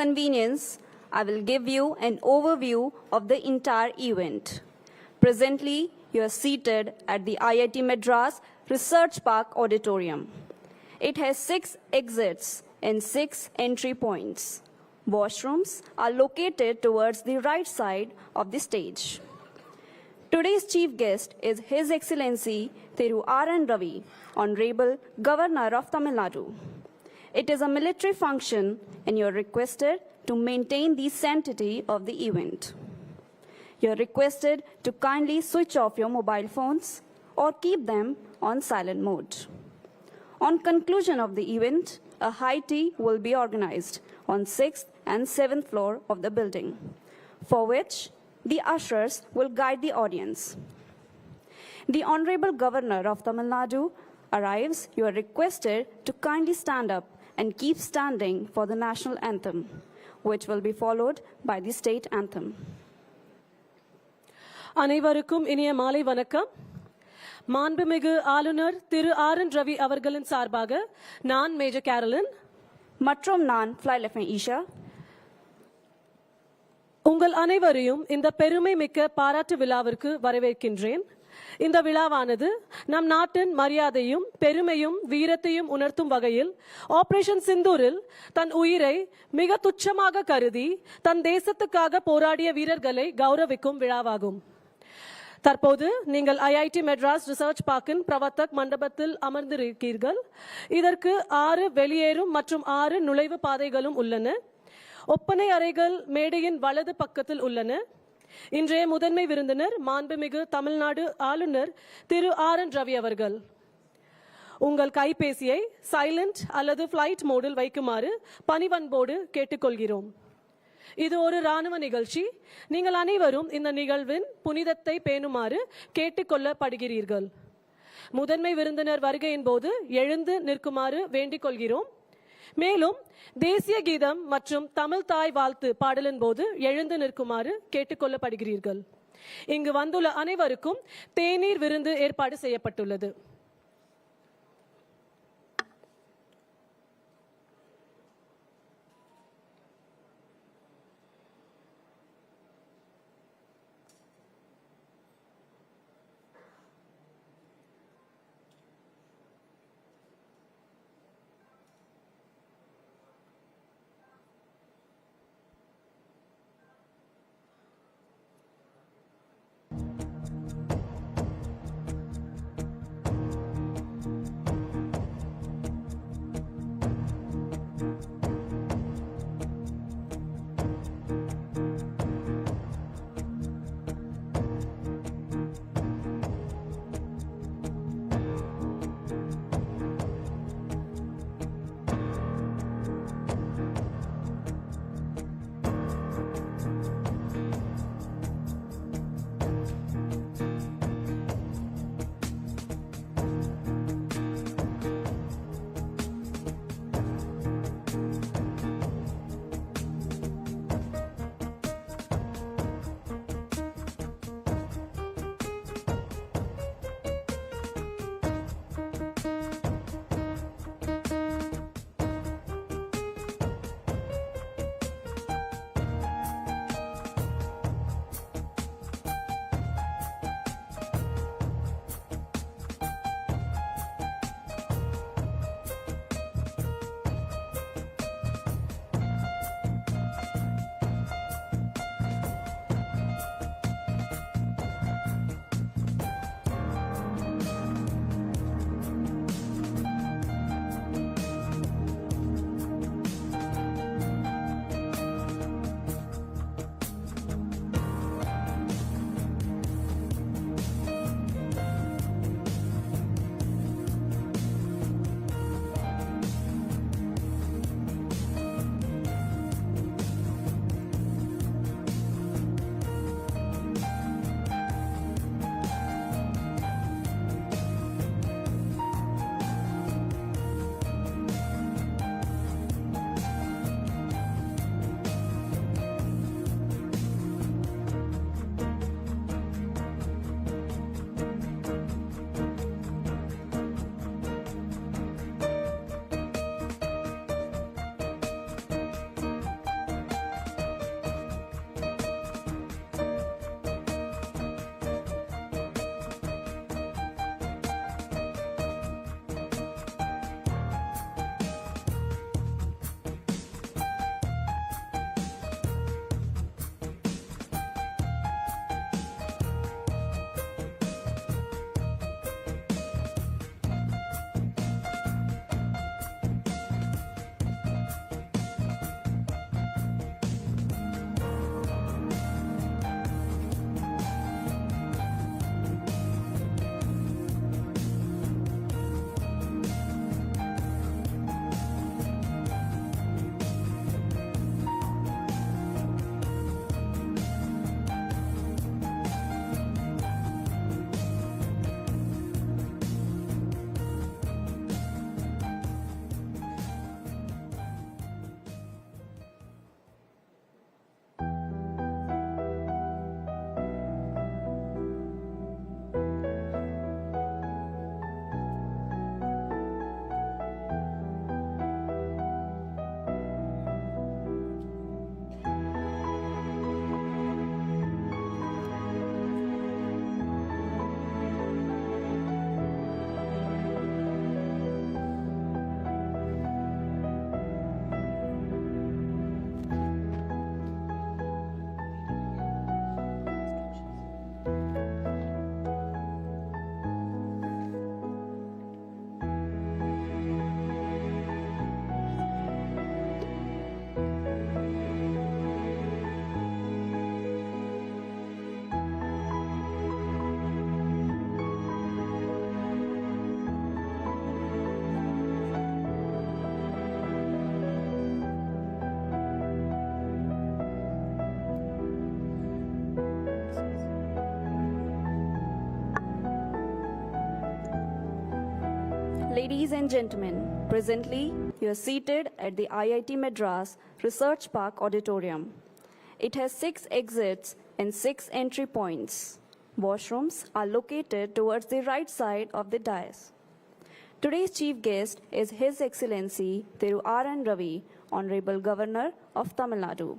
convenience, I will give you an overview of the entire event. Presently, you are seated at the IIT Madras Research Park Auditorium. It has 6 exits and 6 entry points. Washrooms are located towards the right side of the stage. Today's chief guest is His Excellency Thiru R.N. Ravi, Honorable Governor of Tamil Nadu. It is a military function and you are requested to maintain the sanctity of the event. You are requested to kindly switch off your mobile phones or keep them on silent mode. On conclusion of the event, a high tea will be organized on 6th and 7th floor of the building, for which the ushers will guide the audience. The Honorable Governor of Tamil Nadu arrives. You are requested to kindly stand up and keep standing for the national anthem, which will be followed by the state anthem. அனைவருக்கும் இனிய மாலை வணக்கம். மாண்புமிகு ஆளுநர் திரு R. N.. Ravi அவர்களின் சார்பாக நான் major Caroline மற்றும் நான் ஃப்ளை லெஃப்டினன்ட் ஈஷா உங்கள் அனைவரையும் இந்த பெருமை மிக்க பாராட்டு விழாவிற்கு வரவேற்கின்றேன். இந்த விழாவானது நம் நாட்டின் மரியாதையும் பெருமையும் வீரத்தையும் உணர்த்தும் வகையில் ஆபரேஷன் சிந்தூரில் தன் உயிரை மிக துச்சமாக கருதி தன் தேசத்துக்காக போராடிய வீரர்களை கௌரவிக்கும் விழாவாகும். தற்போது நீங்கள் ஐஐடி மெட்ராஸ் ரிசர்ச் பார்க்கின் பிரவர்த்தக் மண்டபத்தில் அமர்ந்திருக்கிறீர்கள். இதற்கு 6 வெளியேறும் மற்றும் 6 நுழைவு பாதைகளும் உள்ளன. ஒப்பனை அறைகள் மேடையின் வலது பக்கத்தில் உள்ளன. இன்றைய முதன்மை விருந்தினர் மாண்புமிகு தமிழ்நாடு ஆளுநர் திரு ஆர்.என். ரவி அவர்கள். உங்கள் கைபேசியை சைலண்ட் அல்லது ஃபிளைட் மோடில் வைக்குமாறு பணிவன்போடு கேட்டுக்கொள்கிறோம். இது ஒரு இராணுவ நிகழ்ச்சி. நீங்கள் அனைவரும் இந்த நிகழ்வின் புனிதத்தை பேணுமாறு கேட்டுக்கொள்ளப்படுகிறீர்கள். முதன்மை விருந்தினர் வருகையின் போது எழுந்து நிற்குமாறு வேண்டிக் கொள்கிறோம். மேலும் தேசிய கீதம் மற்றும் தமிழ் தாய் வாழ்த்து பாடலின் போது எழுந்து நிற்குமாறு கேட்டுக்கொள்ளப்படுகிறீர்கள். இங்கு வந்துள்ள அனைவருக்கும் தேநீர் விருந்து ஏற்பாடு செய்யப்பட்டுள்ளது. Ladies and gentlemen, presently you are seated at the IIT Madras Research Park Auditorium. It has 6 exits and 6 entry points. Washrooms are located towards the right side of the dais. Today's chief guest is His Excellency Thiru R.N. Ravi, Honorable Governor of Tamil Nadu.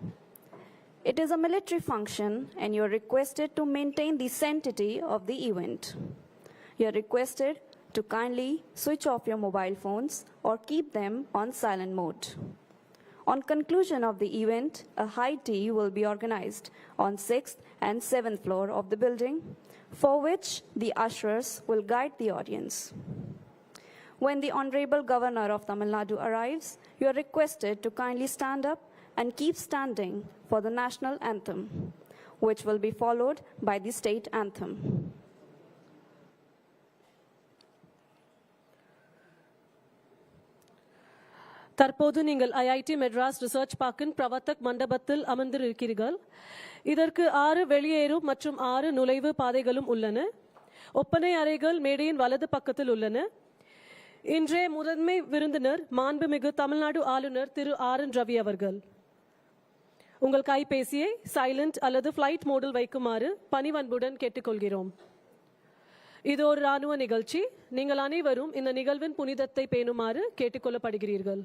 It is a military function and you are requested to maintain the sanctity of the event. You are requested to kindly switch off your mobile phones or keep them on silent mode. On conclusion of the event, a high tea will be organized on 6th and 7th floor of the building, for which the ushers will guide the audience. When the Honorable Governor of Tamil Nadu arrives, you are requested to kindly stand up and keep standing for the national anthem, which will be followed by the state anthem. தற்போது நீங்கள் IIT Madras research பார்க்கின் Pravartak மண்டபத்தில் அமர்ந்திருக்கிறீர்கள். இதற்கு 6 வெளியேறும் மற்றும் 6 நுழைவு பாதைகளும் உள்ளன. ஒப்பனை அறைகள் மேடையின் வலது பக்கத்தில் உள்ளன. இன்றைய முதன்மை விருந்தினர் மாண்புமிகு தமிழ்நாடு ஆளுநர் திரு ஆர்.என். ரவி அவர்கள். உங்கள் கைபேசியை சைலண்ட் அல்லது ஃப்ளைட் மோடில் வைக்குமாறு பணிவன்புடன் கேட்டுக்கொள்கிறோம். இது ஒரு இராணுவ நிகழ்ச்சி. நீங்கள் அனைவரும் இந்த நிகழ்வின் புனிதத்தை பேணுமாறு கேட்டுக்கொள்ளப்படுகிறீர்கள்.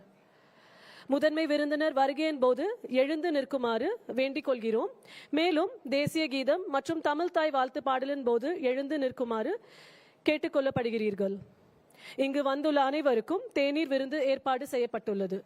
முதன்மை விருந்தினர் வருகையின் போது எழுந்து நிற்குமாறு வேண்டிக் கொள்கிறோம். மேலும் தேசிய கீதம் மற்றும் தமிழ் தாய் வாழ்த்து பாடலின் போது எழுந்து நிற்குமாறு கேட்டுக்கொள்ளப்படுகிறீர்கள். இங்கு வந்துள்ள அனைவருக்கும் தேநீர் விருந்து ஏற்பாடு செய்யப்பட்டுள்ளது.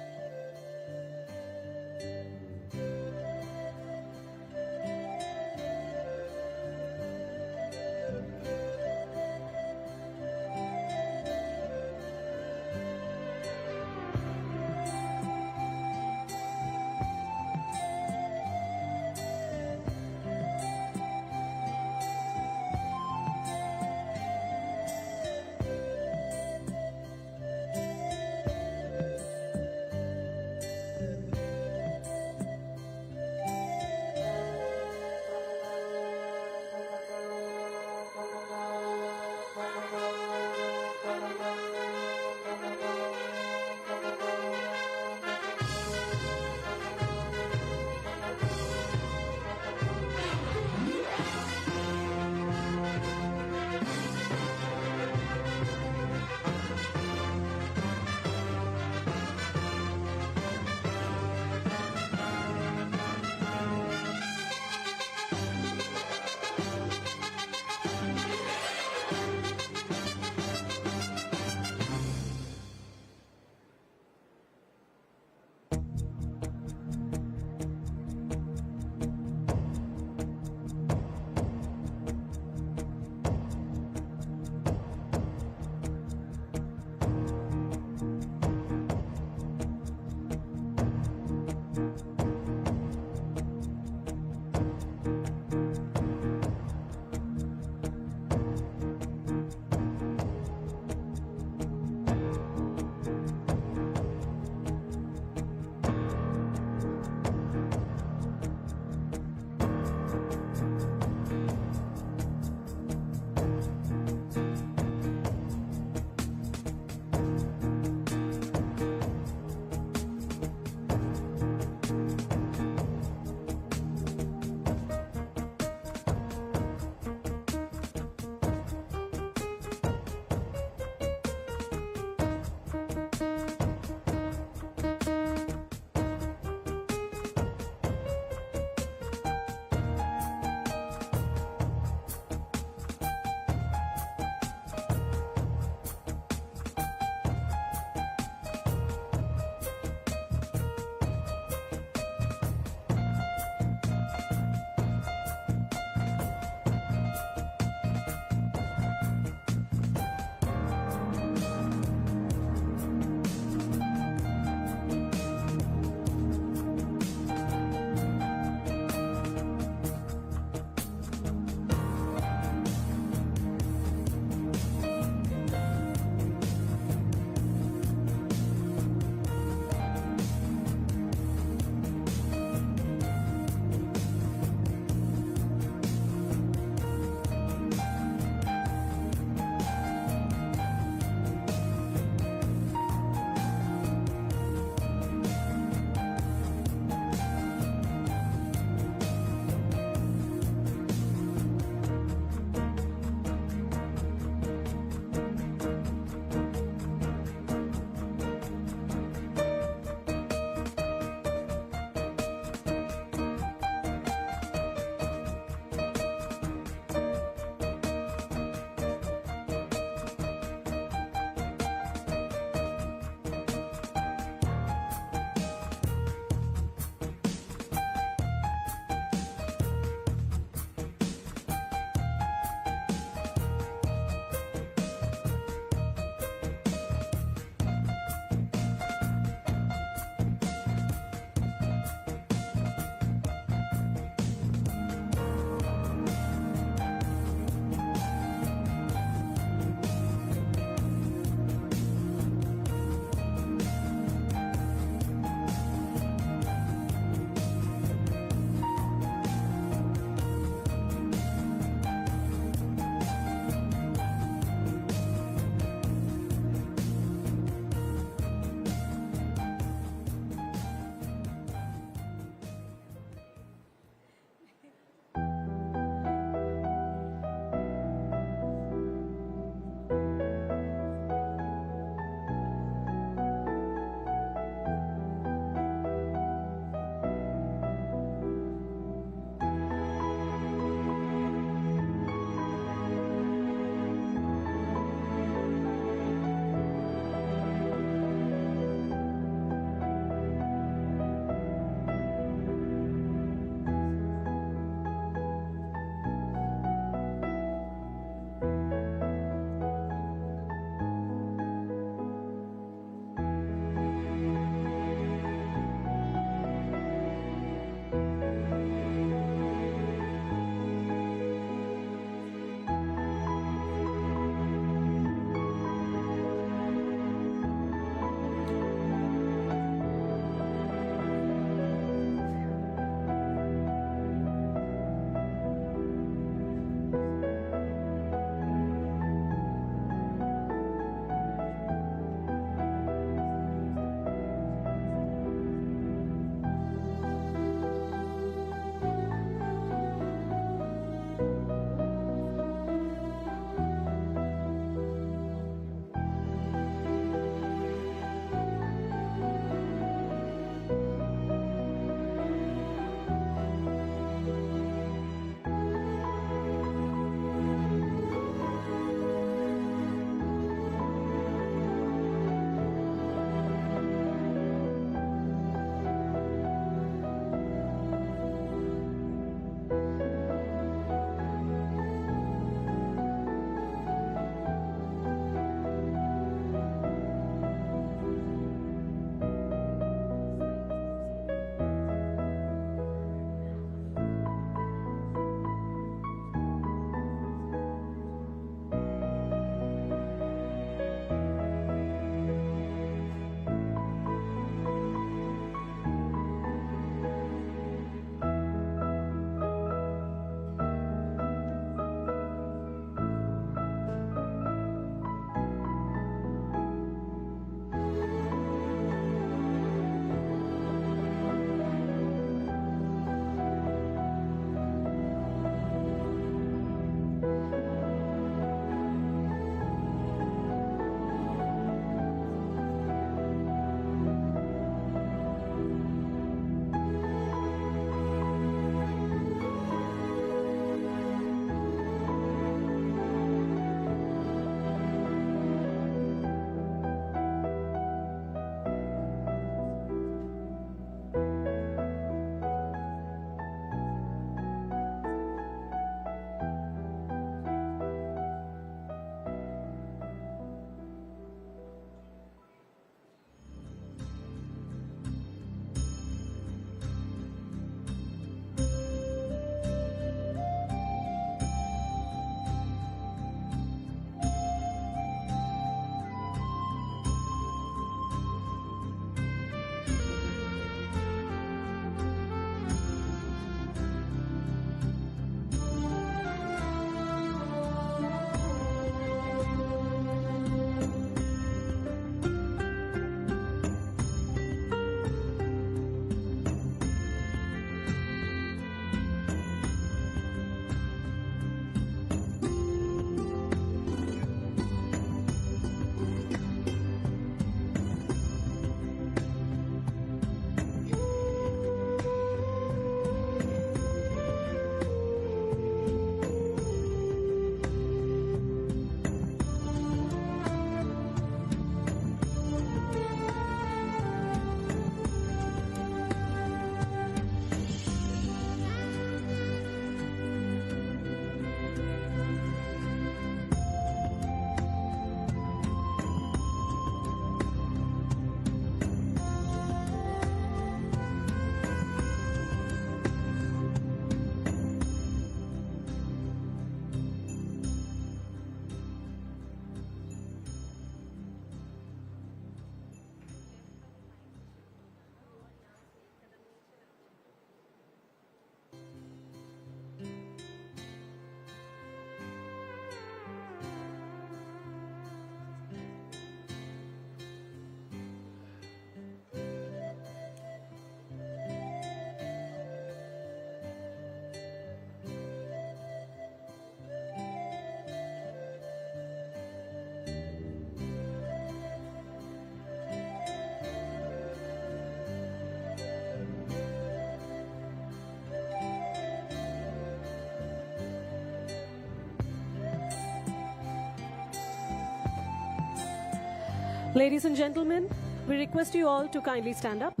Ladies and gentlemen, we request you all to kindly stand up.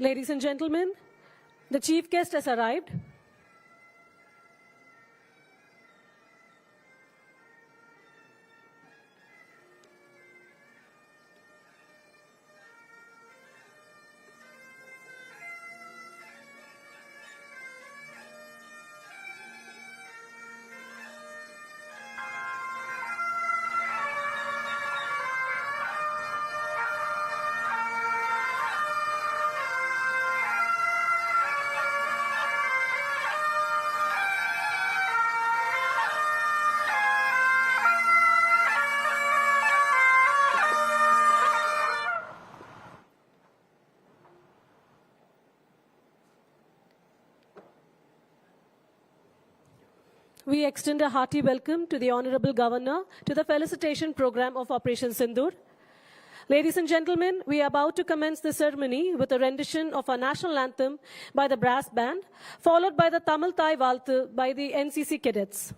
Ladies and gentlemen, the chief guest has arrived. We extend a hearty welcome to the Honorable Governor to the Felicitation Program of Operation Sindur. Ladies and gentlemen, we are about to commence the ceremony with a rendition of our national anthem by the brass band, followed by the Tamil Thai Valthu by the NCC cadets.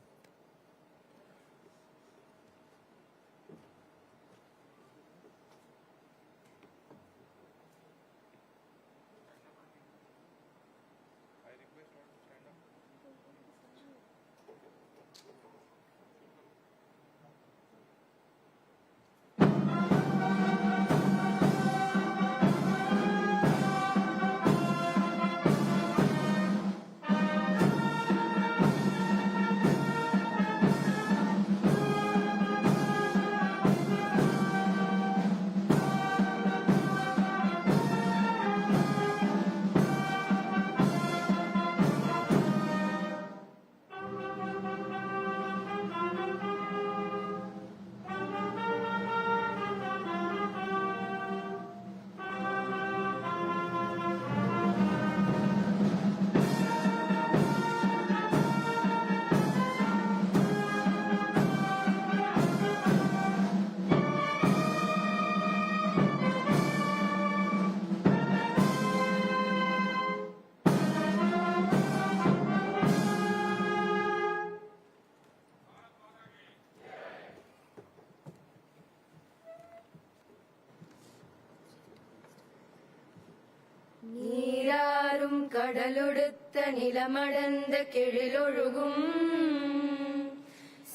கடலொடுத்த நிலமடந்த கெழிலொழுகும்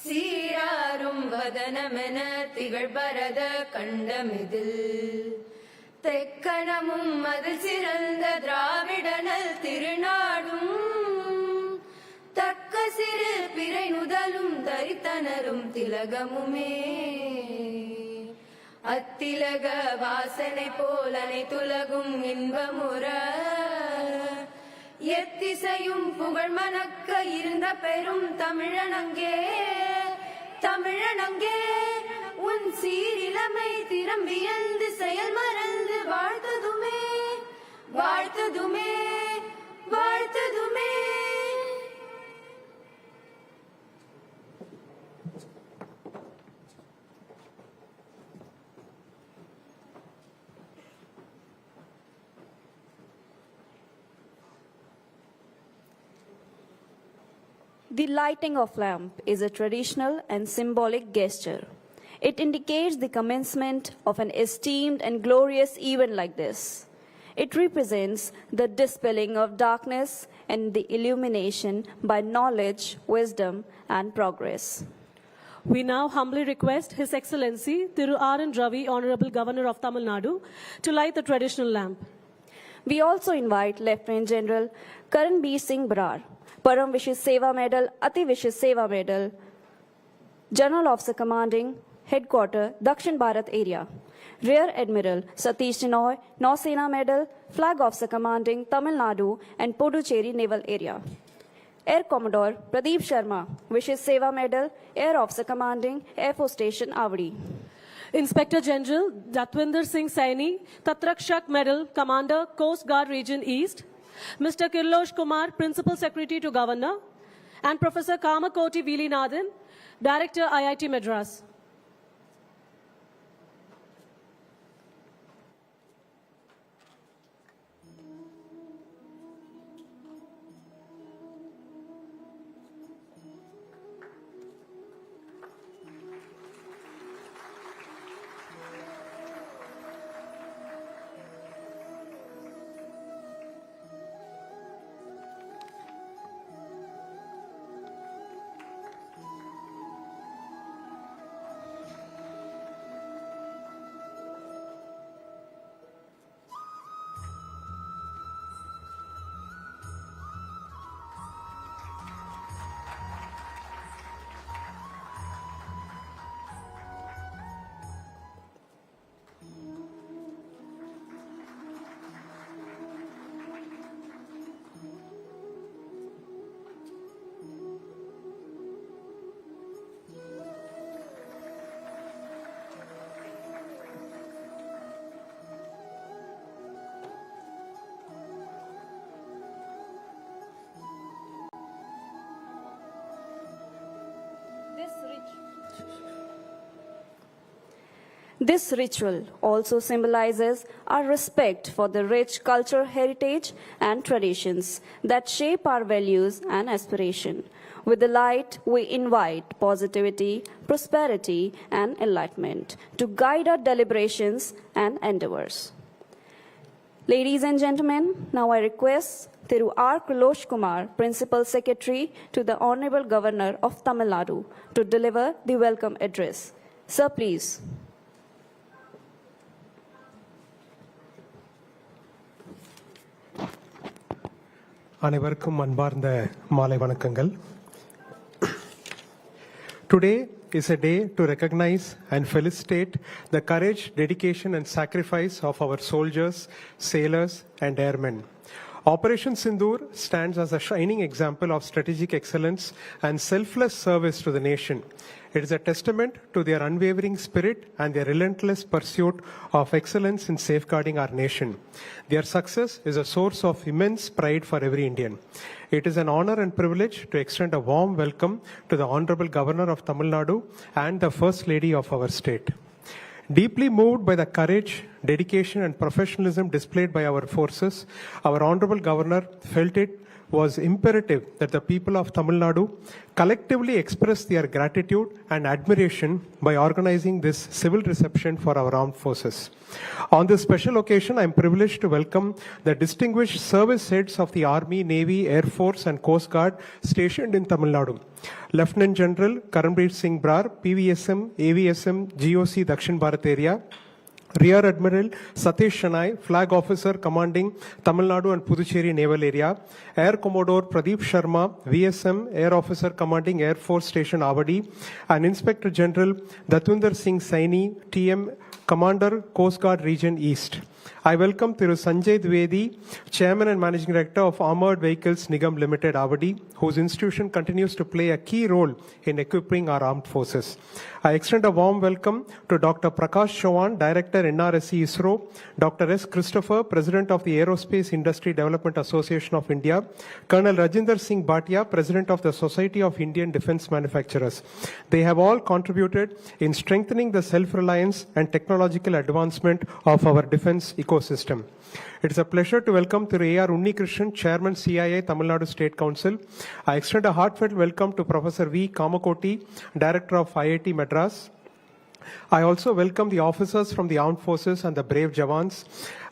சீராரும் வதனமென திகழ்பரத கண்டமிதில் தெக்கணமும் அதில் சிறந்த திராவிடனல் திருநாடும் தக்க சிறு பிறை நுதலும் தரித்தனரும் திலகமுமே அத்திலக வாசனை போல் அனைத்துலகும் இன்பமுற எத்திசையும் புகழ் மணக்க இருந்த பெரும் தமிழனங்கே தமிழனங்கே உன் சீரிலமை திறம்பியந்து செயல் மறந்து வாழ்த்ததுமே வாழ்த்ததுமே வாழ்த்ததுமே. The lighting of lamp is a traditional and symbolic gesture. It indicates the commencement of an esteemed and glorious event like this. It represents the dispelling of darkness and the illumination by knowledge, wisdom, and progress. We now humbly request His Excellency Thiru R.N. Ravi, Honorable Governor of Tamil Nadu, to light the traditional lamp. We also invite Lieutenant General Karan B. Singh Brar, Param Vishish Seva Medal, Ati Vishish Seva Medal, General Officer Commanding, Headquarter, Dakshin Bharat Area, Rear Admiral Satish Shenoy, Nausena Medal, Flag Officer Commanding, Tamil Nadu and Puducherry Naval Area. Air Commodore Pradeep Sharma, Vishish Seva Medal, Air Officer Commanding, Air Force Station, Avadi. Inspector General Jatwinder Singh Saini, Tatrakshak Medal, Commander, Coast Guard Region East, Mr. Kirlosh Kumar, Principal Secretary to Governor, and Professor Kamakoti Vilinathan, Director, IIT Madras. This ritual also symbolizes our respect for the rich cultural heritage and traditions that shape our values and aspiration. With the light, we invite positivity, prosperity, and enlightenment to guide our deliberations and endeavors. Ladies and gentlemen, now I request Thiru R. Kilosh Kumar, Principal Secretary to the Honorable Governor of Tamil Nadu, to deliver the welcome address. Sir, please. அனைவருக்கும் அன்பார்ந்த மாலை வணக்கங்கள். Today is a day to recognize and felicitate the courage, dedication and sacrifice of our soldiers, sailors and airmen. Operation Sindur stands as a shining example of strategic excellence and selfless service to the nation. It is a testament to their unwavering spirit and their relentless pursuit of excellence in safeguarding our nation. Their success is a source of immense pride for every Indian. It is an honor and privilege to extend a warm welcome to the Honorable Governor of Tamil Nadu and the First Lady of our state. Deeply moved by the courage, dedication and professionalism displayed by our forces, our Honorable Governor felt it was imperative that the people of Tamil Nadu collectively express their gratitude and admiration by organizing this civil reception for our armed forces. On this special occasion, I am privileged to welcome the distinguished service heads of the Army, Navy, Air Force and Coast Guard stationed in Tamil Nadu. Lieutenant General Karanbir Singh Brar, PVSM, AVSM, GOC Dakshin Bharat Area, Rear Admiral Satish Shanai, Flag Officer commanding Tamil Nadu and Puducherry Naval Area, Air Commodore Pradeep Sharma, VSM, Air Officer commanding Air Force Station Avadi, and Inspector General Datwinder Singh Saini, TM Commander, Coast Guard Region East. I welcome Thiru Sanjay Dwivedi, Chairman and Managing Director of Armored Vehicles Nigam Limited, Avadi, whose institution continues to play a key role in equipping our armed forces. I extend a warm welcome to Dr. Prakash Chauhan, Director, NRSE ISRO, Dr. S. Christopher, President of the Aerospace Industry Development Association of India, Colonel Rajinder Singh Bhatia, President of the Society of Indian Defence Manufacturers. They have all contributed in strengthening the self-reliance and technological advancement of our defence ecosystem. It is a pleasure to welcome Thiru A.R. Unnikrishnan, Chairman CIA Tamil Nadu State Council. I extend a heartfelt welcome to Professor V. Kamakoti, Director of IIT Madras. I also welcome the officers from the armed forces and the brave Jawans.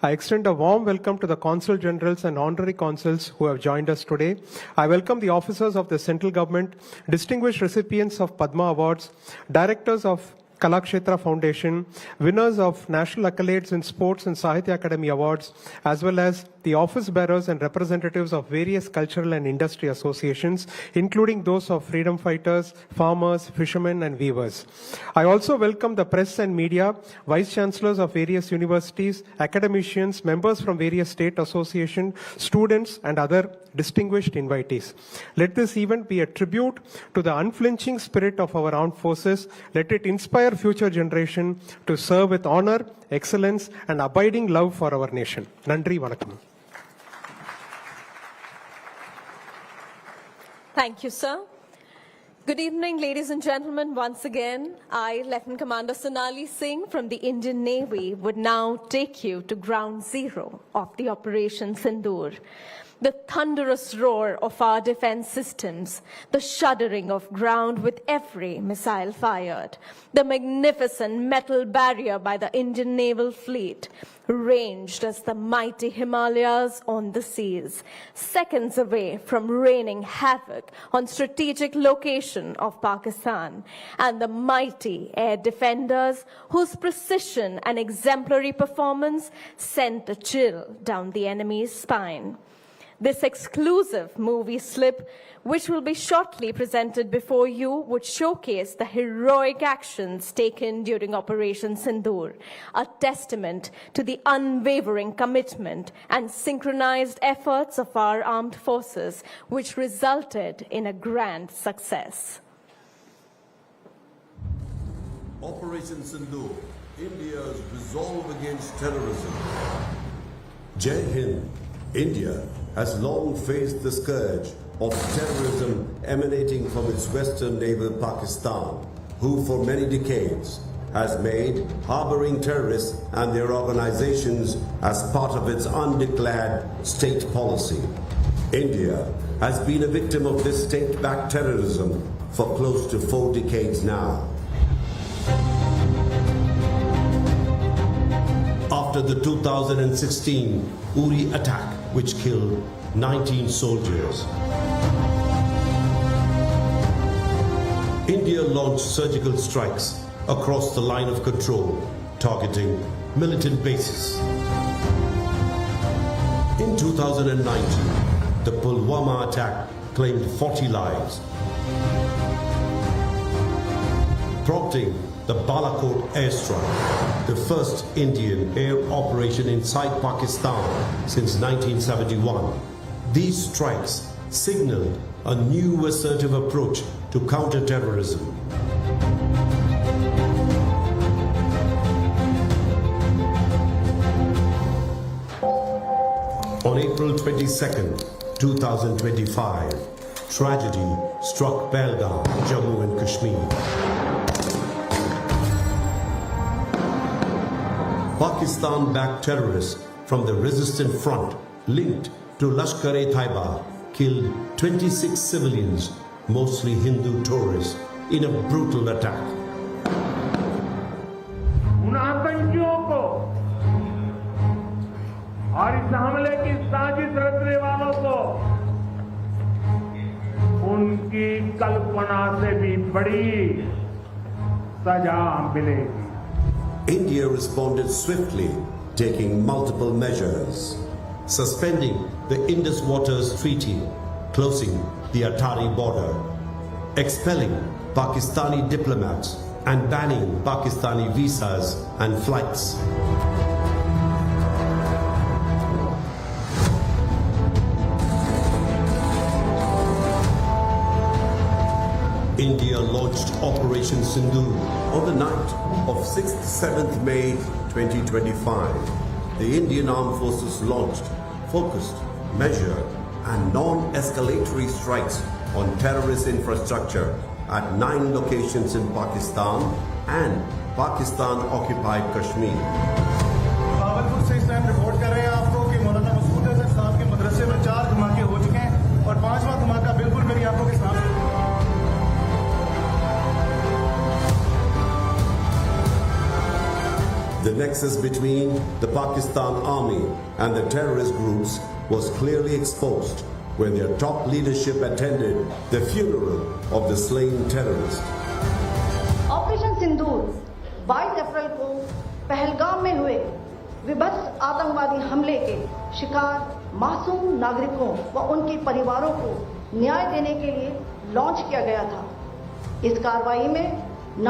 I extend a warm welcome to the Consul Generals and Honorary Consuls who have joined us today. I welcome the officers of the central government, distinguished recipients of Padma Awards, directors of Kalakshetra Foundation, winners of national accolades in sports and Sahitya Academy Awards, as well as the office bearers and representatives of various cultural and industry associations, including those of freedom fighters, farmers, fishermen, and weavers. I also welcome the press and media, vice chancellors of various universities, academicians, members from various state associations, students, and other distinguished invitees. Let this event be a tribute to the unflinching spirit of our armed forces. Let it inspire future generation to serve with honor, excellence, and abiding love for our nation. Nandri Vanakkam. Thank you, sir. Good evening, ladies and gentlemen. Once again, I, Lieutenant Commander Sonali Singh from the Indian Navy, would now take you to ground zero of the Operation Sindur. The thunderous roar of our defense systems, the shuddering of ground with every missile fired, the magnificent metal barrier by the Indian naval fleet, ranged as the mighty Himalayas on the seas, seconds away from raining havoc on strategic location of Pakistan, and the mighty air defenders whose precision and exemplary performance sent a chill down the enemy's spine. This exclusive movie slip, which will be shortly presented before you, would showcase the heroic actions taken during Operation Sindur, a testament to the unwavering commitment and synchronized efforts of our armed forces, which resulted in a grand success. Operation Sindur, India's resolve against terrorism. Jai Hind. India has long faced the scourge of terrorism emanating from its western neighbor Pakistan, who for many decades has made harboring terrorists and their organizations as part of its undeclared state policy. India has been a victim of this state-backed terrorism for close to 4 decades now. After the 2016 Uri attack, which killed 19 soldiers, India launched surgical strikes across the line of control, targeting militant bases. In 2019, the Pulwama attack claimed 40 lives, prompting the Balakot airstrike, the first Indian air operation inside Pakistan since 1971. These strikes signaled a new assertive approach to counter-terrorism. On April 22nd, 2025, tragedy struck Pahalgam, Jammu and Kashmir. Pakistan-backed terrorists from the resistant front linked to Lashkar-e-Taiba killed 26 civilians, mostly Hindu tourists, in a brutal attack. उन आतंकियों को और इस हमले की साजिश रचने वालों को उनकी कल्पना से भी बड़ी सजा मिलेगी. India responded swiftly, taking multiple measures, suspending the Indus Waters Treaty, closing the Atari border, expelling Pakistani diplomats and banning Pakistani visas and flights. India launched Operation Sindur on the night of 6th-7th May 2025. The Indian Armed Forces launched focused, measured and non-escalatory strikes on terrorist infrastructure at 9 locations in Pakistan and Pakistan-occupied Kashmir. Bahawalpur से इस time report कर रहे हैं आपको कि मौलाना मसूद अजहर साहब के मदरसे में 4 धमाके हो चुके हैं और 5वां धमाका बिल्कुल मेरी आंखों के सामने. The nexus between the Pakistan army and the terrorist groups was clearly exposed when their top leadership attended the funeral of the slain terrorist. Operation Sindoor 22 April को पहलगाम में हुए विभत्स आतंकवादी हमले के शिकार मासूम नागरिकों व उनके परिवारों को न्याय देने के लिए लॉन्च किया गया था. इस कार्रवाई में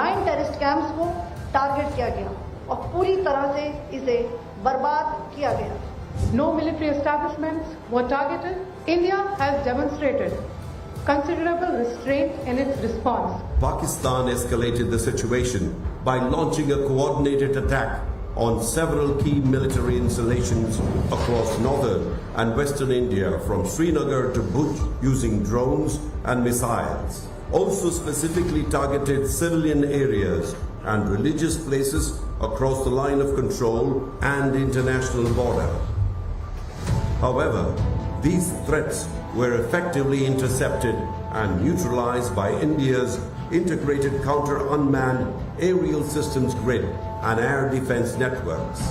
9 टेररिस्ट कैंप्स को टारगेट किया गया और पूरी तरह से इसे बर्बाद किया गया. No military establishments were targeted. India has demonstrated considerable restraint in its response. Pakistan escalated the situation by launching a coordinated attack on several key military installations across northern and western India from Srinagar to Bhuj using drones and missiles. Also specifically targeted civilian areas and religious places across the line of control and international border. However, these threats were effectively intercepted and neutralized by India's integrated counter-unmanned aerial systems grid and air defense networks.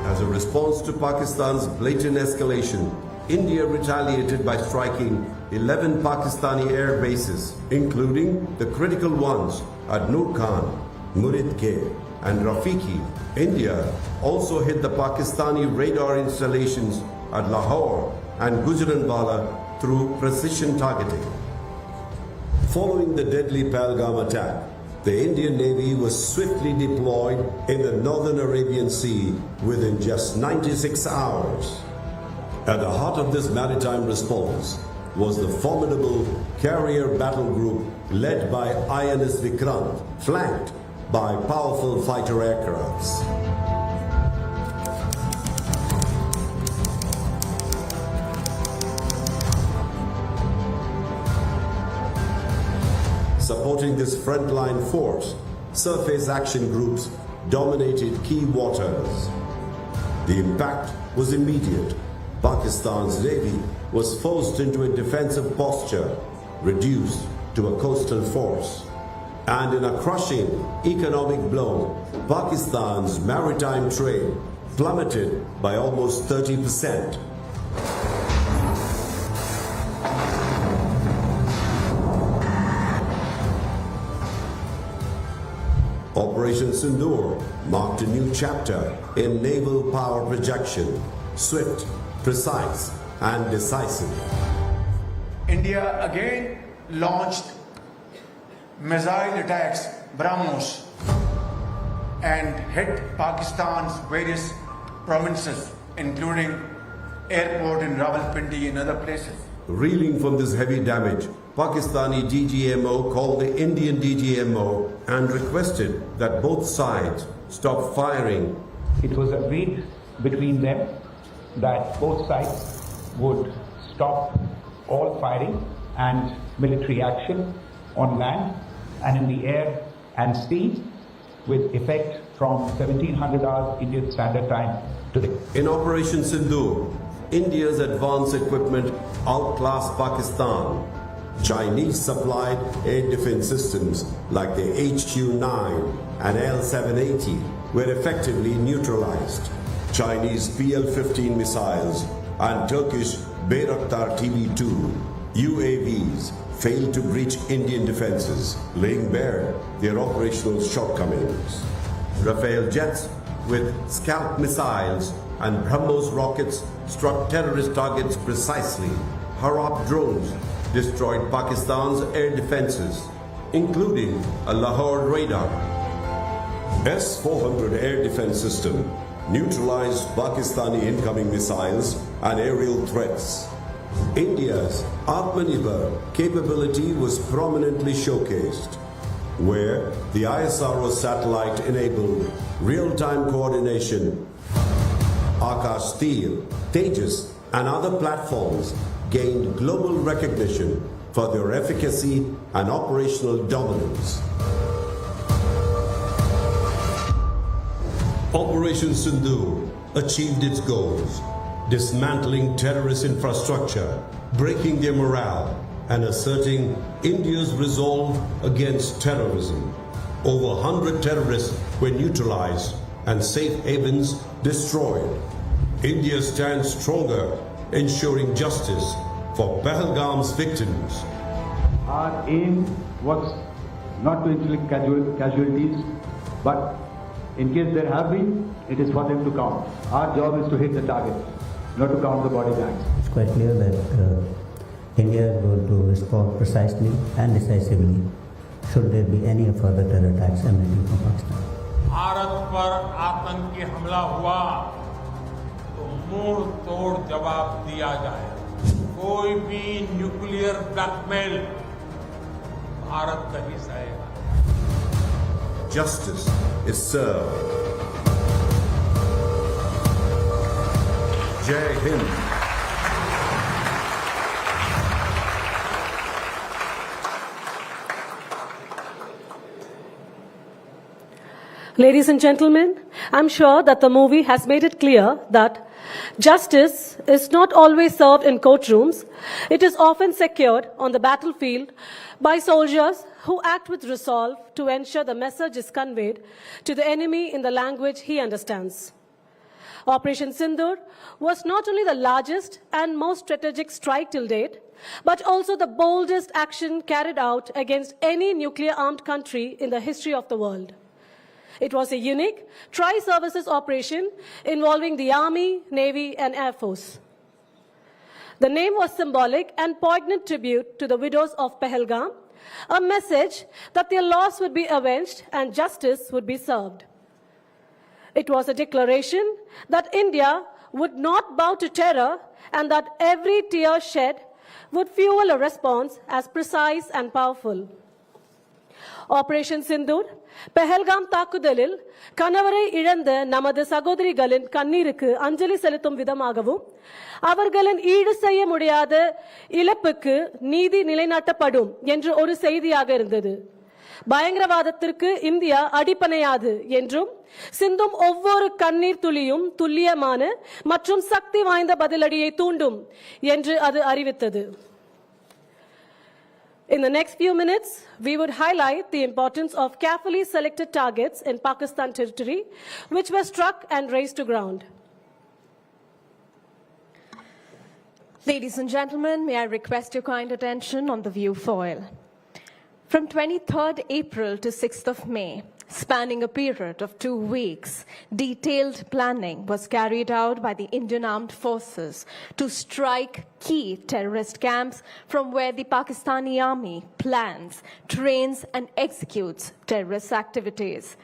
As a response to Pakistan's blatant escalation, India retaliated by striking 11 Pakistani air bases, including the critical ones at Nur Khan, Murid Ke, and Rafiki. India also hit the Pakistani radar installations at Lahore and Gujranwala through precision targeting. Following the deadly Pahalgam attack, the Indian Navy was swiftly deployed in the northern Arabian Sea within just 96 hours. At the heart of this maritime response was the formidable carrier battle group led by INS Vikrant, flanked by powerful fighter aircrafts. Supporting this frontline force, surface action groups dominated key waters. The impact was immediate. Pakistan's navy was forced into a defensive posture, reduced to a coastal force. And in a crushing economic blow, Pakistan's maritime trade plummeted by almost 30%. Operation Sindoor marked a new chapter in naval power projection, swift, precise, and decisive. India again launched missile attacks, BrahMos, and hit Pakistan's various provinces, including airport in Rawalpindi and other places. Reeling from this heavy damage, Pakistani DGMO called the Indian DGMO and requested that both sides stop firing. It was agreed between them that both sides would stop all firing and military action on land and in the air and sea with effect from 1700 hours Indian Standard Time today. In Operation Sindur, India's advanced equipment outclassed Pakistan. Chinese supplied air defense systems like the HQ-9 and L-780 were effectively neutralized. Chinese PL-15 missiles and Turkish Bayraktar TB2 UAVs failed to breach Indian defenses, laying bare their operational shortcomings. Rafale jets with Scalp missiles and BrahMos rockets struck terrorist targets precisely. Harap drones destroyed Pakistan's air defenses, including a Lahore radar. S-400 air defense system neutralized Pakistani incoming missiles and aerial threats. India's Atmanirbhar capability was prominently showcased, where the ISRO satellite enabled real-time coordination. Akash Steel, Tejas, and other platforms gained global recognition for their efficacy and operational dominance. Operation Sindur achieved its goals, dismantling terrorist infrastructure, breaking their morale, and asserting India's resolve against terrorism. Over 100 terrorists were neutralized and safe havens destroyed. India stands stronger, ensuring justice for Pahalgam's victims. Our aim was not to inflict casualties, but in case there have been, it is for them to count. Our job is to hit the target, not to count the body bags. It's quite clear that India is going to respond precisely and decisively should there be any further terror attacks emanating from Pakistan. Bharat पर आतंकी हमला हुआ तो मुंह तोड़ जवाब दिया जाए। कोई भी न्यूक्लियर ब्लैकमेल भारत नहीं सहेगा। Justice is served. Jai Hind. Ladies and gentlemen, I'm sure that the movie has made it clear that justice is not always served in courtrooms. It is often secured on the battlefield by soldiers who act with resolve to ensure the message is conveyed to the enemy in the language he understands. Operation Sindur was not only the largest and most strategic strike till date, but also the boldest action carried out against any nuclear-armed country in the history of the world. It was a unique tri-services operation involving the Army, Navy, and Air Force. The name was symbolic and poignant tribute to the widows of Pahalgam, a message that their loss would be avenged and justice would be served. It was a declaration that India would not bow to terror and that every tear shed would fuel a response as precise and powerful. Operation Sindur, Pahalgam தாக்குதலில் கணவரை இழந்த நமது சகோதரிகளின் கண்ணீருக்கு அஞ்சலி செலுத்தும் விதமாகவும் அவர்களின் ஈடு செய்ய முடியாத இழப்புக்கு நீதி நிலைநாட்டப்படும் என்று ஒரு செய்தியாக இருந்தது. பயங்கரவாதத்திற்கு இந்தியா அடிபணியாது என்றும் சிந்தும் ஒவ்வொரு கண்ணீர் துளியும் துல்லியமான மற்றும் சக்தி வாய்ந்த பதிலடியை தூண்டும் என்று அது அறிவித்தது. In the next few minutes, we would highlight the importance of carefully selected targets in Pakistan territory, which were struck and razed to ground. Ladies and gentlemen, may I request your kind attention on the view foil. From 23rd April to 6th of May, spanning a period of 2 weeks, detailed planning was carried out by the Indian Armed Forces to strike key terrorist camps from where the Pakistani army plans, trains, and executes terrorist activities.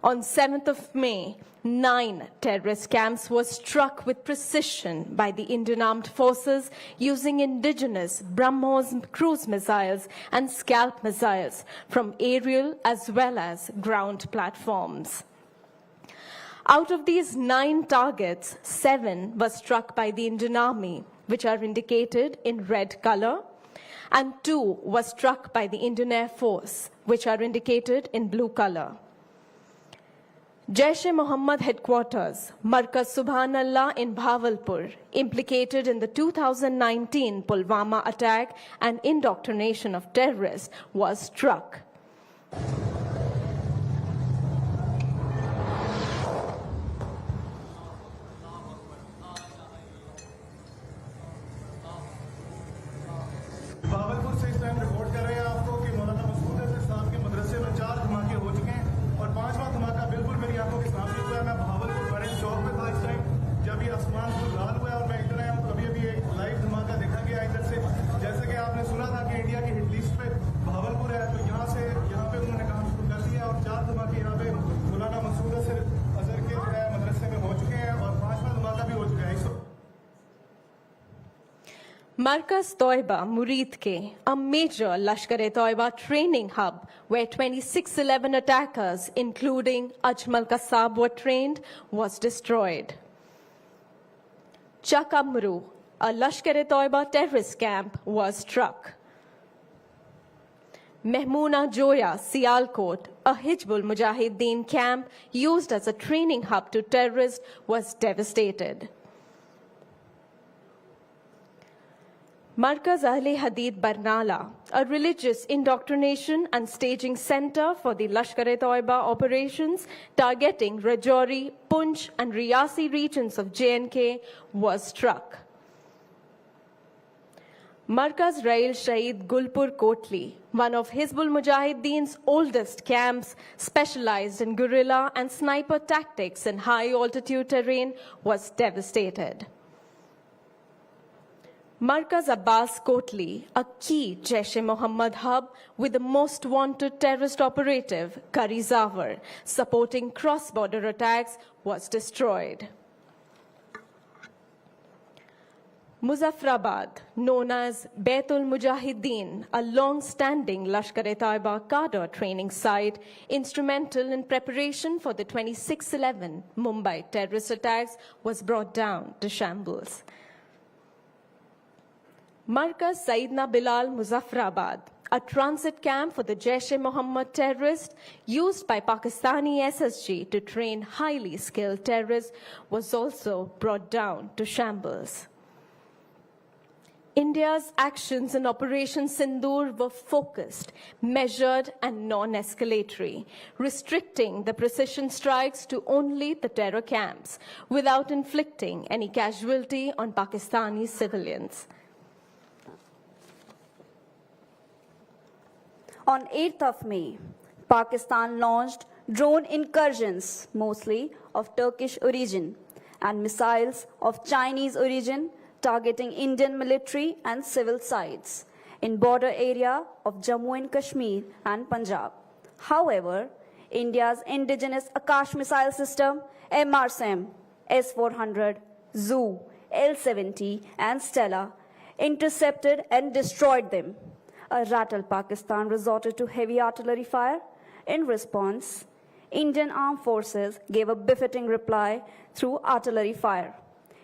On 7th of May, 9 terrorist camps were struck with precision by the Indian Armed Forces using indigenous BrahMos cruise missiles and Scalp missiles from aerial as well as ground platforms. Out of these 9 targets, 7 were struck by the Indian Army, which are indicated in red color, and 2 was struck by the Indian Air Force, which are indicated in blue color. Jaish-e-Mohammed headquarters, Markaz Subhanallah in Bhavalpur, implicated in the 2019 Pulwama attack and indoctrination of terrorists, was struck. Bahawalpur से इस time report कर रहे हैं आपको कि मौलाना मसूद अजहर साहब के मदरसे में 4 धमाके हो चुके हैं और 5वां धमाका बिल्कुल मेरी आंखों के सामने हुआ है। मैं भावलपुर बड़े चौक पे था इस टाइम जब ये आसमान फुल लाल हुआ और मैं इधर आया हूँ। अभी अभी एक लाइव धमाका देखा गया इधर से। जैसे कि आपने सुना था कि इंडिया की हिट लिस्ट पे भावलपुर है, तो यहाँ पे उन्होंने काम शुरू कर दिया और 4 धमाके यहाँ पे मौलाना मसूद अजहर के मदरसे में हो चुके हैं और 5वां धमाका भी हो चुका है। Markaz Toiba, Muridke, a major Lashkar-e-Toiba training hub where 2611 attackers, including Ajmal Kasab, were trained, was destroyed. Chakamru, a Lashkar-e-Toiba terrorist camp, was struck. Mehmoona Joya, Sialkot, a Hizbul Mujahideen camp used as a training hub to terrorists, was devastated. Markaz Ahle Hadith Barnala, a religious indoctrination and staging center for the Lashkar-e-Toiba operations targeting Rajouri, Poonch and Riyasi regions of J&K, was struck. Markaz Rail Shahid Gulpur Kotli, one of Hizbul Mujahideen's oldest camps, specialized in guerrilla and sniper tactics in high-altitude terrain, was devastated. Markaz Abbas Kotli, a key Jaish-e-Mohammed hub with the most wanted terrorist operative, Kari Zawar, supporting cross-border attacks, was destroyed. Muzaffarabad, known as Baitul Mujahideen, a long-standing Lashkar-e-Taiba cadre training site, instrumental in preparation for the 2611 Mumbai terrorist attacks, was brought down to shambles. Markaz Saidna Bilal Muzaffarabad, a transit camp for the Jaish-e-Mohammed terrorists used by Pakistani SSG to train highly skilled terrorists, was also brought down to shambles. India's actions in Operation Sindoor were focused, measured, and non-escalatory, restricting the precision strikes to only the terror camps, without inflicting any casualty on Pakistani civilians. On 8th of May, Pakistan launched drone incursions, mostly of Turkish origin, and missiles of Chinese origin targeting Indian military and civil sites in border area of Jammu and Kashmir and Punjab. However, India's indigenous Akash missile system, MRSAM, S-400, Zoo, L-70, and Stella intercepted and destroyed them. A rattled Pakistan resorted to heavy artillery fire. In response, Indian armed forces gave a befitting reply through artillery fire.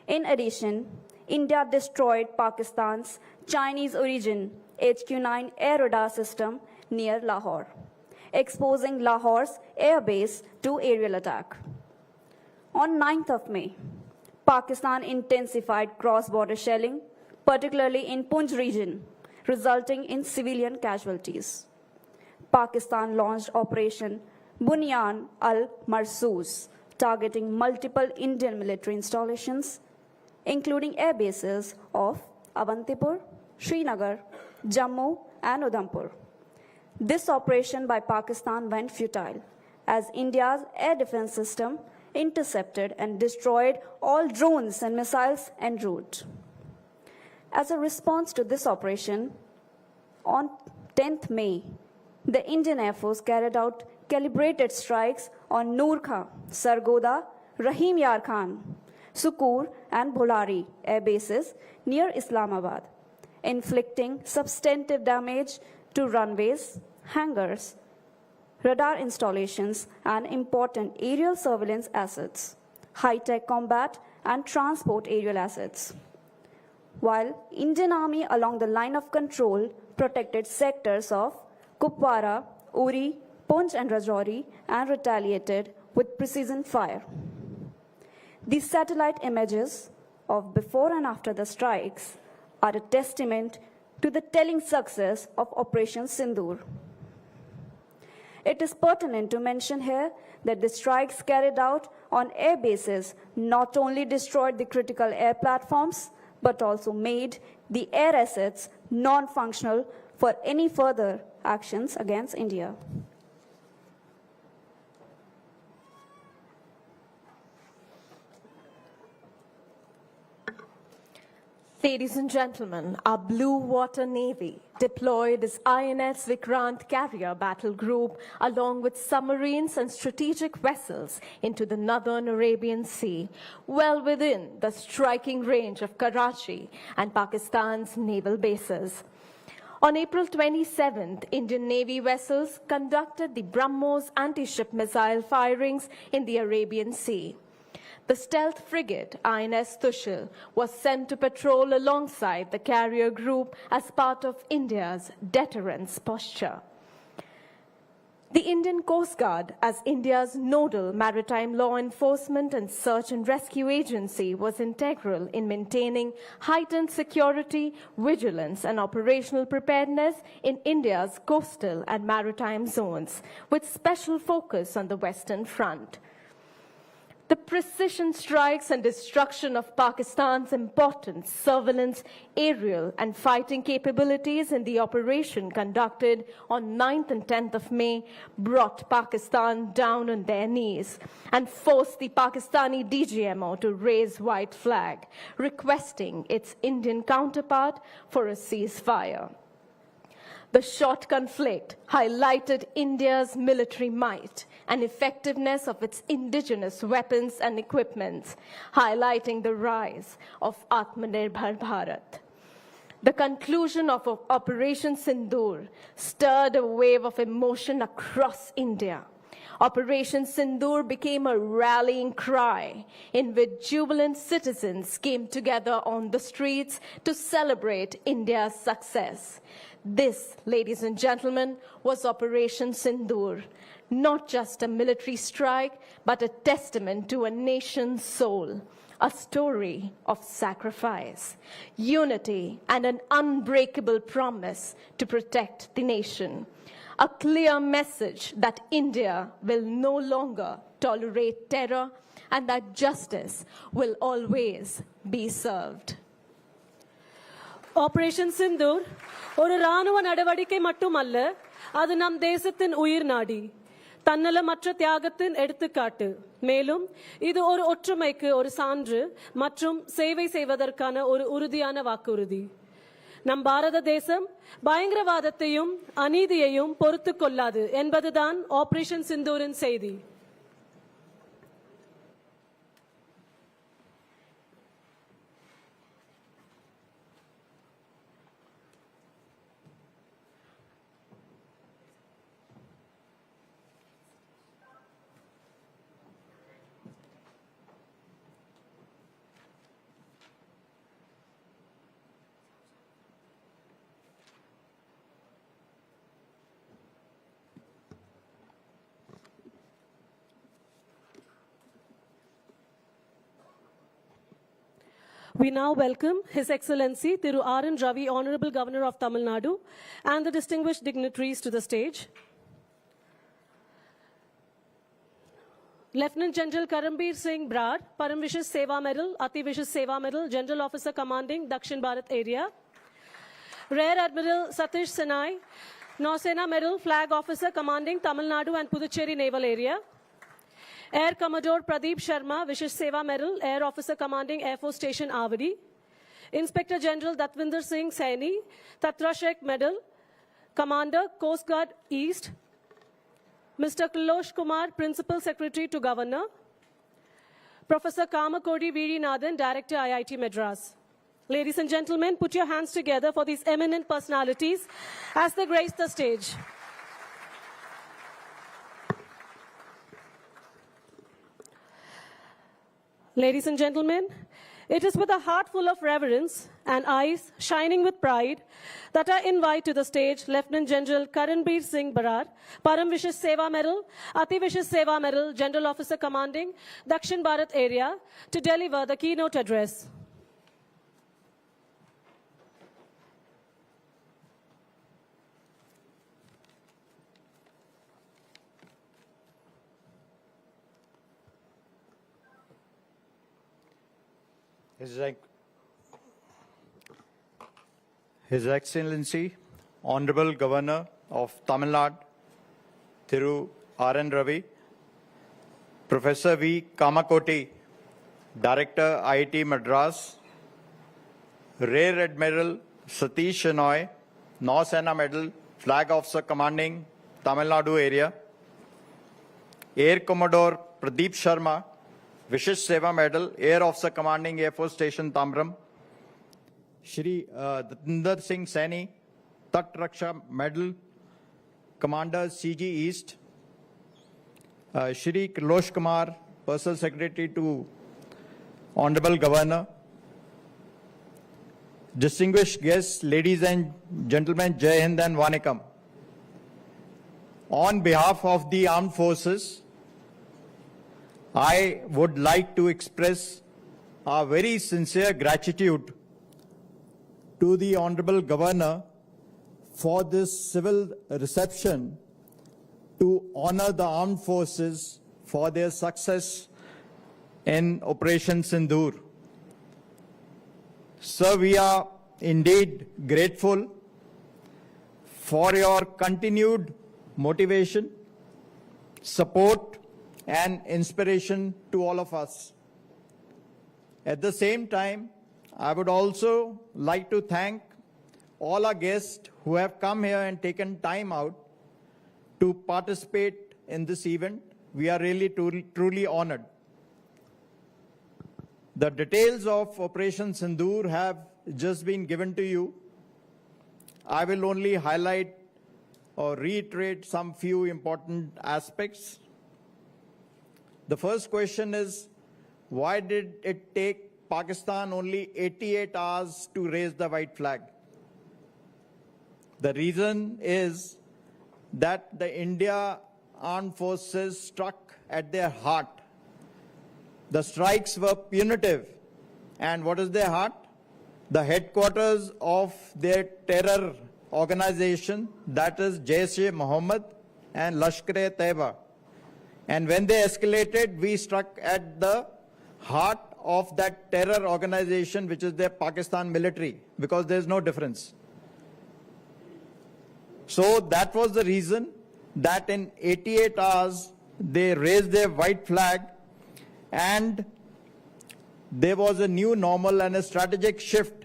In addition, India destroyed Pakistan's Chinese origin HQ-9 air radar system near Lahore, exposing Lahore's airbase to aerial attack. On 9th of May, Pakistan intensified cross-border shelling, particularly in Poonch region, resulting in civilian casualties. Pakistan launched Operation Bunyan al-Marsoos, targeting multiple Indian military installations, including air bases of Avantipur, Srinagar, Jammu, and Udhampur. This operation by Pakistan went futile, as India's air defense system intercepted and destroyed all drones and missiles en route. As a response to this operation, on 10th May, the Indian Air Force carried out calibrated strikes on Noor Khan, Sargoda, Rahim Yar Khan, Sukur, and Bholari air bases near Islamabad, inflicting substantive damage to runways, hangars, radar installations, and important aerial surveillance assets, high-tech combat and transport aerial assets. while Indian Army along the line of control protected sectors of Kupwara, Uri, Poonch and Rajouri and retaliated with precision fire. These satellite images of before and after the strikes are a testament to the telling success of Operation Sindur. It is pertinent to mention here that the strikes carried out on air bases not only destroyed the critical air platforms, but also made the air assets non-functional for any further actions against India. Ladies and gentlemen, our Blue Water Navy deployed its INS Vikrant carrier battle group along with submarines and strategic vessels into the northern Arabian Sea, well within the striking range of Karachi and Pakistan's naval bases. On April 27th, Indian Navy vessels conducted the BrahMos anti-ship missile firings in the Arabian Sea. The stealth frigate INS Tushil was sent to patrol alongside the carrier group as part of India's deterrence posture. The Indian Coast Guard, as India's nodal maritime law enforcement and search and rescue agency, was integral in maintaining heightened security, vigilance, and operational preparedness in India's coastal and maritime zones, with special focus on the Western Front. The precision strikes and destruction of Pakistan's important surveillance, aerial, and fighting capabilities in the operation conducted on 9th and 10th of May brought Pakistan down on their knees and forced the Pakistani DGMO to raise white flag, requesting its Indian counterpart for a ceasefire. The short conflict highlighted India's military might and effectiveness of its indigenous weapons and equipment, highlighting the rise of Atmanirbhar Bharat. The conclusion of Operation Sindur stirred a wave of emotion across India. Operation Sindur became a rallying cry in which jubilant citizens came together on the streets to celebrate India's success. This, ladies and gentlemen, was Operation Sindur, not just a military strike, but a testament to a nation's soul, a story of sacrifice, unity, and an unbreakable promise to protect the nation. A clear message that India will no longer tolerate terror and that justice will always be served. Operation Sindoor ஒரு இராணுவ நடவடிக்கை மட்டுமல்ல, அது நம் தேசத்தின் உயிர் நாடி, தன்னலமற்ற தியாகத்தின் எடுத்துக்காட்டு. மேலும் இது ஒரு ஒற்றுமைக்கு ஒரு சான்று மற்றும் சேவை செய்வதற்கான ஒரு உறுதியான வாக்குறுதி. நம் பாரத தேசம் பயங்கரவாதத்தையும் அநீதியையும் பொறுத்துக் கொள்ளாது என்பதுதான் ஆபரேஷன் சிந்தூரின் செய்தி. We now welcome His Excellency Thiru R.N. Ravi, Honorable Governor of Tamil Nadu, and the distinguished dignitaries to the stage. Lieutenant General Karambir Singh Brar, Param Vishesh Seva Medal, Ati Vishesh Seva Medal, General Officer Commanding Dakshin Bharat Area. Rear Admiral Satish Senai, Nausena Medal, Flag Officer Commanding Tamil Nadu and Puducherry Naval Area. Air Commodore Pradeep Sharma, Vishesh Seva Medal, Air Officer Commanding Air Force Station Avadi. Inspector General Datvinder Singh Saini, Tatra Sheikh Medal, Commander Coast Guard East. Mr. Kailash Kumar, Principal Secretary to Governor. Professor Kamakodi Veeri Nathan, Director IIT Madras. Ladies and gentlemen, put your hands together for these eminent personalities as they grace the stage. Ladies and gentlemen, It is with a heart full of reverence and eyes shining with pride that I invite to the stage Lieutenant General Karanbir Singh Barar, Param Vishesh Seva Medal, Ati Vishesh Seva Medal, General Officer Commanding, Dakshin Bharat Area, to deliver the keynote address. His Excellency, Honorable Governor of Tamil Nadu, Thiru R.N. Ravi, Professor V. Kamakoti, Director, IIT Madras, Rear Admiral Satish Shenoy, Nausena Medal, Flag Officer Commanding, Tamil Nadu Area, Air Commodore Pradeep Sharma, Vishesh Seva Medal, Air Officer Commanding Air Force Station Tamram, Shri Datinder Singh Saini, Tat Raksha Medal, Commander CG East, Shri Kilosh Kumar, Personal Secretary to Honorable Governor, distinguished guests, ladies and gentlemen, Jai Hind and Vanikam. On behalf of the Armed Forces, I would like to express our very sincere gratitude to the Honorable Governor for this civil reception to honor the armed forces for their success in Operation Sindur. Sir, we are indeed grateful for your continued motivation, support, and inspiration to all of us. At the same time, I would also like to thank all our guests who have come here and taken time out to participate in this event. We are really truly honored. The details of Operation Sindur have just been given to you. I will only highlight or reiterate some few important aspects. The first question is, why did it take Pakistan only 88 hours to raise the white flag? The reason is that the India Armed Forces struck at their heart. The strikes were punitive. And what is their heart? The headquarters of their terror organization, that is Jaish-e-Mohammed and Lashkar-e-Taiba. And when they escalated, we struck at the heart of that terror organization, which is the Pakistan military, because there's no difference. So that was the reason that in 88 hours, they raised their white flag, and there was a new normal and a strategic shift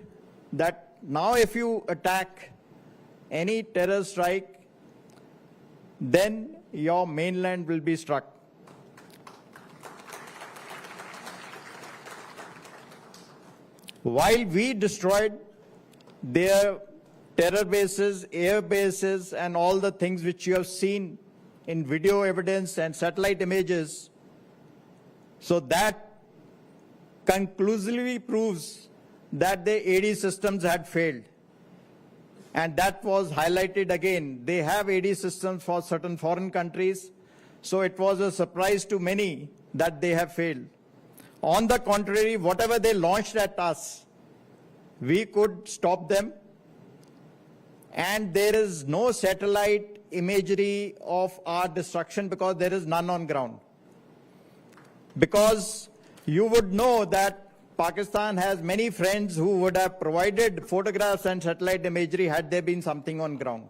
that now if you attack any terror strike, then your mainland will be struck. While we destroyed their terror bases, air bases, and all the things which you have seen in video evidence and satellite images, so that conclusively proves that the AD systems had failed. And that was highlighted again. They have AD systems for certain foreign countries, so it was a surprise to many that they have failed. On the contrary, whatever they launched at us, we could stop them. And there is no satellite imagery of our destruction because there is none on ground. Because you would know that Pakistan has many friends who would have provided photographs and satellite imagery had there been something on ground.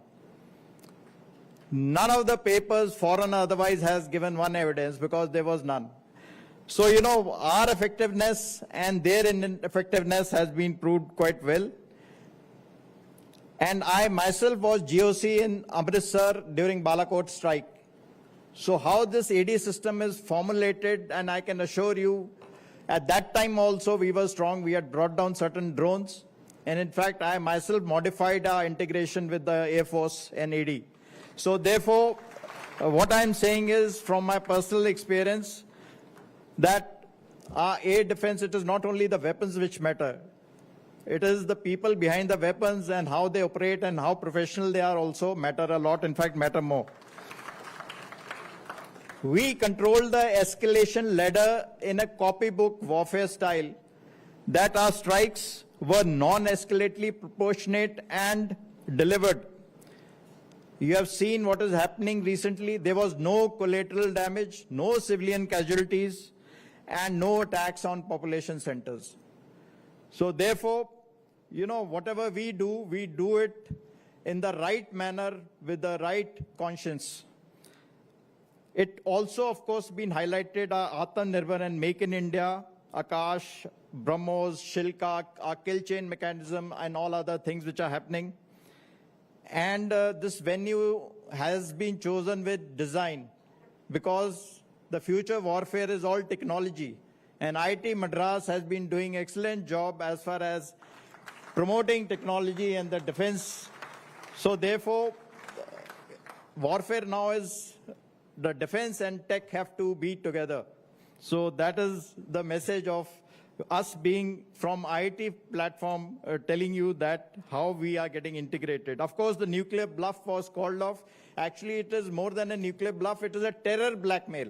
None of the papers, foreign or otherwise, has given one evidence because there was none. So, you know, our effectiveness and their ineffectiveness has been proved quite well. And I myself was GOC in Amritsar during Balakot strike. So how this AD system is formulated, and I can assure you, at that time also we were strong. We had brought down certain drones. And in fact, I myself modified our integration with the Air Force and AD. So therefore, what I'm saying is, from my personal experience, that our air defense, it is not only the weapons which matter. It is the people behind the weapons and how they operate and how professional they are also matter a lot, in fact, matter more. We control the escalation ladder in a copybook warfare style, that our strikes were non-escalatorily proportionate and delivered. You have seen what is happening recently. There was no collateral damage, no civilian casualties, and no attacks on population centers. So therefore, you know, whatever we do it in the right manner with the right conscience. It also, of course, been highlighted, Atmanirbhar and Make in India, Akash, BrahMos, Shilka, our kill chain mechanism, and all other things which are happening. And this venue has been chosen with design, because the future warfare is all technology. And IIT Madras has been doing excellent job as far as promoting technology and the defense. So therefore, warfare now is the defense and tech have to be together. So that is the message of us being from IIT platform telling you that how we are getting integrated. Of course, the nuclear bluff was called off. Actually, it is more than a nuclear bluff. It is a terror blackmail.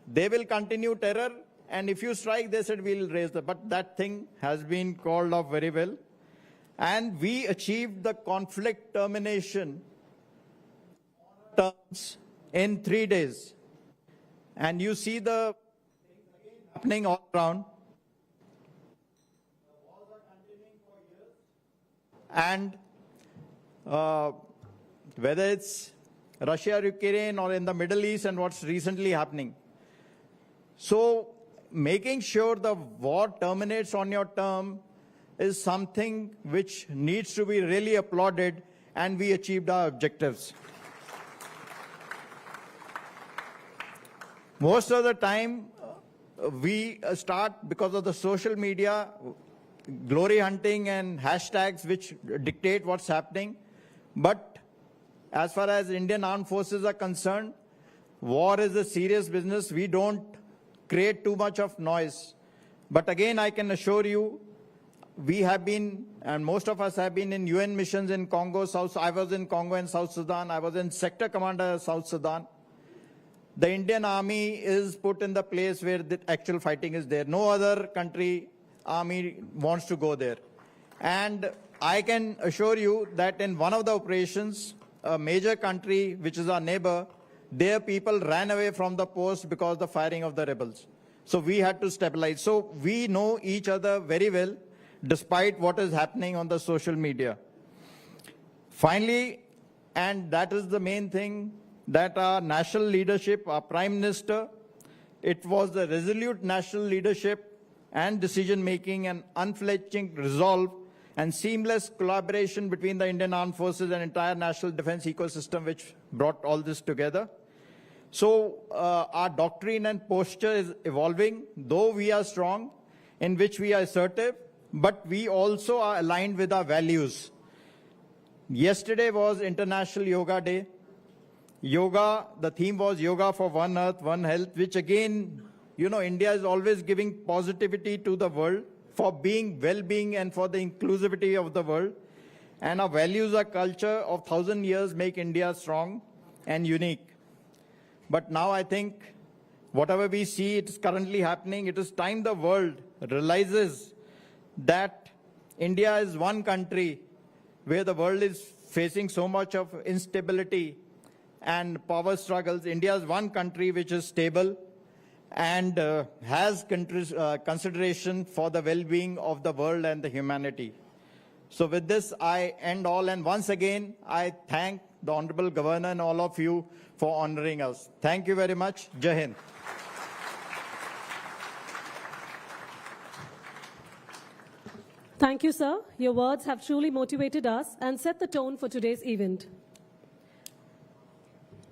They will continue terror, and if you strike, they said we'll raise the. But that thing has been called off very well. And we achieved the conflict termination terms in 3 days. And you see the happening all around. And whether it's Russia, Ukraine, or in the Middle East and what's recently happening. So making sure the war terminates on your term is something which needs to be really applauded, and we achieved our objectives. Most of the time, we start because of the social media, glory hunting and hashtags which dictate what's happening. But as far as Indian armed forces are concerned, war is a serious business. We don't create too much of noise. But again, I can assure you, we have been, and most of us have been in UN missions in Congo, South. I was in Congo and South Sudan. I was in sector commander South Sudan. The Indian army is put in the place where the actual fighting is there. No other country army wants to go there. And I can assure you that in one of the operations, a major country, which is our neighbor, their people ran away from the post because of the firing of the rebels. So we had to stabilize. So we know each other very well, despite what is happening on the social media. Finally, and that is the main thing, that our national leadership, our Prime Minister, it was the resolute national leadership and decision-making and unflinching resolve and seamless collaboration between the Indian Armed Forces and entire national defense ecosystem which brought all this together. So our doctrine and posture is evolving, though we are strong, in which we are assertive, but we also are aligned with our values. Yesterday was International Yoga Day. Yoga, the theme was Yoga for One Earth, One Health, which again, you know, India is always giving positivity to the world for being well-being and for the inclusivity of the world. And our values, our culture of 1,000 years make India strong and unique. But now I think whatever we see, it's currently happening. It is time the world realizes that India is one country where the world is facing so much of instability and power struggles. India is one country which is stable and has consideration for the well-being of the world and the humanity. So with this, I end all. And once again, I thank the Honorable Governor and all of you for honoring us. Thank you very much. Jai Hind. Thank you, sir. Your words have truly motivated us and set the tone for today's event.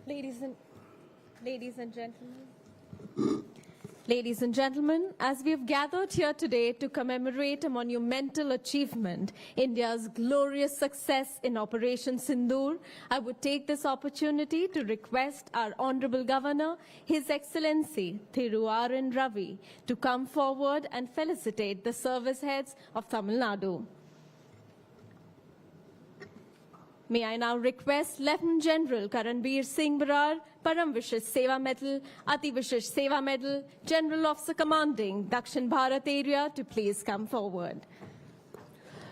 Ladies and gentlemen, Ladies and gentlemen, as we have gathered here today to commemorate a monumental achievement, India's glorious success in Operation Sindoor, I would take this opportunity to request our Honorable Governor, His Excellency Thiru R. N. Ravi, to come forward and felicitate the service heads of Tamil Nadu. May I now request Lieutenant General Karanbir Singh Barar, Param Vishish Seva Medal, Ati Vishish Seva Medal, General Officer Commanding Dakshin Bharat Area to please come forward.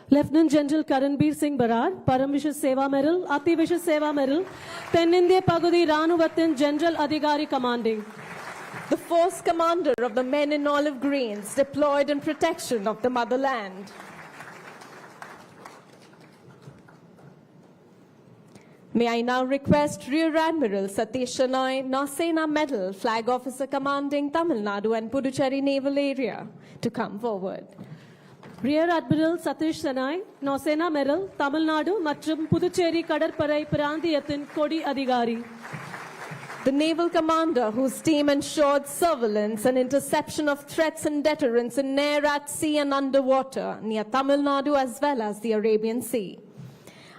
Lieutenant General Karanbir Singh Barar, Param Vishish Seva Medal, Ati Vishish Seva Medal, Tenindiya Pagudi Ranuvattin General Adhikari Commanding. The Force Commander of the Men in Olive Greens deployed in protection of the motherland. May I now request Rear Admiral Satish Shenoy, Nausena Medal, Flag Officer Commanding Tamil Nadu and Puducherry Naval Area to come forward. Rear Admiral Satish Shenoy, Nausena Medal, Tamil Nadu மற்றும் புதுச்சேரி கடற்படை பிராந்தியத்தின் கொடி அதிகாரி. The Naval Commander whose team ensured surveillance and interception of threats and deterrence in air, at sea and underwater near Tamil Nadu as well as the Arabian Sea.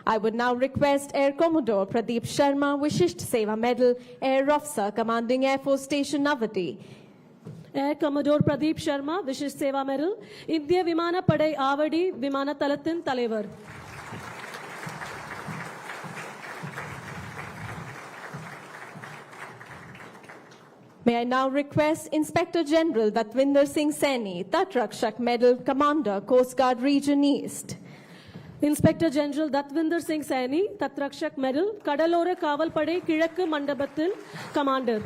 I would now request Air Commodore Pradeep Sharma, Vishisht Seva Medal, Air Officer Commanding Air Force Station Navati. Air Commodore Pradeep Sharma, Vishisht Seva Medal, Indiya Vimanapadai Avadi, Vimanathalathin Talevar. May I now request Inspector General Datvinder Singh Saini, Tatrakshak Medal, Commander, Coast Guard Region East. Inspector General Datvinder Singh Saini, Tatrakshak Medal, Kadalora Kavalpadai Kirakku Mandabathil, Commander.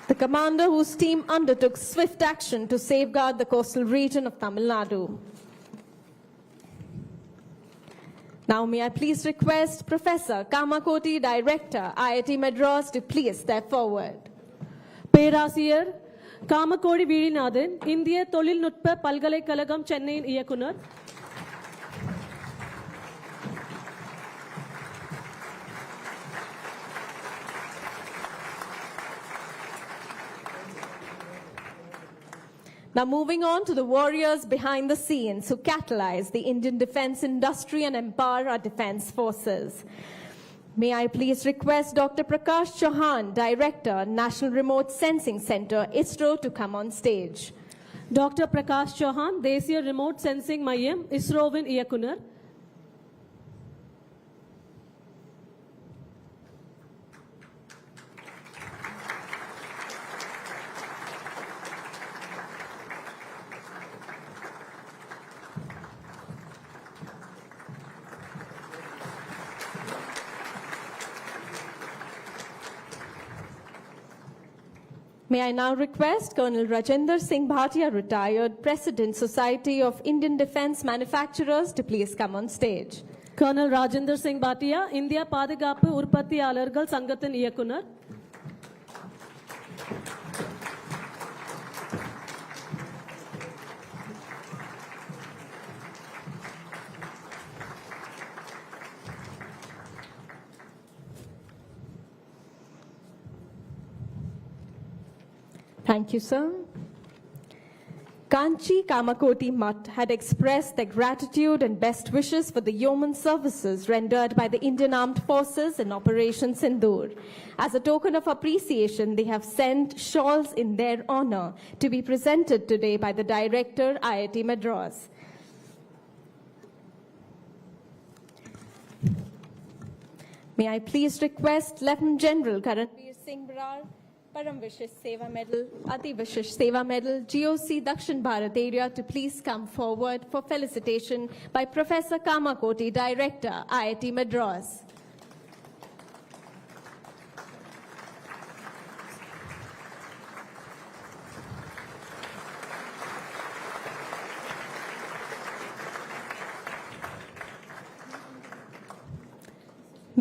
The commander whose team undertook swift action to safeguard the coastal region of Tamil Nadu. Now may I please request Professor Kamakoti, Director, IIT Madras, to please step forward. பேராசிரியர் காமக்கோடி வீழிநாதன், இந்திய தொழில்நுட்ப பல்கலைக்கழகம் சென்னையின் இயக்குனர். Now moving on to the warriors behind the scenes who catalyze the Indian defense industry and empower our defense forces. May I please request Dr. Prakash Chauhan, Director, National Remote Sensing Center, ISRO, to come on stage. Dr. Prakash Chauhan, தேசிய remote sensing மையம், இஸ்ரோவின் இயக்குனர். May I now request Colonel Rajendra Singh Bhatia, retired President, Society of Indian Defense Manufacturers, to please come on stage. Colonel Rajendra Singh Bhatia, இந்திய பாதுகாப்பு உற்பத்தியாளர்கள் சங்கத்தின் இயக்குனர். Thank you, sir. Kanchi Kamakoti Mutt had expressed their gratitude and best wishes for the yeoman services rendered by the Indian Armed Forces in Operation Sindur. As a token of appreciation, they have sent shawls in their honor to be presented today by the Director, IIT Madras. May I please request Lieutenant General Karanbir Singh Barar, Param Vishish Seva Medal, Ati Vishish Seva Medal, GOC Dakshin Bharat Area, to please come forward for felicitation by Professor Kamakoti, Director, IIT Madras.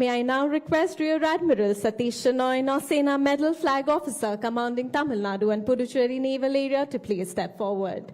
May I now request Rear Admiral Satish Shenoy, Nausena Medal, Flag Officer Commanding Tamil Nadu and Puducherry Naval Area, to please step forward.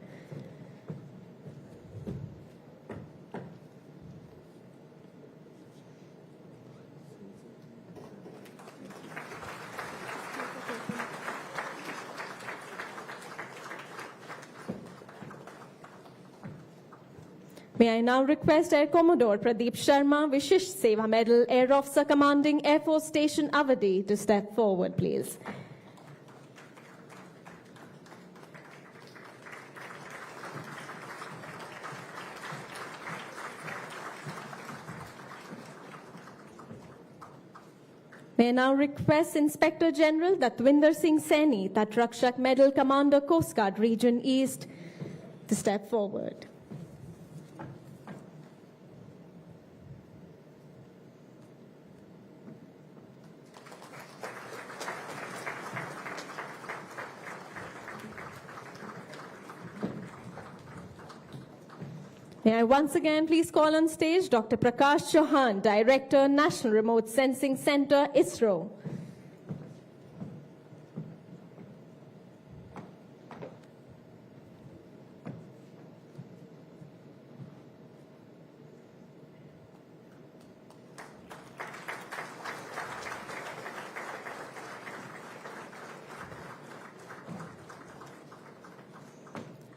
May I now request Air Commodore Pradeep Sharma, Vishish Seva Medal, Air Officer Commanding Air Force Station Avadi, to step forward, please. May I now request Inspector General Datwinder Singh Saini, that Rakshak Medal Commander Coast Guard Region East, to step forward. May I once again please call on stage Dr. Prakash Chauhan, Director, National Remote Sensing Center, ISRO.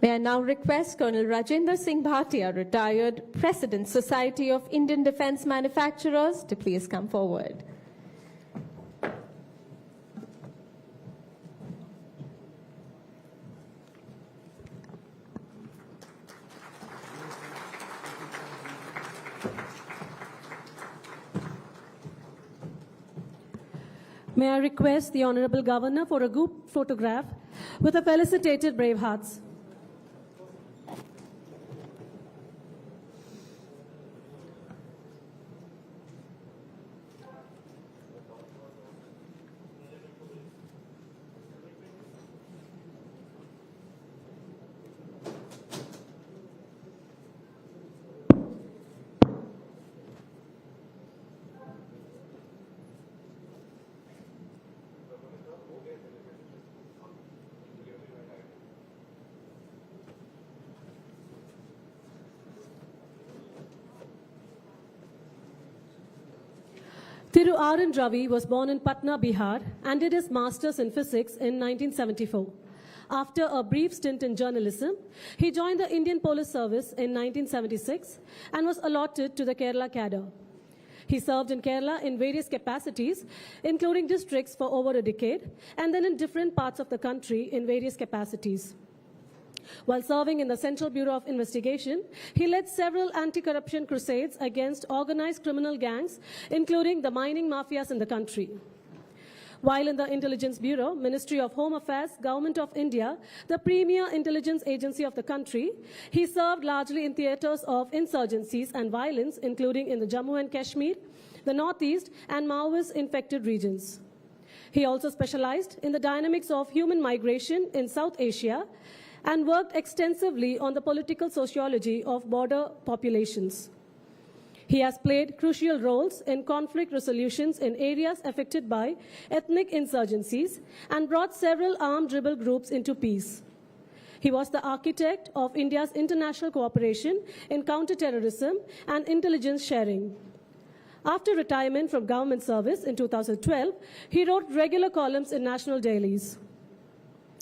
May I now request Colonel Rajendra Singh Bhatia, retired President, Society of Indian Defence Manufacturers, to please come forward. May I request the Honorable Governor for a group photograph with the felicitated brave hearts. Thiru R. N. Ravi was born in Patna, Bihar, and did his master's in physics in 1974. After a brief stint in journalism, he joined the Indian Police Service in 1976 and was allotted to the Kerala cadre. He served in Kerala in various capacities, including districts for over a decade, and then in different parts of the country in various capacities. While serving in the Central Bureau of Investigation, he led several anti-corruption crusades against organized criminal gangs, including the mining mafias in the country. While in the Intelligence Bureau, Ministry of Home Affairs, Government of India, the premier intelligence agency of the country, he served largely in theaters of insurgencies and violence, including in the Jammu and Kashmir, the Northeast, and Maoist-infected regions. He also specialized in the dynamics of human migration in South Asia and worked extensively on the political sociology of border populations. He has played crucial roles in conflict resolutions in areas affected by ethnic insurgencies and brought several armed rebel groups into peace. He was the architect of India's international cooperation in counterterrorism and intelligence sharing. After retirement from government service in 2012, he wrote regular columns in national dailies.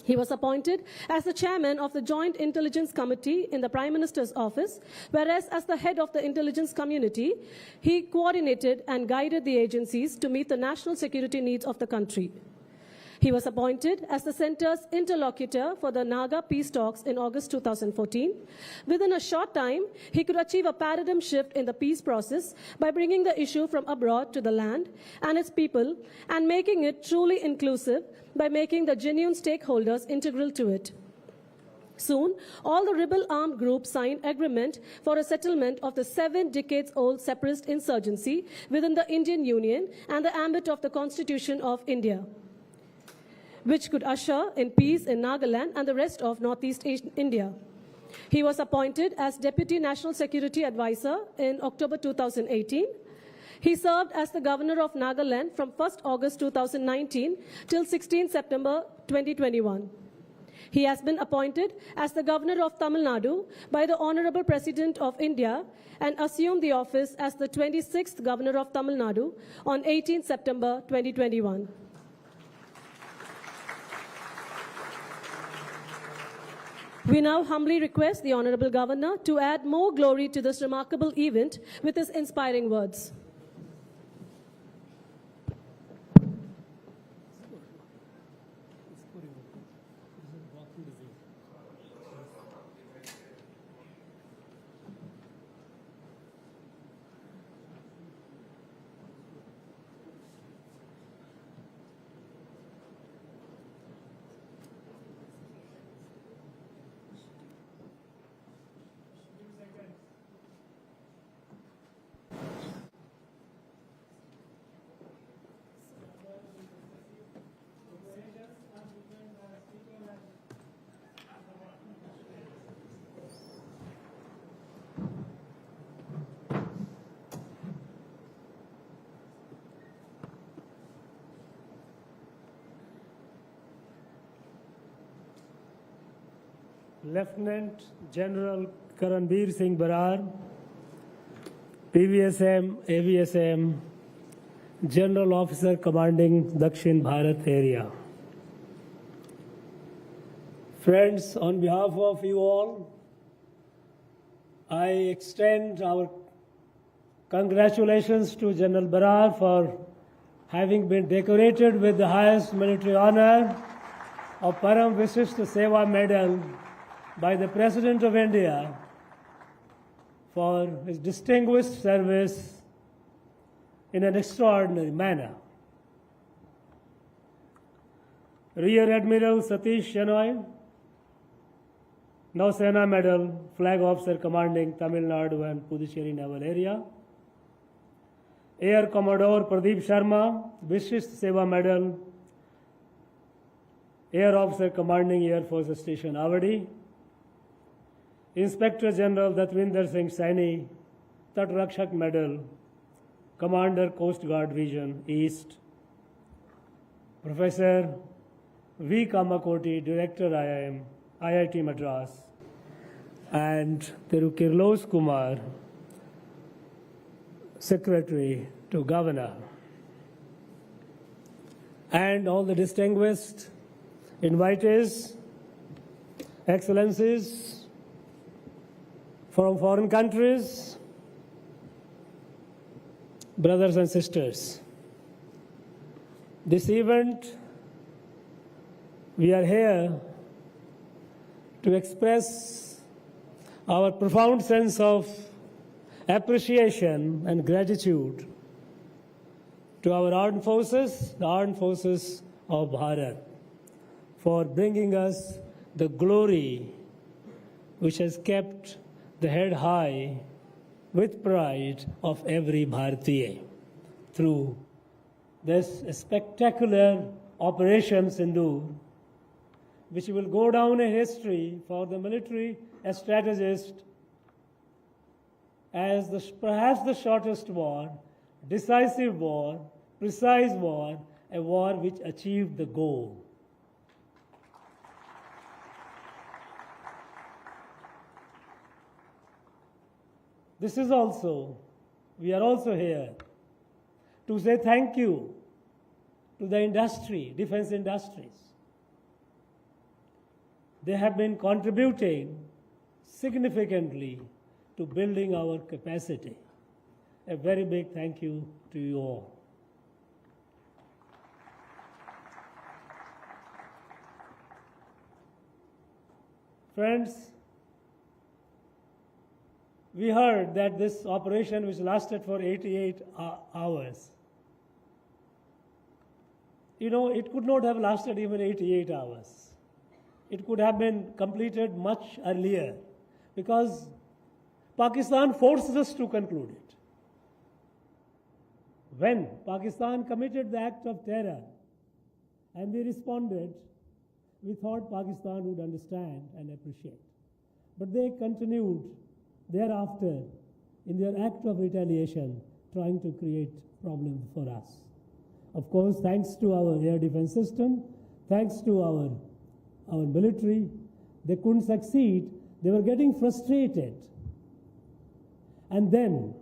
He was appointed as the chairman of the Joint Intelligence Committee in the Prime Minister's office, whereas as the head of the intelligence community, he coordinated and guided the agencies to meet the national security needs of the country. He was appointed as the center's interlocutor for the Naga peace talks in August 2014. Within a short time, he could achieve a paradigm shift in the peace process by bringing the issue from abroad to the land and its people and making it truly inclusive by making the genuine stakeholders integral to it. Soon, all the rebel armed groups signed agreement for a settlement of the 7 decades-old separatist insurgency within the Indian Union and the ambit of the Constitution of India, which could usher in peace in Nagaland and the rest of Northeast India. He was appointed as Deputy National Security Advisor in October 2018. He served as the Governor of Nagaland from 1st August 2019 till 16 September 2021. He has been appointed as the Governor of Tamil Nadu by the Honorable President of India and assumed the office as the 26th Governor of Tamil Nadu on 18 September 2021. We now humbly request the Honorable Governor to add more glory to this remarkable event with his inspiring words. Lieutenant General Karanbir Singh Barar, PVSM, AVSM, General Officer Commanding Dakshin Bharat Area. Friends, on behalf of you all, I extend our congratulations to General Barar for having been decorated with the highest military honor of Param Vishisht Seva Medal by the President of India for his distinguished service in an extraordinary manner. Rear Admiral Satish Shenoy, Nausena Medal, Flag Officer Commanding Tamil Nadu and Puducherry Naval Area. Air Commodore Pradeep Sharma, Vishisht Seva Medal, Air Officer Commanding Air Force Station Avadi. Inspector General Datvinder Singh Saini, Tat Rakshak Medal, Commander Coast Guard Region East. Professor V. Kamakoti, Director IIT Madras, and Thiru Kirlos Kumar, Secretary to Governor, and all the distinguished invitees, excellencies from foreign countries, brothers and sisters. This event, we are here to express our profound sense of appreciation and gratitude to our armed forces, the armed forces of Bharat, for bringing us the glory which has kept the head high with pride of every Bharatiya through this spectacular Operation Sindoor, which will go down in history for the military strategist as perhaps the shortest war, decisive war, precise war, a war which achieved the goal. This is also, we are also here to say thank you to the industry, defense industries. They have been contributing significantly to building our capacity. A very big thank you to you all. Friends, we heard that this operation, which lasted for 88 hours, it could not have lasted even 88 hours. It could have been completed much earlier because Pakistan forced us to conclude it. When Pakistan committed the act of terror and we responded, we thought Pakistan would understand and appreciate. But they continued thereafter in their act of retaliation, trying to create problems for us. Of course, thanks to our air defense system, thanks to our military, they couldn't succeed. They were getting frustrated. And then,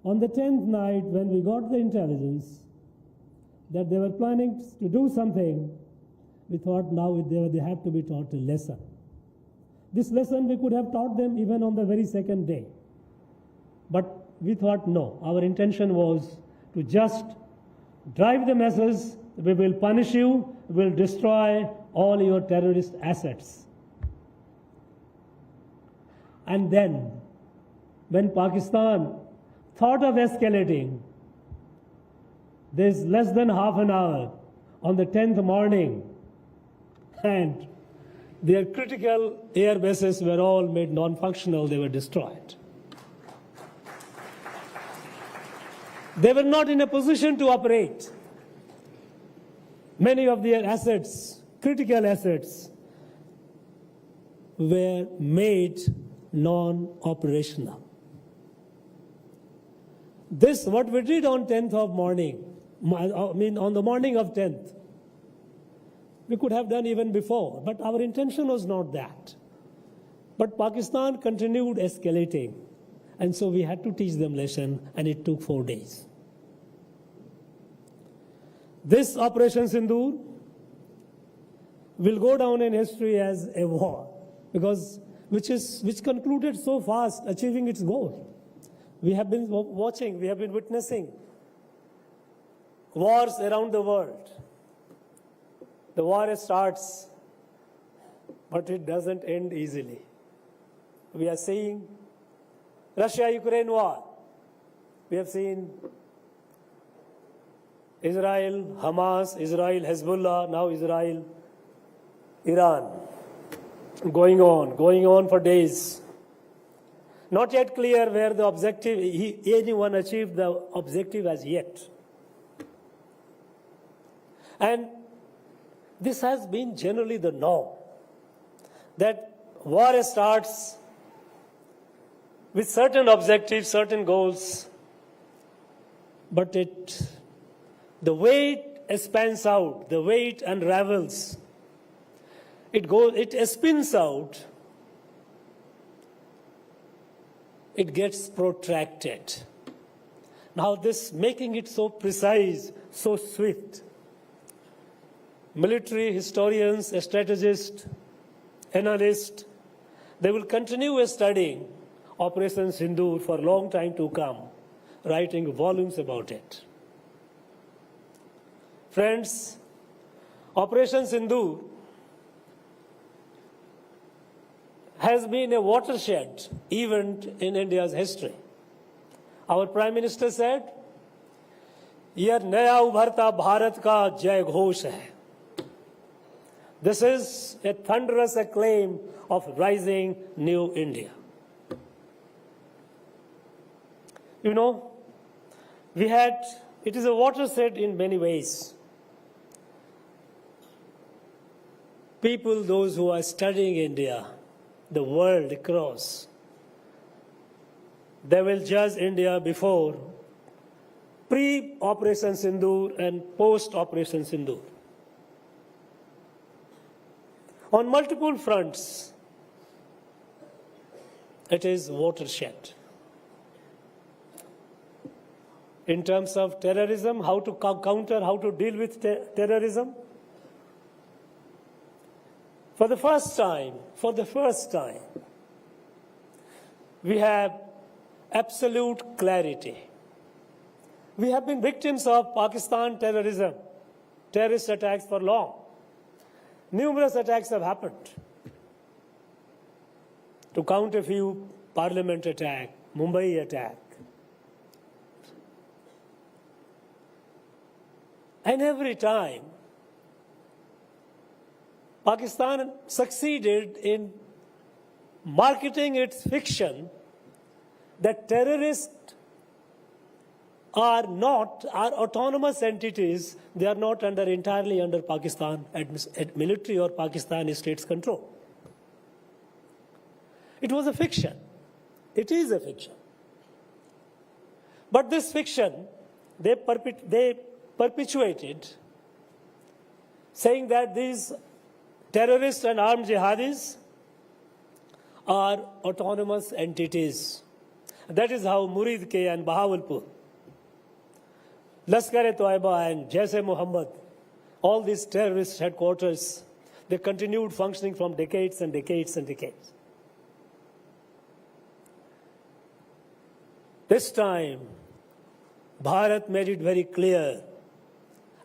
on the 10th night, when we got the intelligence that they were planning to do something we thought now they have to be taught a lesson. This lesson we could have taught them even on the very second day. But we thought no, our intention was to just drive the message, we will punish you, we will destroy all your terrorist assets. And then, when Pakistan thought of escalating, there's less than half an hour on the 10th morning, and their critical air bases were all made non-functional, they were destroyed. They were not in a position to operate. Many of their assets, critical assets, were made non-operational. This, what we did on 10th of morning, on the morning of 10th, we could have done even before, but our intention was not that. But Pakistan continued escalating, and so we had to teach them lesson, and it took 4 days. This Operation Sindoor will go down in history as a war, because which concluded so fast, achieving its goal. We have been watching, we have been witnessing wars around the world. The war starts, but it doesn't end easily. We are seeing Russia-Ukraine war. We have seen Israel, Hamas, Israel, Hezbollah, now Israel, Iran. Going on for days. Not yet clear where the objective, anyone achieved the objective as yet. And this has been generally the norm, that war starts with certain objectives, certain goals, but the way it spans out, the way it unravels, it spins out, it gets protracted. Now this making it so precise, so swift, military historians, strategists, analysts, they will continue studying Operation Sindoor for a long time to come, writing volumes about it. Friends, Operation Sindoor has been a watershed event in India's history. Our Prime Minister said, "यह नया उभरता भारत का जय घोष है." This is a thunderous acclaim of rising new India. You know, it is a watershed in many ways. People, those who are studying India, the world across, they will judge India before pre-Operation Sindoor and post-Operation Sindoor. On multiple fronts, it is watershed. In terms of terrorism, how to counter, how to deal with terrorism. For the first time, we have absolute clarity. We have been victims of Pakistan terrorism, terrorist attacks for long. Numerous attacks have happened. To count a few, Parliament attack, Mumbai attack. And every time, Pakistan succeeded in marketing its fiction that terrorists are autonomous entities. They are not entirely under Pakistan military or Pakistani state's control. It was a fiction. It is a fiction. But this fiction, they perpetuated, saying that these terrorists and armed jihadis are autonomous entities. That is how Murid K and Bahawalpur, Laskar-e-Toiba and Jaise Muhammad all these terrorist headquarters, they continued functioning from decades and decades and decades. This time, Bharat made it very clear,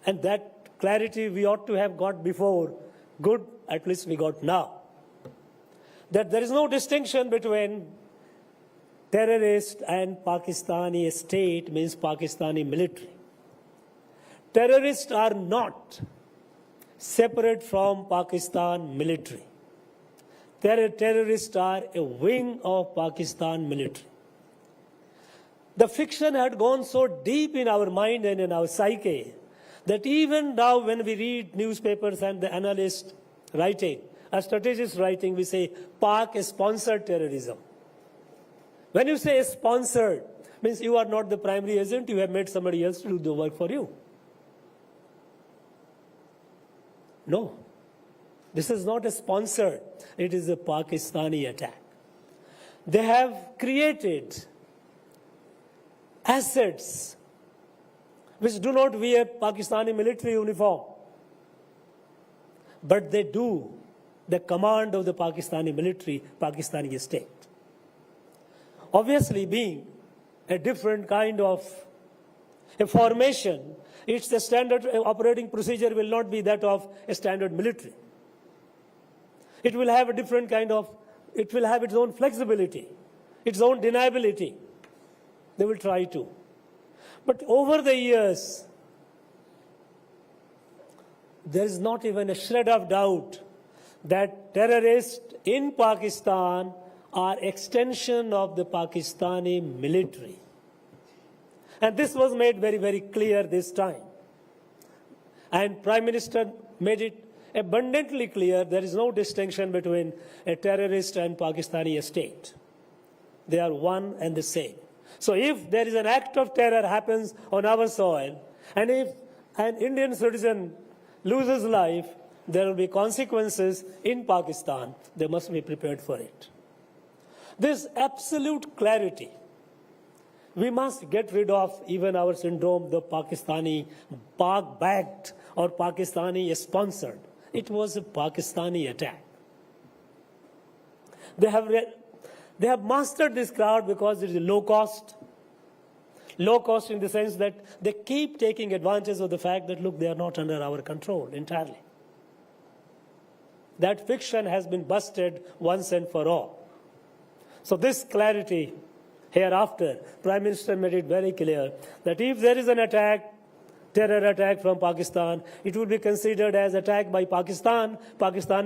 and that clarity we ought to have got before, good, at least we got now, that there is no distinction between terrorist and Pakistani state, means Pakistani military. Terrorists are not separate from Pakistan military. Terrorists are a wing of Pakistan military. The fiction had gone so deep in our mind and in our psyche that even now when we read newspapers and the analysts writing, a strategist writing, we say Pak-sponsored terrorism. When you say sponsored, means you are not the primary agent, you have made somebody else to do the work for you. No, this is not a sponsored, it is a Pakistani attack. They have created assets which do not wear Pakistani military uniform, but they do the command of the Pakistani military, Pakistani state. Obviously, being a different kind of a formation, it's the standard operating procedure will not be that of a standard military. It will have a different kind of, it will have its own flexibility, its own deniability. They will try to. But over the years, there is not even a shred of doubt that terrorists in Pakistan are extension of the Pakistani military. And this was made very, very clear this time. And Prime Minister made it abundantly clear there is no distinction between a terrorist and Pakistani state. They are one and the same. So if there is an act of terror happens on our soil, and if an Indian citizen loses life, there will be consequences in Pakistan. They must be prepared for it. This absolute clarity, we must get rid of even our syndrome, the Pakistani Pak-backed or Pakistani sponsored. It was a Pakistani attack. They have mastered this crowd because it is low cost. Low cost in the sense that they keep taking advantage of the fact that, look, they are not under our control entirely. That fiction has been busted once and for all. So this clarity hereafter, Prime Minister made it very clear that if there is an attack, terror attack from Pakistan, it will be considered as attack by Pakistan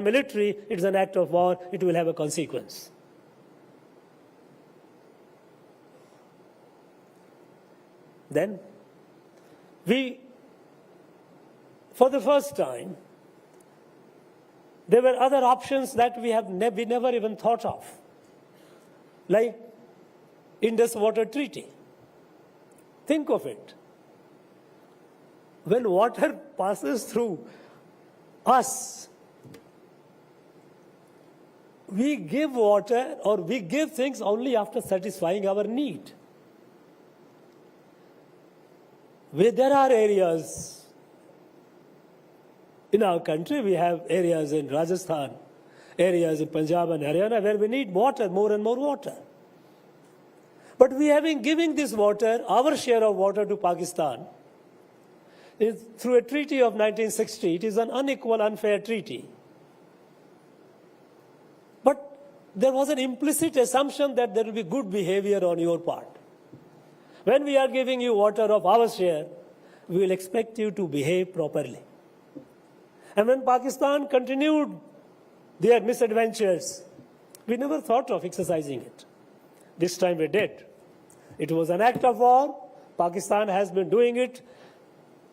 military, it's an act of war, it will have a consequence. Then, for the first time, there were other options that we never even thought of, like Indus Water Treaty. Think of it. When water passes through us, we give water or we give things only after satisfying our need. Where there are areas in our country, we have areas in Rajasthan, areas in Punjab and Haryana where we need water, more and more water. But we have been giving this water, our share of water to Pakistan, through a treaty of 1960. It is an unequal, unfair treaty. But there was an implicit assumption that there will be good behavior on your part. When we are giving you water of our share, we will expect you to behave properly. And when Pakistan continued their misadventures, we never thought of exercising it. This time we did. It was an act of war. Pakistan has been doing it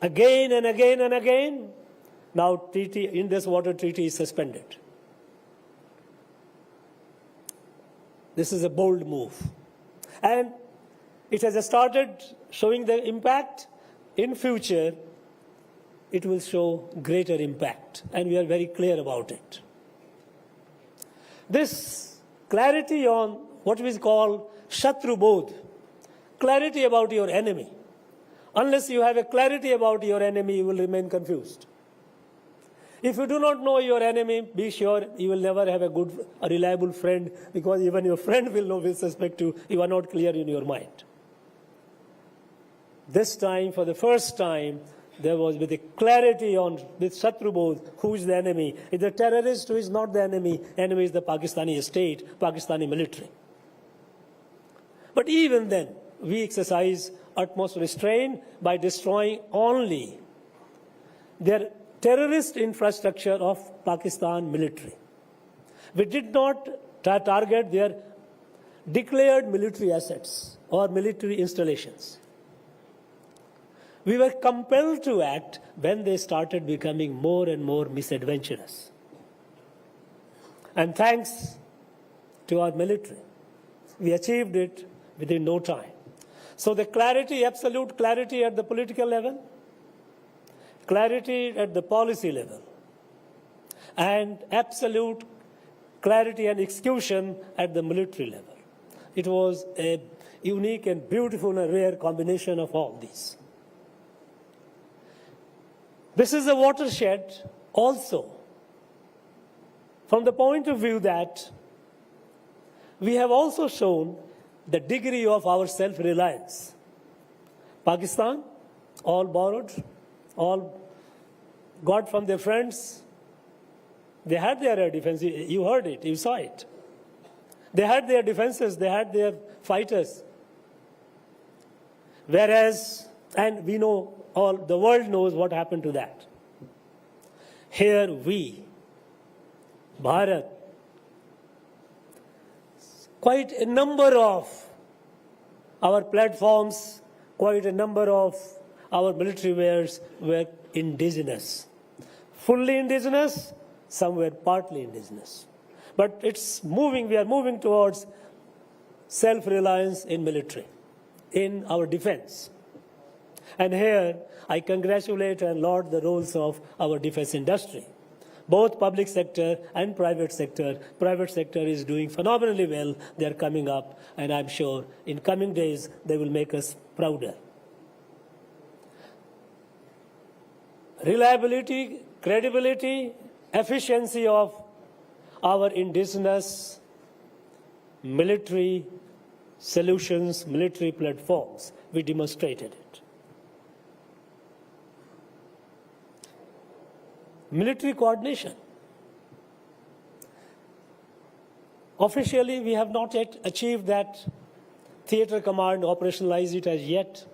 again and again and again. Now Indus Water Treaty is suspended. This is a bold move. And it has started showing the impact. In future, it will show greater impact, and we are very clear about it. This clarity on what we call Shatru Bodh, clarity about your enemy. Unless you have a clarity about your enemy, you will remain confused. If you do not know your enemy, be sure you will never have a reliable friend, because even your friend will suspect you. You are not clear in your mind. This time, for the first time, there was with a clarity with Shatrubodh, who is the enemy. Is the terrorist who is not the enemy. Enemy is the Pakistani state, Pakistani military. But even then, we exercise utmost restraint by destroying only their terrorist infrastructure of Pakistan military. We did not target their declared military assets or military installations. We were compelled to act when they started becoming more and more misadventurous. And thanks to our military, we achieved it within no time. So the clarity, absolute clarity at the political level, clarity at the policy level, and absolute clarity and execution at the military level. It was a unique and beautiful and rare combination of all these. This is a watershed also from the point of view that we have also shown the degree of our self-reliance. Pakistan, all borrowed, all got from their friends. They had their air defense. You heard it, you saw it. They had their defenses, they had their fighters. Whereas, and we know, all the world knows what happened to that. Here we, Bharat, quite a number of our platforms, quite a number of our military wares were indigenous. Fully indigenous, some were partly indigenous. But it's moving, we are moving towards self-reliance in military, in our defense. And here, I congratulate and laud the roles of our defense industry. Both public sector and private sector. Private sector is doing phenomenally well. They are coming up, and I'm sure in coming days, they will make us prouder. Reliability, credibility, efficiency of our indigenous military solutions, military platforms, we demonstrated it. Military coordination. Officially, we have not yet achieved that theater command, operationalize it as yet.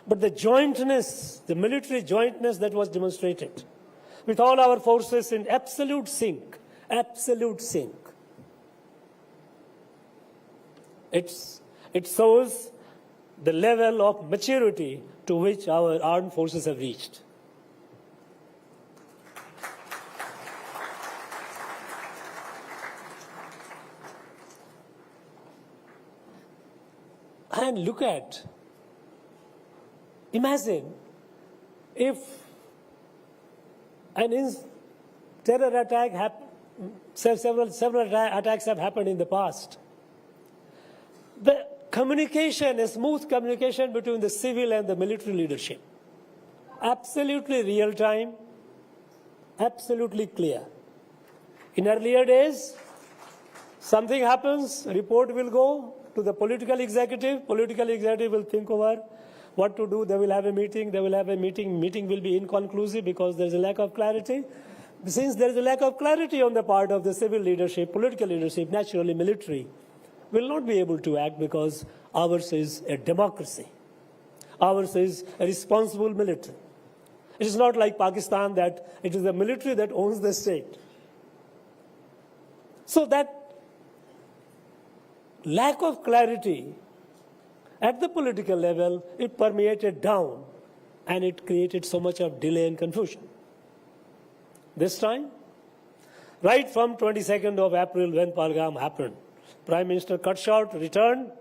But the jointness, the military jointness that was demonstrated with all our forces in absolute sync, it shows the level of maturity to which our armed forces have reached. And look at, imagine if an terror attack happened, several attacks have happened in the past. The communication, a smooth communication between the civil and the military leadership, absolutely real time, absolutely clear. In earlier days, something happens, report will go to the political executive will think over what to do, they will have a meeting, meeting will be inconclusive because there is a lack of clarity. Since there is a lack of clarity on the part of the civil leadership, political leadership, naturally military will not be able to act because ours is a democracy. Ours is a responsible military. It is not like Pakistan that it is the military that owns the state. So that lack of clarity at the political level, it permeated down and it created so much of delay and confusion. This time, right from 22nd of April when Pahalgam happened, Prime Minister cut short, returned,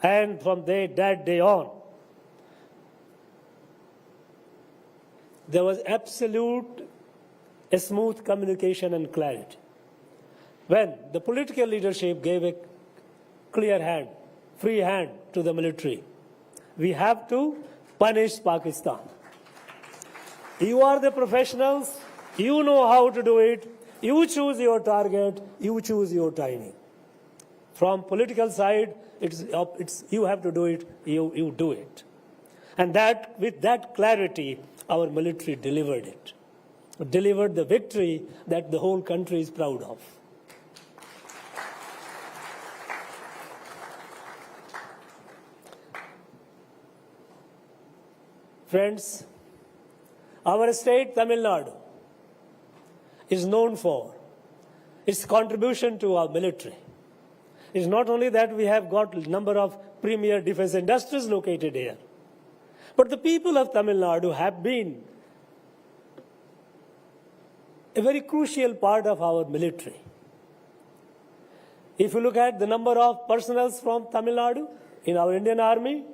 and from that day on, there was absolute smooth communication and clarity. When the political leadership gave a clear hand, free hand to the military, we have to punish Pakistan. You are the professionals, You know how to do it. You choose your target. You choose your timing. From political side, it's you have to do it. You do it, and that with that clarity, our military delivered it, delivered the victory that the whole country is proud of. Friends, our state, Tamil Nadu, is known for its contribution to our military. It's not only that we have got a number of premier defense industries located here, but the people of Tamil Nadu have been a very crucial part of our military. If you look at the number of personnel from Tamil Nadu in our Indian Army,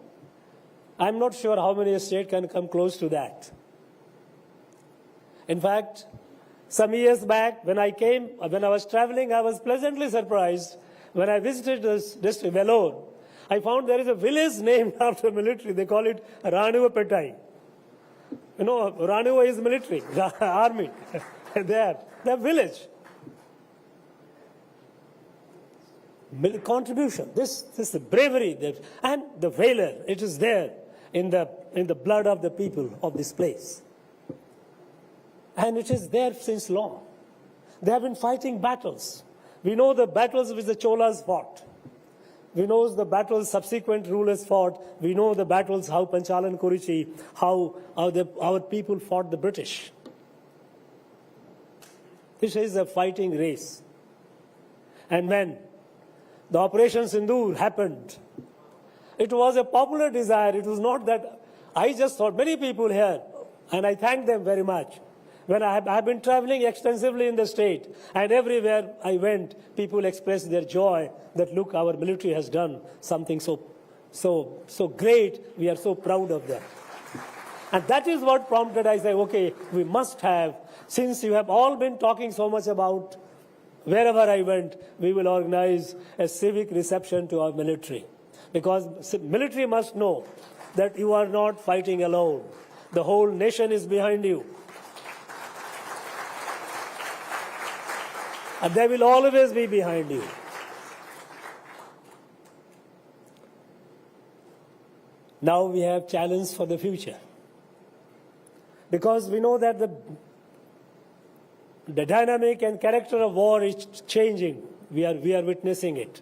I'm not sure how many states can come close to that. In fact, some years back, when I was traveling, I was pleasantly surprised when I visited this district, Vellore. I found there is a village named after military. They call it Ranuva Petai. You know, Ranuva is military, army. Their village. Contribution, this is the bravery, and the valor, it is there in the blood of the people of this place. And it is there since long. They have been fighting battles. We know the battles which the Cholas fought. We know the battles subsequent rulers fought. We know the battles how Panchalan Kurichi, how our people fought the British. This is a fighting race. And when the Operation Sindur happened, it was a popular desire. It was not that I just thought, many people here, and I thank them very much. When I have been traveling extensively in the state, and everywhere I went, people expressed their joy that, look, our military has done something so great. We are so proud of them. And that is what prompted, I say, okay, we must have, since you have all been talking so much about wherever I went, we will organize a civic reception to our military. Because military must know that you are not fighting alone. The whole nation is behind you. And they will always be behind you. Now we have challenge for the future. Because we know that the dynamic and character of war is changing. We are witnessing it.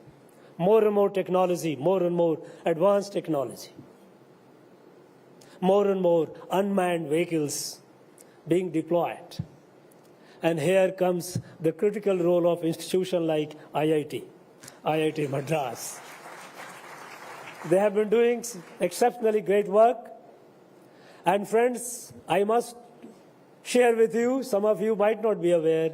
More and more technology, more and more advanced technology. More and more unmanned vehicles being deployed. And here comes the critical role of institutions like IIT Madras. They have been doing exceptionally great work. And friends, I must share with you, some of you might not be aware,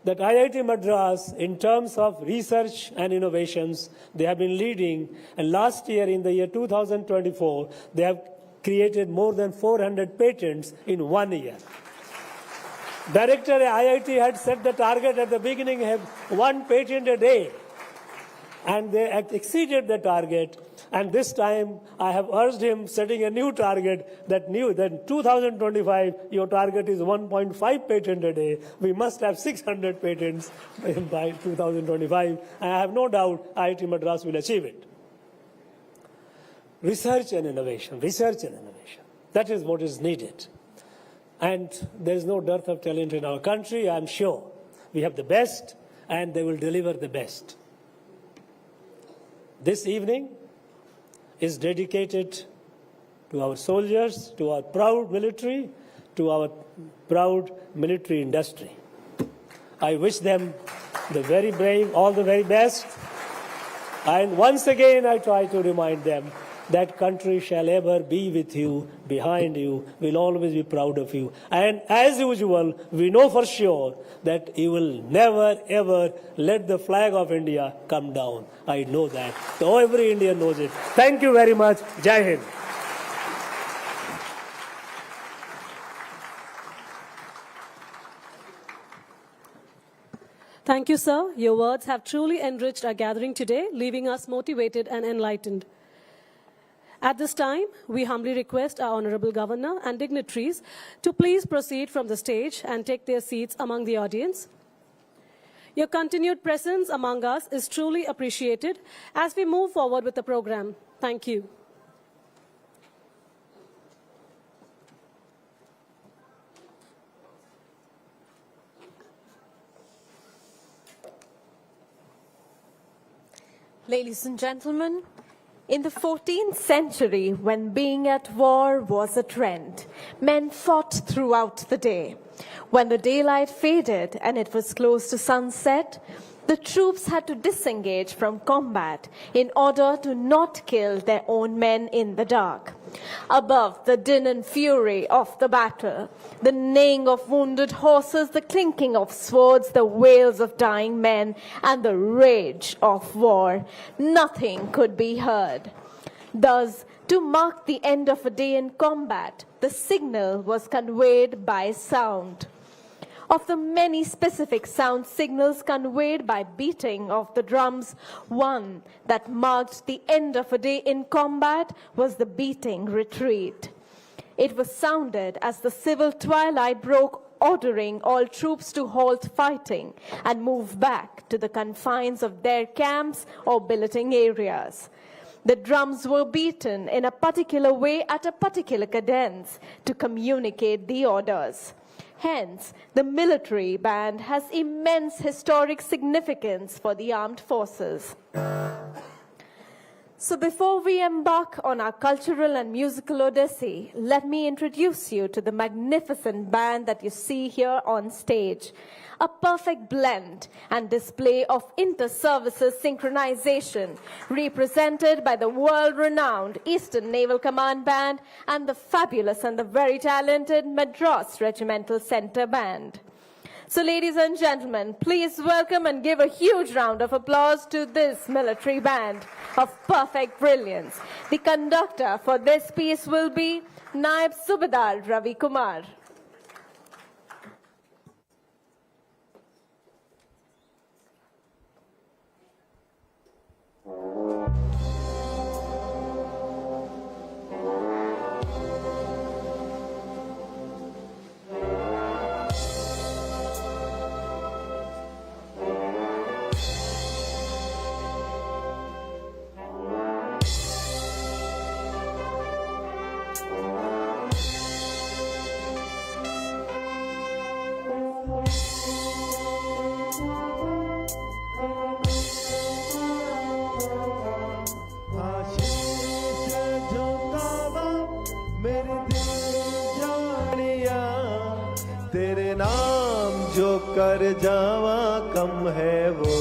that IIT Madras, in terms of research and innovations, they have been leading. And last year, in the year 2024, they have created more than 400 patents in 1 year. Director at IIT had set the target at the beginning, have 1 patent a day. And they exceeded the target. And this time, I have urged him, setting a new target, that 2025, your target is 1.5 patent a day. We must have 600 patents by 2025. And I have no doubt IIT Madras will achieve it. Research and innovation, research and innovation. That is what is needed. And there is no dearth of talent in our country, I am sure. We have the best, and they will deliver the best. This evening is dedicated to our soldiers, to our proud military, to our proud military industry. I wish them the very brave, all the very best. And once again, I try to remind them that country shall ever be with you, behind you, will always be proud of you. And as usual, we know for sure that you will never ever let the flag of India come down. I know that. So every Indian knows it. Thank you very much. Jai Hind. Thank you, sir. Your words have truly enriched our gathering today, leaving us motivated and enlightened. At this time, we humbly request our Honorable Governor and dignitaries to please proceed from the stage and take their seats among the audience. Your continued presence among us is truly appreciated as we move forward with the program. Thank you. Ladies and gentlemen, in the 14th century, when being at war was a trend, men fought throughout the day. When the daylight faded and it was close to sunset, the troops had to disengage from combat in order to not kill their own men in the dark. Above the din and fury of the battle, the neighing of wounded horses, the clinking of swords, the wails of dying men, and the rage of war, nothing could be heard. Thus, to mark the end of a day in combat, the signal was conveyed by sound. Of the many specific sound signals conveyed by beating of the drums, one that marked the end of a day in combat was the beating retreat. It was sounded as the civil twilight broke, ordering all troops to halt fighting and move back to the confines of their camps or billeting areas. The drums were beaten in a particular way at a particular cadence to communicate the orders. Hence, the military band has immense historic significance for the armed forces. So before we embark on our cultural and musical odyssey, let me introduce you to the magnificent band that you see here on stage. A perfect blend and display of inter-services synchronization, represented by the world-renowned Eastern Naval Command Band and the fabulous and the very talented Madras Regimental Center Band. So ladies and gentlemen, please welcome and give a huge round of applause to this military band of perfect brilliance. The conductor for this piece will be Naib Subedar Ravi Kumar. तेरे नाम जो कर जावा कम है वो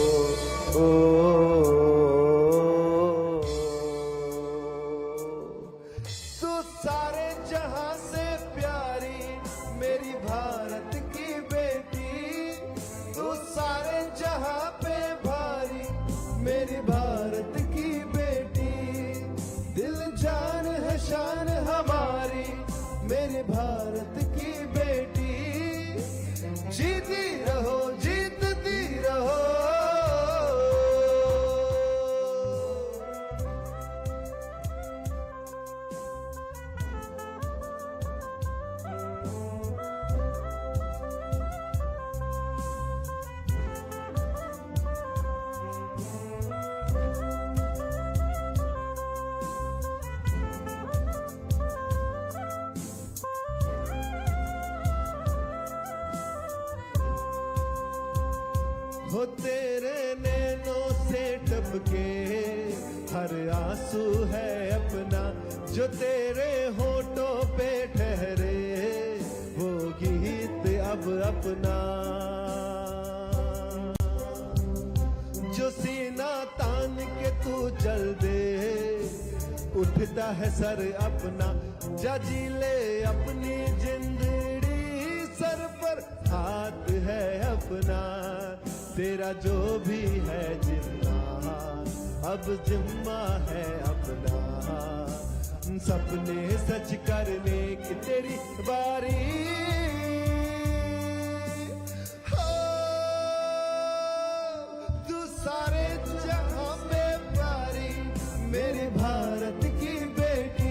तू सारे जहां से प्यारी मेरी भारत की बेटी तू सारे जहां पे भारी मेरी भारत की बेटी दिल जान है शान हमारी मेरी भारत की बेटी जीती रहो जीतती रहो हो तेरे नैनों से टपके हर आंसू है अपना जो तेरे होठों पे ठहरे वो गीत अब अपना जो सीना तान के तू चल दे उठता है सर अपना जा जी ले अपनी जिंदड़ी सर पर हाथ है अपना तेरा जो भी है जिम्मा अब जिम्मा है अपना सपने सच करने की तेरी बारी हो तू सारे जहां पे प्यारी मेरी भारत की बेटी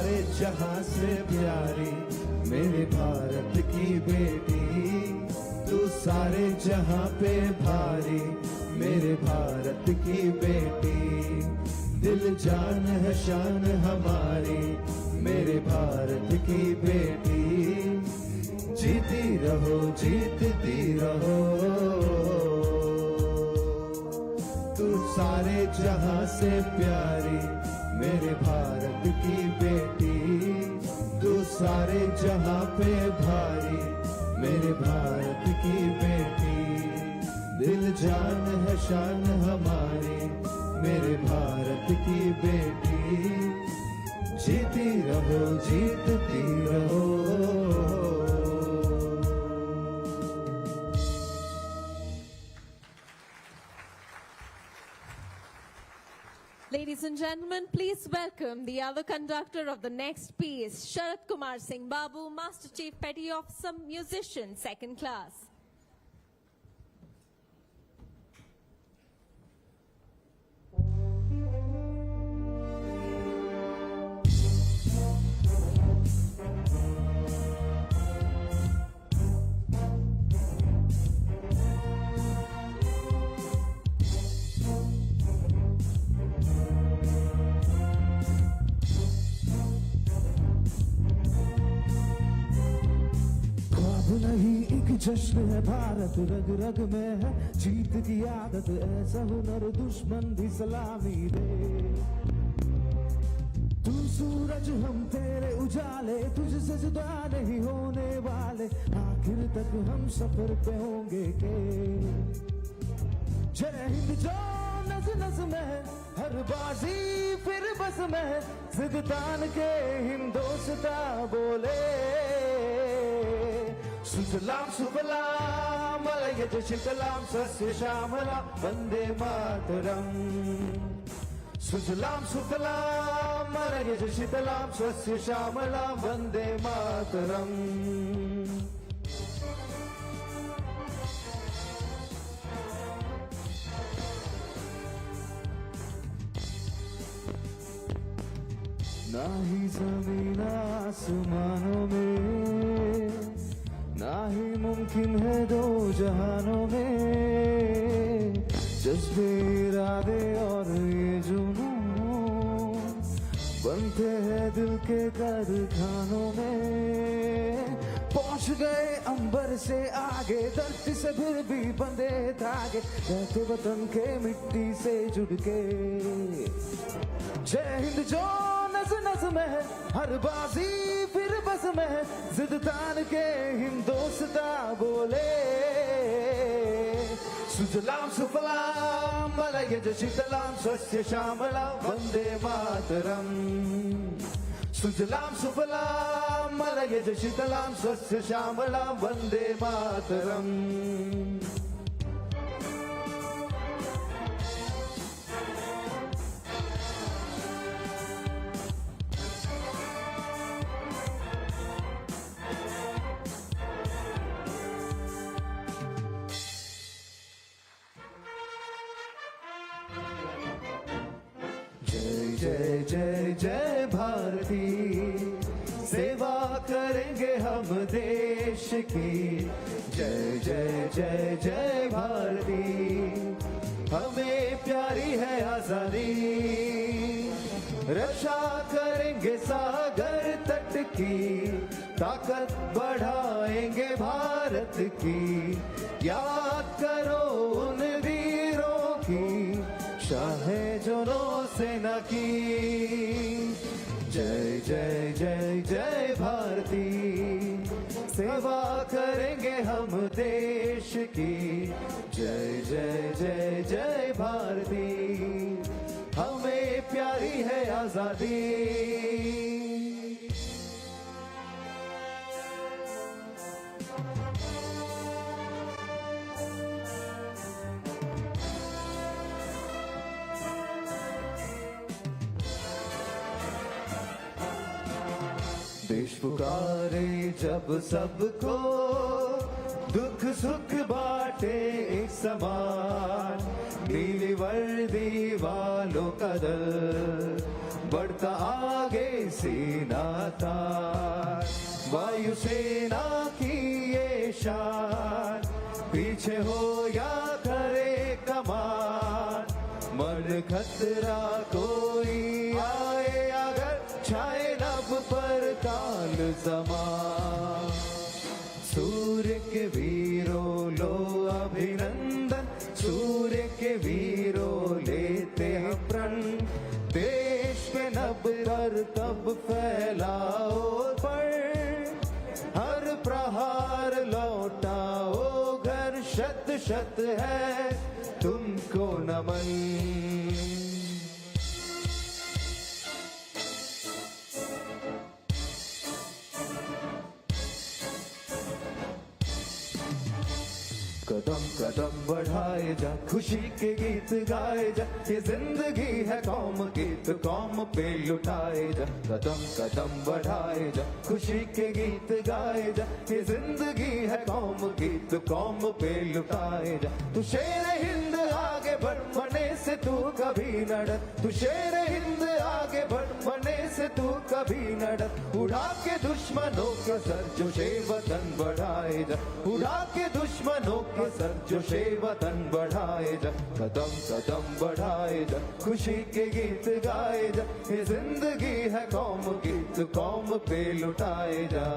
सारे जहां से प्यारी मेरे भारत की बेटी, तू सारे जहां पे भारी मेरे भारत की बेटी, दिल जान है शान हमारी मेरे भारत की बेटी, जीती रहो जीतती रहो, तू सारे जहां से प्यारी मेरे भारत की बेटी, तू सारे जहां पे भारी मेरे भारत की बेटी, दिल जान है शान हमारी मेरे भारत की बेटी, जीती रहो जीतती रहो। Ladies and gentlemen, please welcome the other conductor of the next piece, Sharat Kumar Singh Babu, Master Chief Petty Officer, musician, second class. जश्न है भारत रग रग में है, जीत की आदत ऐसा हुनर दुश्मन भी सलामी दे, तू सूरज हम तेरे उजाले, तुझसे जुदा नहीं होने वाले, आखिर तक हम सफर पे होंगे के, जय हिंद जो नस नस में है, हर बाजी फिर बस में है, जिद तान के हिंदोस्ता बोले, सुजलाम सुफलाम मलयज शीतलाम सस्य श्यामलाम वंदे मातरम, सुजलाम सुफलाम मलयज शीतलाम सस्य श्यामलाम वंदे मातरम। ना ही जमीन आसमानों में, ना ही मुमकिन है दो जहानों में, जज्बे इरादे और ये जुनून बनते हैं दिल के कारखानों में, पहुंच गए अंबर से आगे, धरती से फिर भी बंधे धागे, रहते वतन के मिट्टी से जुड़ के, जय हिंद जो नस नस में है, हर बाजी फिर बस में है, जिद तान के हिंदोस्ता बोले, सुजलाम सुफलाम मलयज शीतलाम सस्य श्यामलाम वंदे मातरम, सुजलाम सुफलाम मलयज शीतलाम सस्य श्यामलाम वंदे मातरम। जय जय जय भारती, सेवा करेंगे हम देश की, जय जय जय जय भारती, हमें प्यारी है आजादी, रक्षा करेंगे सागर तट की, ताकत बढ़ाएंगे भारत की, याद करो उन वीरों की, शाहे जो नौसेना की, जय जय जय जय भारती, सेवा करेंगे हम देश की, जय जय जय जय भारती, हमें प्यारी है आजादी। देश पुकारे जब सबको, दुख सुख बांटे एक समान, नीली वर्दी वालों का दल, बढ़ता आगे सीना तार, वायुसेना की ये शान, पीछे हो या करे कमान, मर खतरा कोई आए अगर, छाए लब पर काल समान। सूर्य के वीरों लो अभिनंदन, सूर्य के वीरों लेते हैं प्रण, देश पे नभ कर तब फैलाओ पर, हर प्रहार लौटाओ घर, शत शत है तुमको नमन। कदम कदम बढ़ाए जा, खुशी के गीत गाए जा, ये जिंदगी है कौम की तो कौम पे लुटाए जा। कदम कदम बढ़ाए जा, खुशी के गीत गाए जा, ये जिंदगी है कौम की तो कौम पे लुटाए जा। तू शेर हिंद आगे बढ़, मने से तू कभी न डर, तू शेर हिंद आगे बढ़, मने से तू कभी न डर। उड़ा के दुश्मनों के सर जो शे वतन बढ़ाए जा, उड़ा के दुश्मनों के सर जो शे वतन बढ़ाए जा। कदम कदम बढ़ाए जा, खुशी के गीत गाए जा, ये जिंदगी है कौम की तो कौम पे लुटाए जा।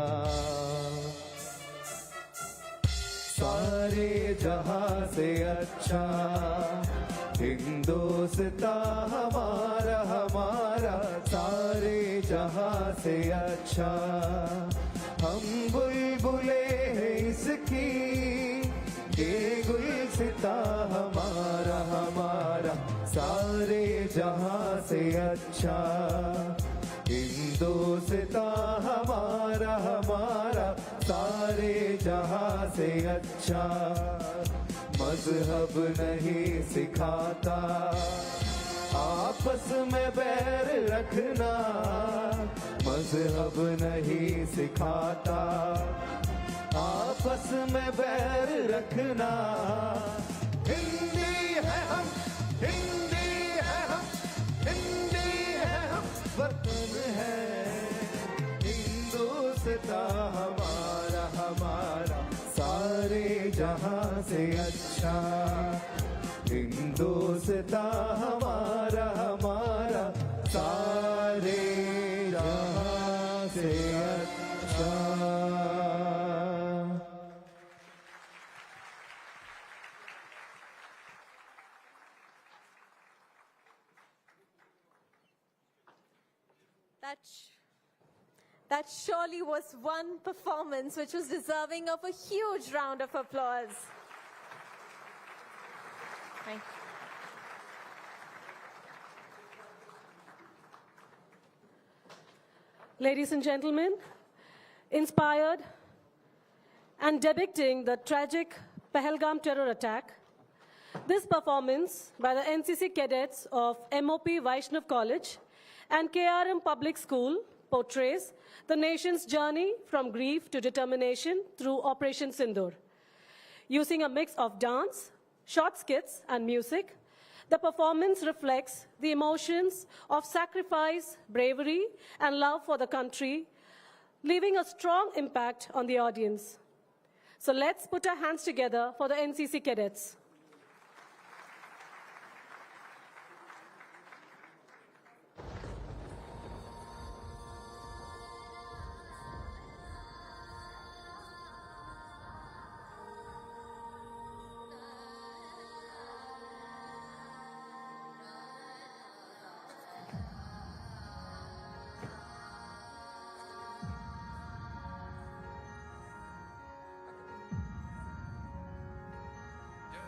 सारे जहां से अच्छा हिंदुस्ता हमारा हमारा, सारे जहां से अच्छा हम बुलबुले हैं इसकी, ये गुलसिता हमारा हमारा, सारे जहां से अच्छा हिंदुस्ता हमारा हमारा, सारे जहां से अच्छा। मजहब नहीं सिखाता आपस में बैर रखना, मजहब नहीं सिखाता आपस में बैर रखना। हिंदी है हम, हिंदी है हम, हिंदी है हम, वतन है हिंदुस्ता हमारा हमारा, सारे जहां से अच्छा हिंदुस्ता हमारा हमारा, सारे जहां से अच्छा। That surely was one performance which was deserving of a huge round of applause. Thank you. Ladies and gentlemen, inspired and depicting the tragic Pahalgam terror attack, this performance by the NCC cadets of MOP Vaishnav College and KRM Public School portrays the nation's journey from grief to determination through Operation Sindur. Using a mix of dance, short skits, and music, the performance reflects the emotions of sacrifice, bravery, and love for the country, leaving a strong impact on the audience. So let's put our hands together for the NCC cadets. Yeah.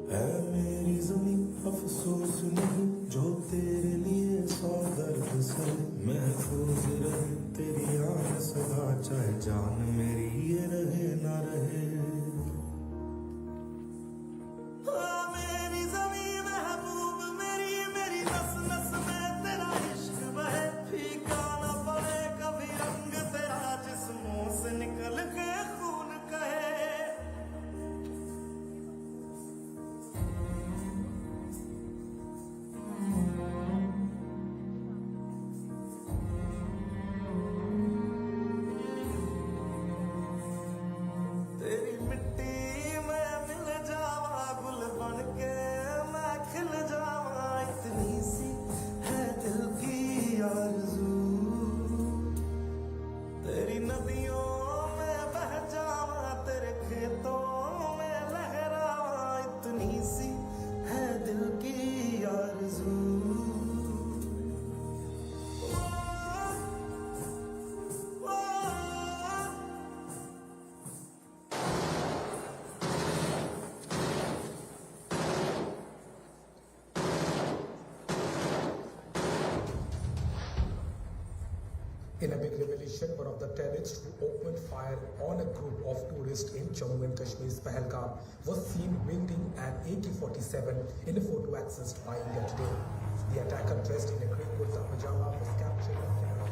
ऐ मेरी ज़मीं अफसोस नहीं जो तेरे लिए सौ दर्द से महफूज रहे तेरी आन सदा चाहे जान मेरी ये रहे ना रहे मेरी ज़मीं महबूब मेरी मेरी नस नस में तेरा इश्क बहे फीका ना पड़े कभी रंग तेरा जिस्मों से निकल के खून कहे तेरी मिट्टी में मिल जावा गुल बन के मैं खिल जावा इतनी सी है दिल की आरज़ू तेरी नदियों में बह जावा तेरे खेतों में लहरावा इतनी सी है दिल की आरज़ू In a big revelation, one of the terrorists who opened fire on a group of tourists in Jammu and Kashmir's Pahalgam was seen wielding an AK-47 in a photo accessed by India Today. The attacker, dressed in a grey kurta pajama, was captured on camera.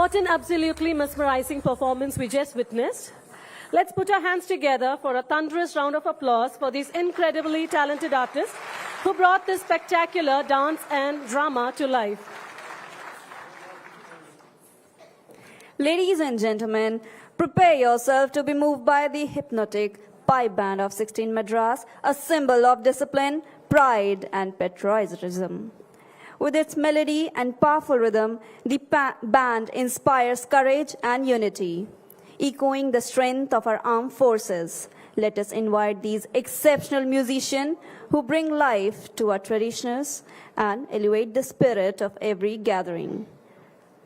What an absolutely mesmerizing performance we just witnessed. Let's put our hands together for a thunderous round of applause for these incredibly talented artists who brought this spectacular dance and drama to life. Ladies and gentlemen, prepare yourself to be moved by the hypnotic pipe band of 16 Madras, a symbol of discipline, pride, and patriotism. With its melody and powerful rhythm, the band inspires courage and unity, echoing the strength of our armed forces. let us invite these exceptional musicians who bring life to our traditions and elevate the spirit of every gathering.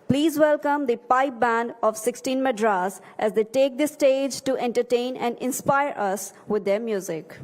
Please welcome the pipe band of 16 Madras as they take the stage to entertain and inspire us with their music.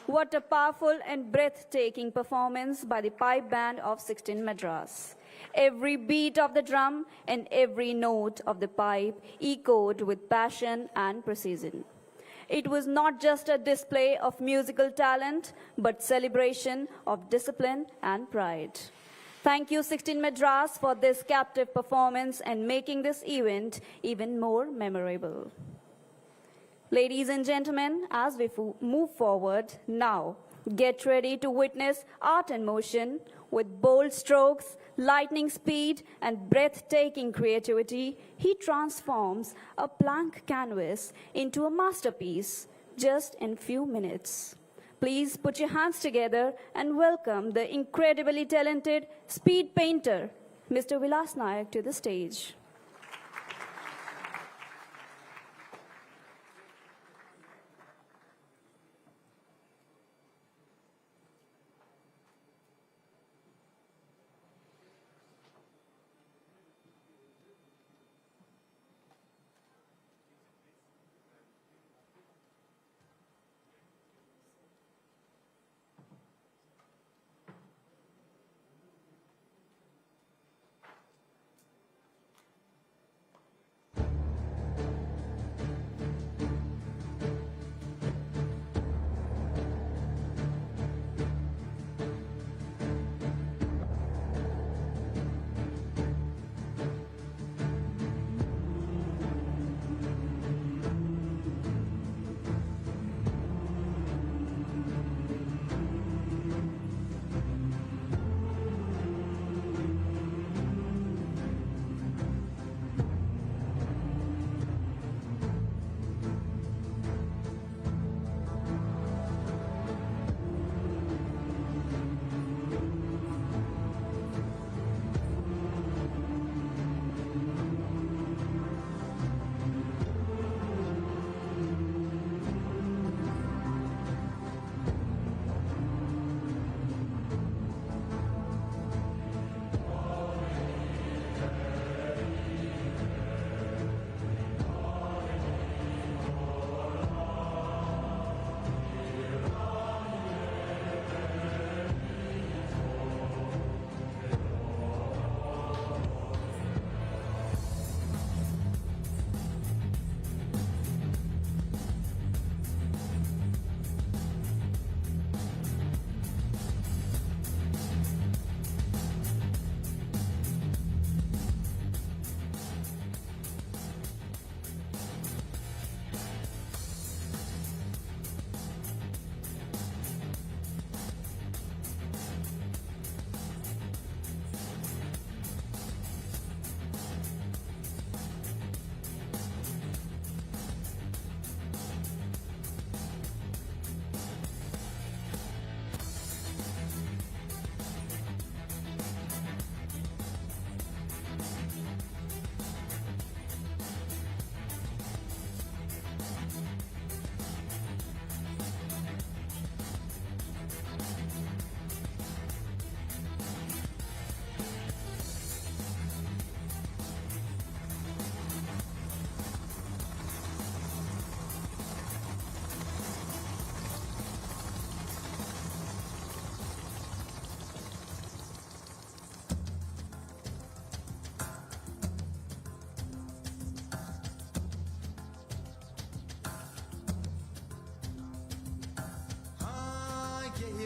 What a powerful and breathtaking performance by the pipe band of 16 Madras. Every beat of the drum and every note of the pipe echoed with passion and precision. It was not just a display of musical talent, but celebration of discipline and pride. Thank you, 16 Madras, for this captive performance and making this event even more memorable. Ladies and gentlemen, as we move forward, now get ready to witness art in motion with bold strokes, lightning speed, and breathtaking creativity. He transforms a blank canvas into a masterpiece just in few minutes. Please put your hands together and welcome the incredibly talented speed painter, Mr. Vilas Nayak, to the stage.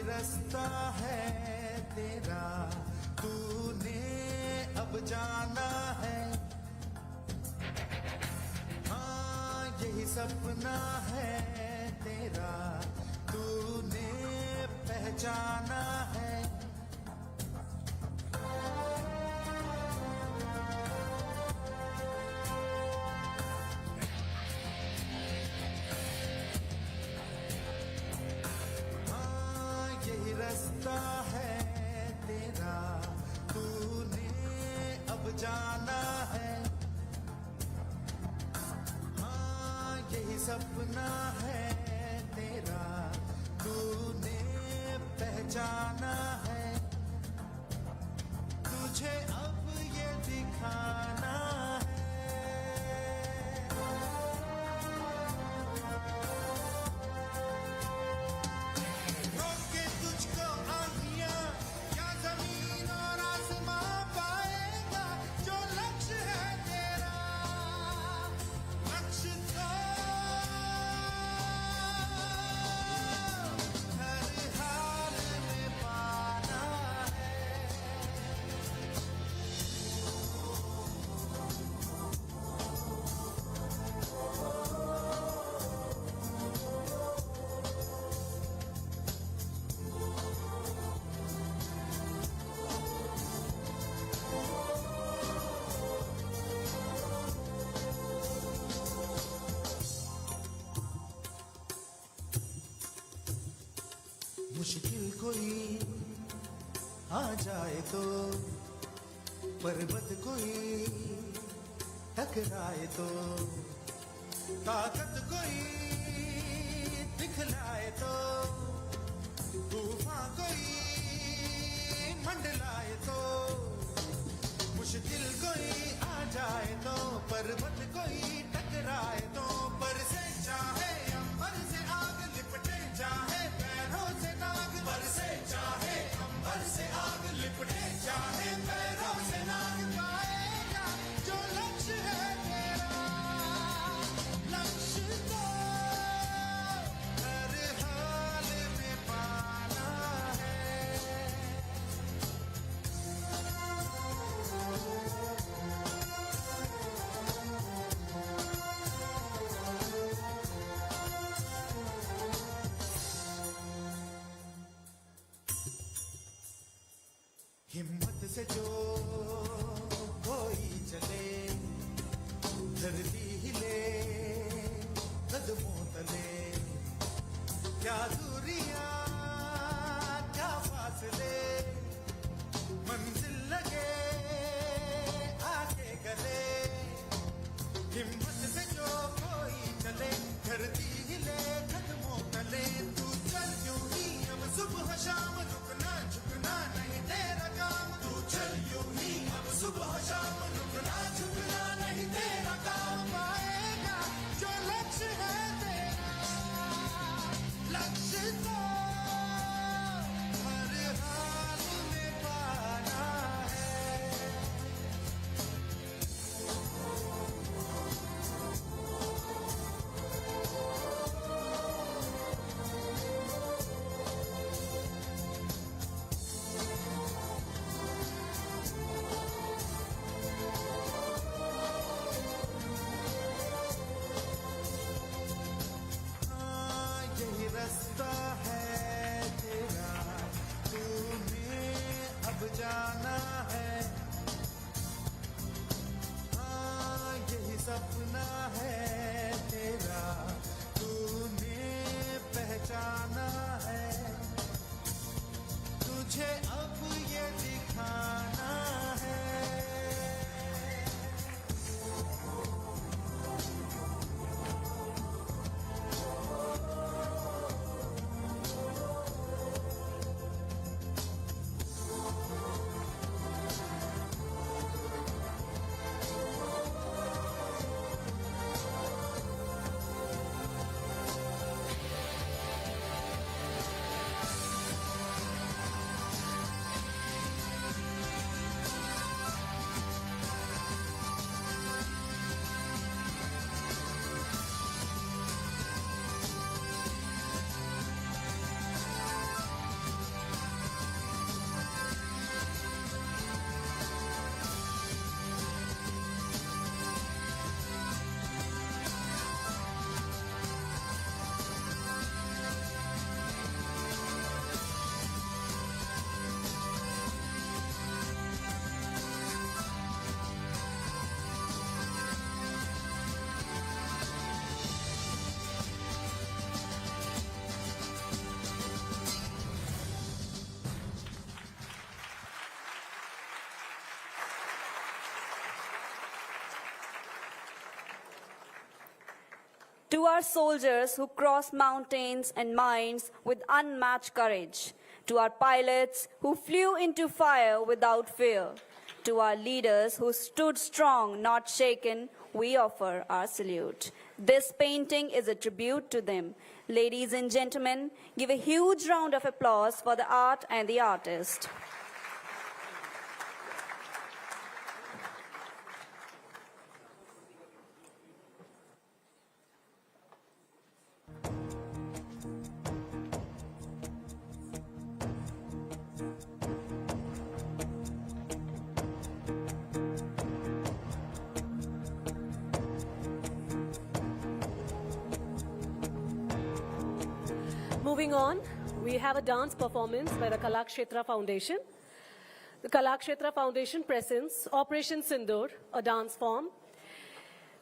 रास्ता है तेरा तूने अब जाना है हाँ यही सपना है तेरा तूने पहचाना है रास्ता है तेरा तूने अब जाना है हाँ यही सपना है तेरा तूने पहचाना है तुझे अब ये दिखाना है मुश्किल कोई आ जाए तो पर्वत कोई टकराए तो ताकत कोई दिखलाए तो तूफान कोई मंडलाए तो मुश्किल कोई आ जाए तो पर्वत कोई टकराए तो बरसे चाहे अंबर से आग लिपटे चाहे पैरों से नाग बरसे चाहे अंबर से आग लिपटे चाहे पैरों से नाग पाएगा जो लक्ष्य है तेरा लक्ष्य तो हर हाल में पाना है हिम्मत से जो कोई चले धरती हिले कदमों तले क्या दूरियां क्या फासले मंजिल लगे आगे गले हिम्मत से जो कोई चले धरती हिले कदमों तले तू चल यूं ही अब सुबह शाम रुकना झुकना नहीं तेरा काम तू चल यूं ही अब सुबह शाम रुकना झुकना नहीं तेरा काम पाएगा जो लक्ष्य है तेरा लक्ष्य तो हर हाल में पाना है हाँ, यही रास्ता है तेरा तुम्हें अब जाना है हाँ यही सपना है तेरा तूने पहचाना है तुझे अब ये दिखाना है To our soldiers who crossed mountains and mines with unmatched courage, to our pilots who flew into fire without fear, to our leaders who stood strong, not shaken, we offer our salute. This painting is a tribute to them. Ladies and gentlemen, give a huge round of applause for the art and the artist. Moving on, we have a dance performance by the Kalakshetra Foundation. The Kalakshetra Foundation presents Operation Sindur, a dance form,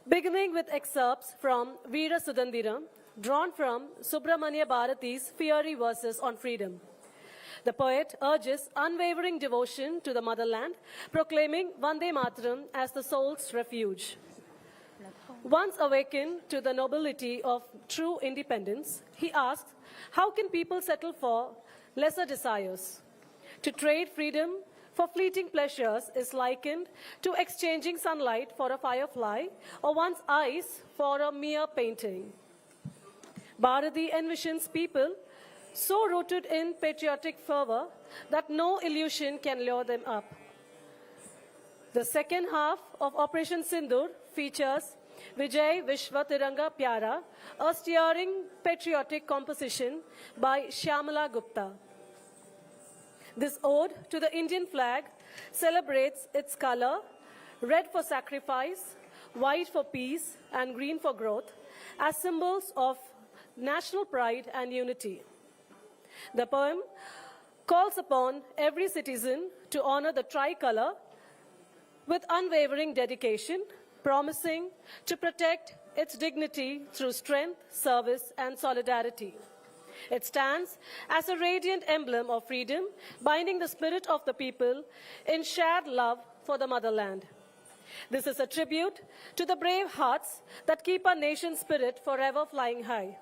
beginning with excerpts from Veera Sudandira, drawn from Subramanya Bharati's fiery verses on freedom. The poet urges unwavering devotion to the motherland, proclaiming Vande Mataram as the soul's refuge. Once awakened to the nobility of true independence, he asks, how can people settle for lesser desires? To trade freedom for fleeting pleasures is likened to exchanging sunlight for a firefly or one's eyes for a mere painting. Bharati envisions people so rooted in patriotic fervor that no illusion can lure them up. The second half of Operation Sindur features Vijay Vishwa Tiranga Pyara, a stirring patriotic composition by Shyamala Gupta. This ode to the Indian flag celebrates its color, red for sacrifice, white for peace, and green for growth, as symbols of national pride and unity. The poem calls upon every citizen to honor the tricolor with unwavering dedication, promising to protect its dignity through strength, service, and solidarity. It stands as a radiant emblem of freedom, binding the spirit of the people in shared love for the motherland. This is a tribute to the brave hearts that keep our nation's spirit forever flying high.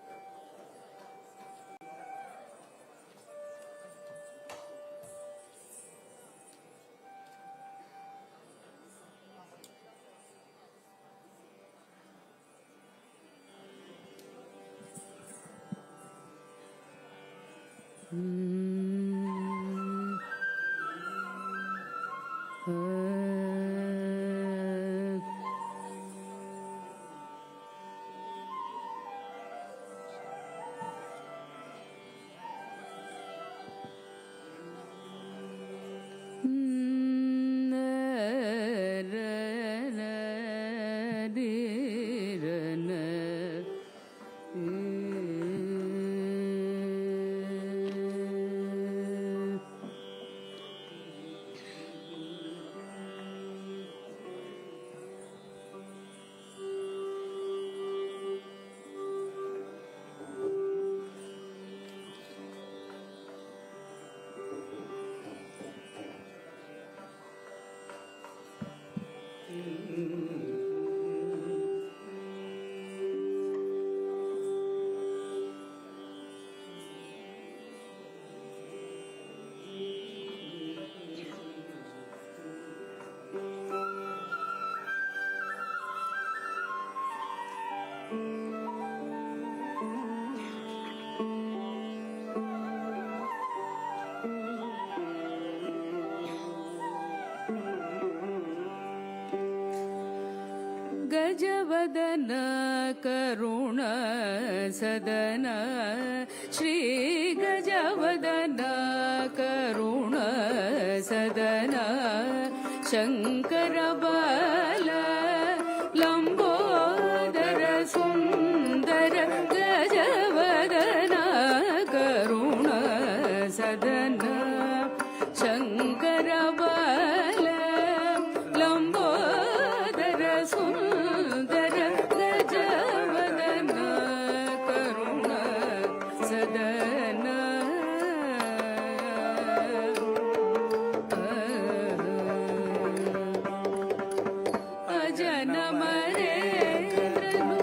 गजवदन करुण सदन श्री गजवदन करुण सदन शंकर बाल लंबोदर सुंदर गजवदन करुण सदन शंकर बाल लंबोदर सुंदर गजवदन करुण सदन अजन मरेंद्रनु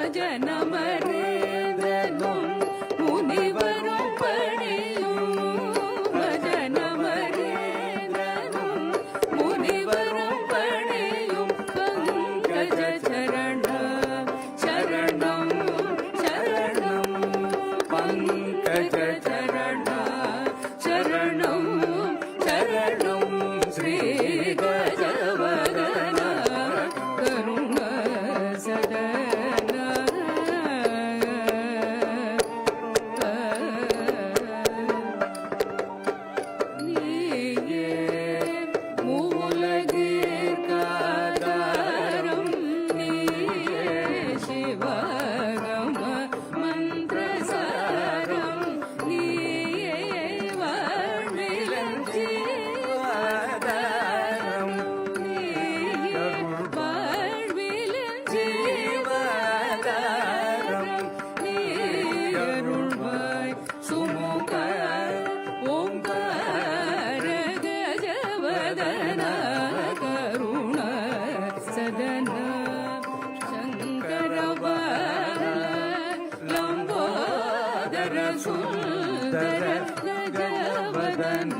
अजन मरेंद्रनु मुनिवरु पड़े सुन्दर गजवदन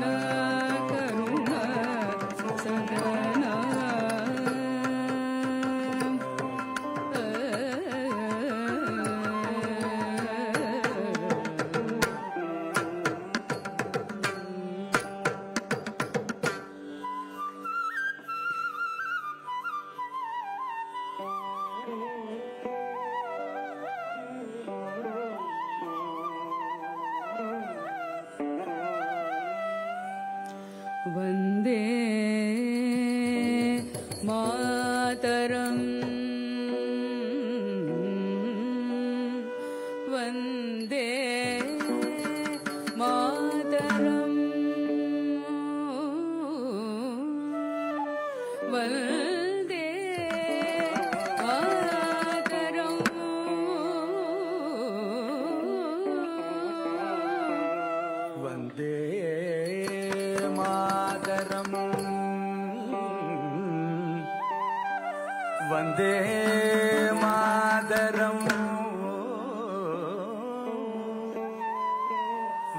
करुण सदन वन्दे मातरम् वन्दे मातरम् वन्दे मातरम् वन्दे मातरम् वन्दे मातरम्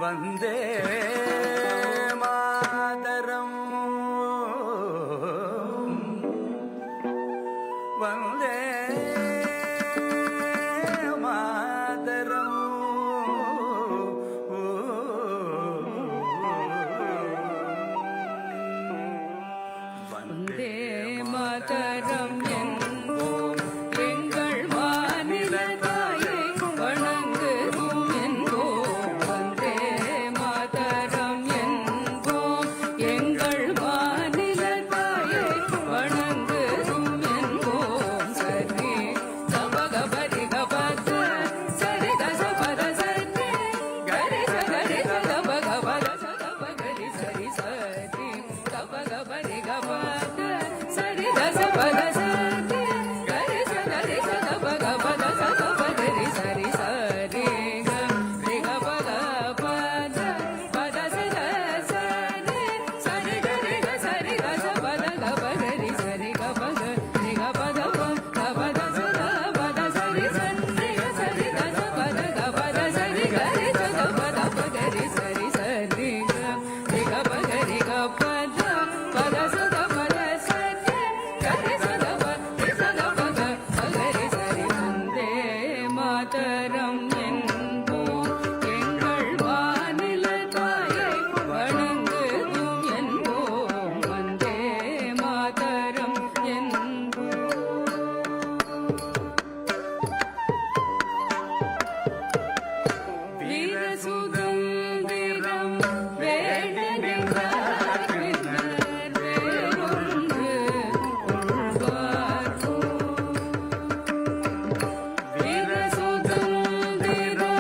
वन्दे मातरम् वन्दे वन्दे मातरम् என்போம் எங்கள் மாநில தாயை வணங்குவோம் என்போம் வந்தே மாதரம் என்போம் எங்கள் மாநில தாயை வணங்குவோம் என்போம் சரி சபக பரி கபத சரி கசபத சரி கரி சரி சபக பத சபகரி சரி சரி சபக பரி கபத சரி கசபத சரி கரி சரி சபக பத சபகரி சரி சரி கரி கபத பத பத சரி சரி கரி சரி கசபத கபகரி சரி கபத ரி கபத கபத சபத சரி சரி சரி கசபத கபத சரி கரி சபத பகரி சரி சரி ரி கபகரி கபத பத சபத சரி கரி சபத ரி சபத பகரி சரி வந்தே மாதரம் என்போம் எங்கள் மாநில தாயை வணங்குவோம் என்போம் வந்தே மாதரம் என்போம் வீர சுதந்திரம் வேடனின்றார் பின்னர் வேறொன்று உள்வார்ப்போம் வீர சுதந்திரம்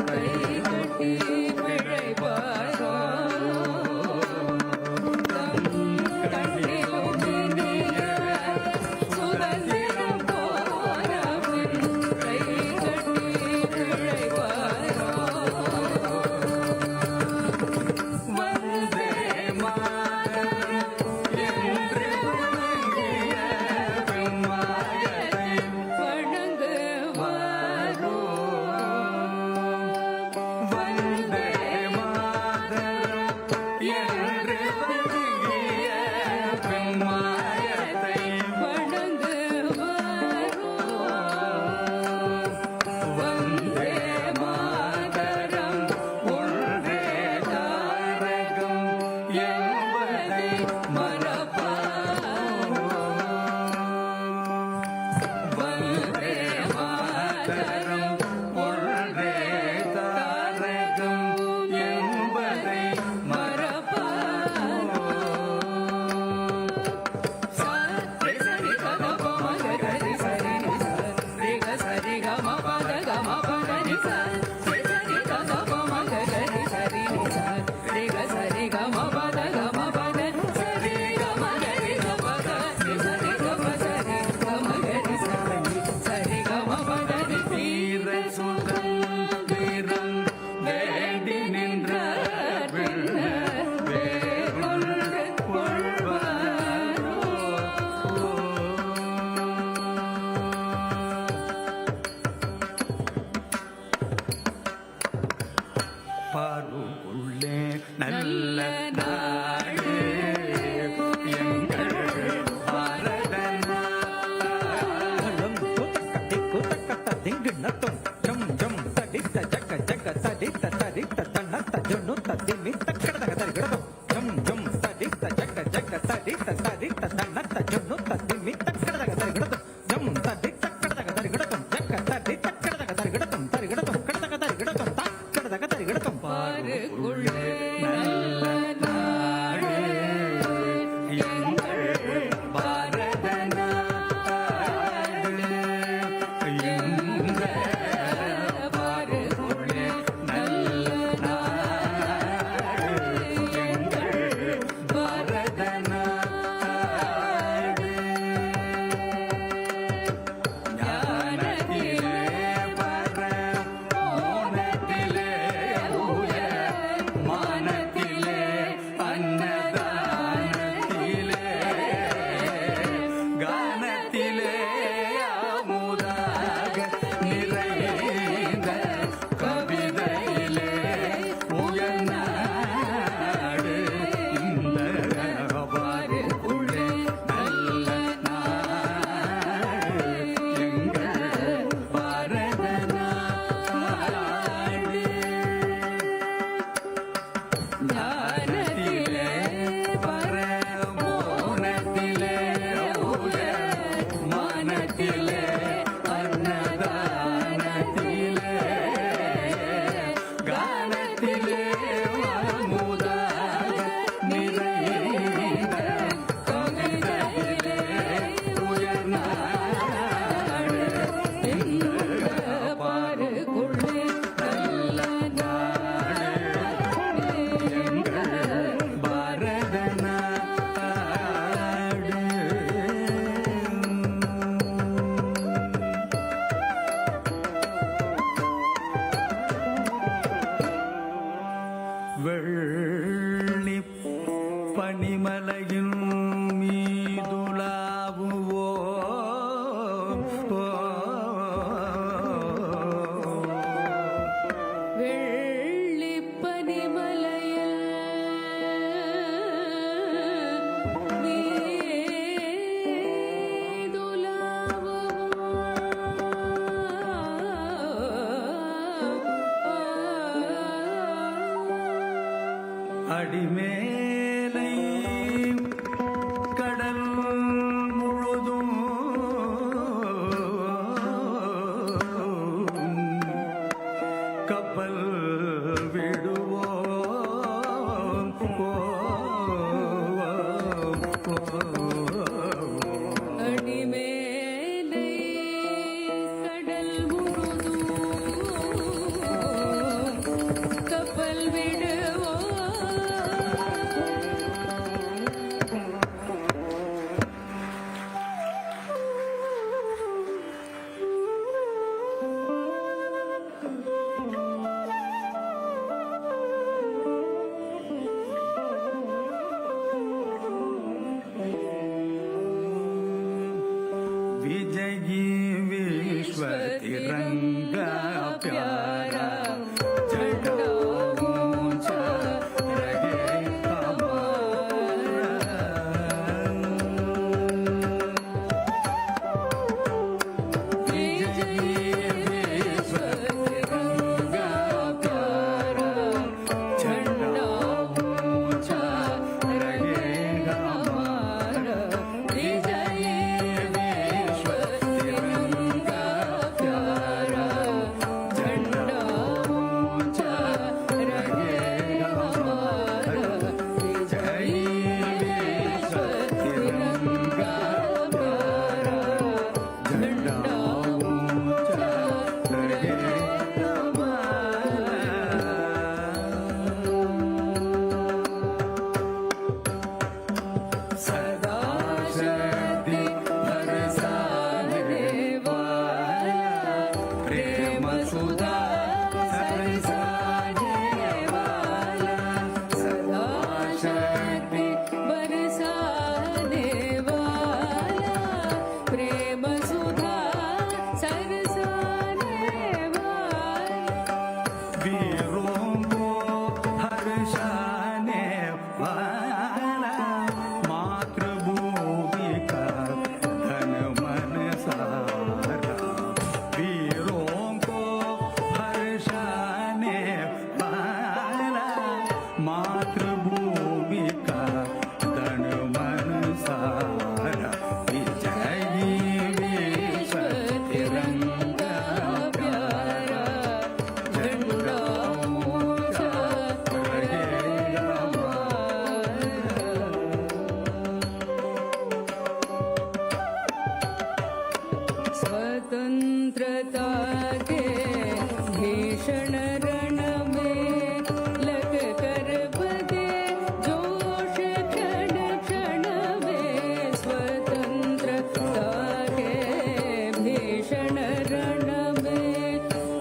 கைகட்டி பிழைப்பாரோ கண்ணிலும் இனிய சுதந்திரம் போனவன் கைகட்டி பிழைப்பாரோ வந்தே மாதரம் என்று வணங்கிய பெம்மாயத்தை வணங்குவாரோ வந்தே மாதரம் என்று வணங்கிய பெம்மாயத்தை வணங்குவாரோ வந்தே மாதரம் ஒன்றே தாரகம் என்பதை மறப்பாரோ வந்தே மாதரம் ஒன்றே தாரகம் என்பதை மறப்பாரோ சரி சரி கதப மகரி சரி சரி சரி கம பத கம பதரி சரி சரி கதப மகரி சரி சரி சரி கம பத கம பத சரி கம கரி கபத சரி கம சரி கம கரி சரி சரி கம பதரி வீர சுதந்திரம் வேண்டி நின்ற வேறொன்று கொள்வாரோ பாருள்ளே நல்ல நாடு எங்கள் பாரத நாடும் திங்கு நத்தும் ஜம் ஜம் தடித்த ஜக்க ஜக்க தடித்த தடித்த தன்னத்த ஜொன்னு தத்திமி தக்கடதக தரிகடதும் ஜம் ஜம் தடித்த ஜக்க ஜக்க தடித்த தடித்த தன்னத்த ஜொன்னு தத்திமி தக்கடதக தரிகடதும் ஜம் தடித்த கடதக தரிகடதும் ஜக்க தடித்த கடதக தரிகடதும் தரிகடதும் கடதக தரிகடதும் தக்கடதக தரிகடதும் பாருக்குள்ளே நல்ல நாடு எங்கள் பாரத நாடு எங்கள் பாருக்குள்ளே நல்ல நாடு எங்கள் பாரத நாடு ஞானத்திலே பர மோனத்திலே உயர் மானத்திலே அன்னதானத்திலே கானத்திலே அமுதாக நிறைந்த கவிதையிலே உயர்நாடு இந்த பாருக்குள்ளே நல்ல நாடு எங்கள் பாரத நாடு ஞானத்திலே பரமோனத்திலே உயர் மானத்திலே அன்னதானத்திலே கானத்திலே அமுதாக நிறைந்த கவிதையிலே உயர்நாடு இந்த பாருக்குள்ளே நல்ல நாடு எங்கள் பாரத நாடு வெள்ளி பனிமலையின் மீதுலாவுவோ வெள்ளிப்பனிமலையில் அடிமேலை கடல் முழுதும் கப்பல் விடுவோம் அடிமேலை கடல் முழுதும் विजयी विश्व तिरंगा प्यारा झंडा ऊंचा रहे हमारा। विजयी विश्व तिरंगा प्यारा झंडा ऊंचा रहेगा हमारा। विजयी विश्व तिरंगा प्यारा झंडा ऊंचा रहेगा हमारा। विजयी विश्व तिरंगा प्यारा झंडा ऊंचा रहेगा हमारा। सदा शक्ति बरसाने वाला प्रेम सुधा बरसाने वाला। सदा शक्ति बरसाने वाला प्रेम सुधा सरसाने वाला। वीरों को हर्षाने वाला मातृभूमि का धन मन सारा। वीरों को हर्षाने वाला मातृभूमि का धन मन सारा। विजयी विश्व तिरंगा प्यारा झंडा ऊंचा रहेगा हमारा। स्वतंत्रता के भीषण रण में लग कर बगे जोश क्षण क्षण में। स्वतंत्रता के भीषण रण में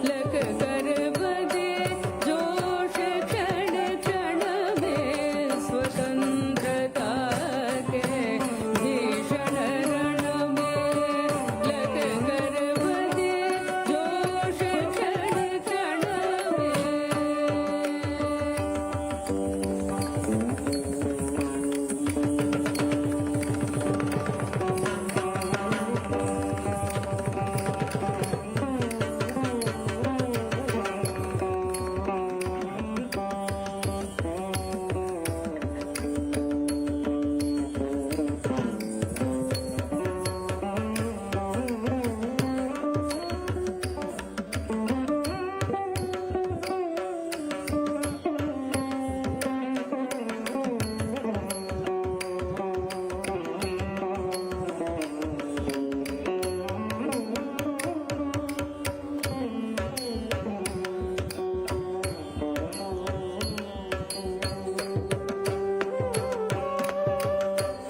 लग कर बगे जोश क्षण क्षण में। स्वतंत्रता के भीषण रण में लग कर बगे जोश क्षण क्षण में।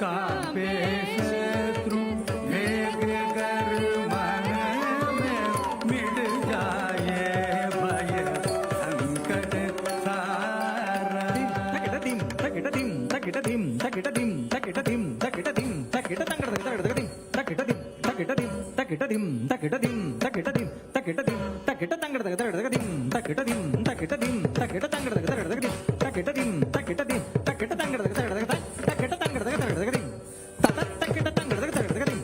कांपे शत्रु भेद कर मन में मिट जाए भय संकट सारा। तकिट धिम तकिट धिम तकिट धिम तकिट धिम तकिट धिम तकिट धिम तकिट तंगड़ तकिट धिम तकिट धिम तकिट धिम तकिट धिम तकिट धिम तकिट धिम तकिट धिम तकिट तंगड़ तकिट धिम तकिट धिम तकिट धिम तकिट तंगड़ तकिट धिम तकिट धिम तकिट धिम तकिट तंगड़ तकिट धिम तकिट तंगड़ तकिट धिम तकिट तंगड़ तकिट धिम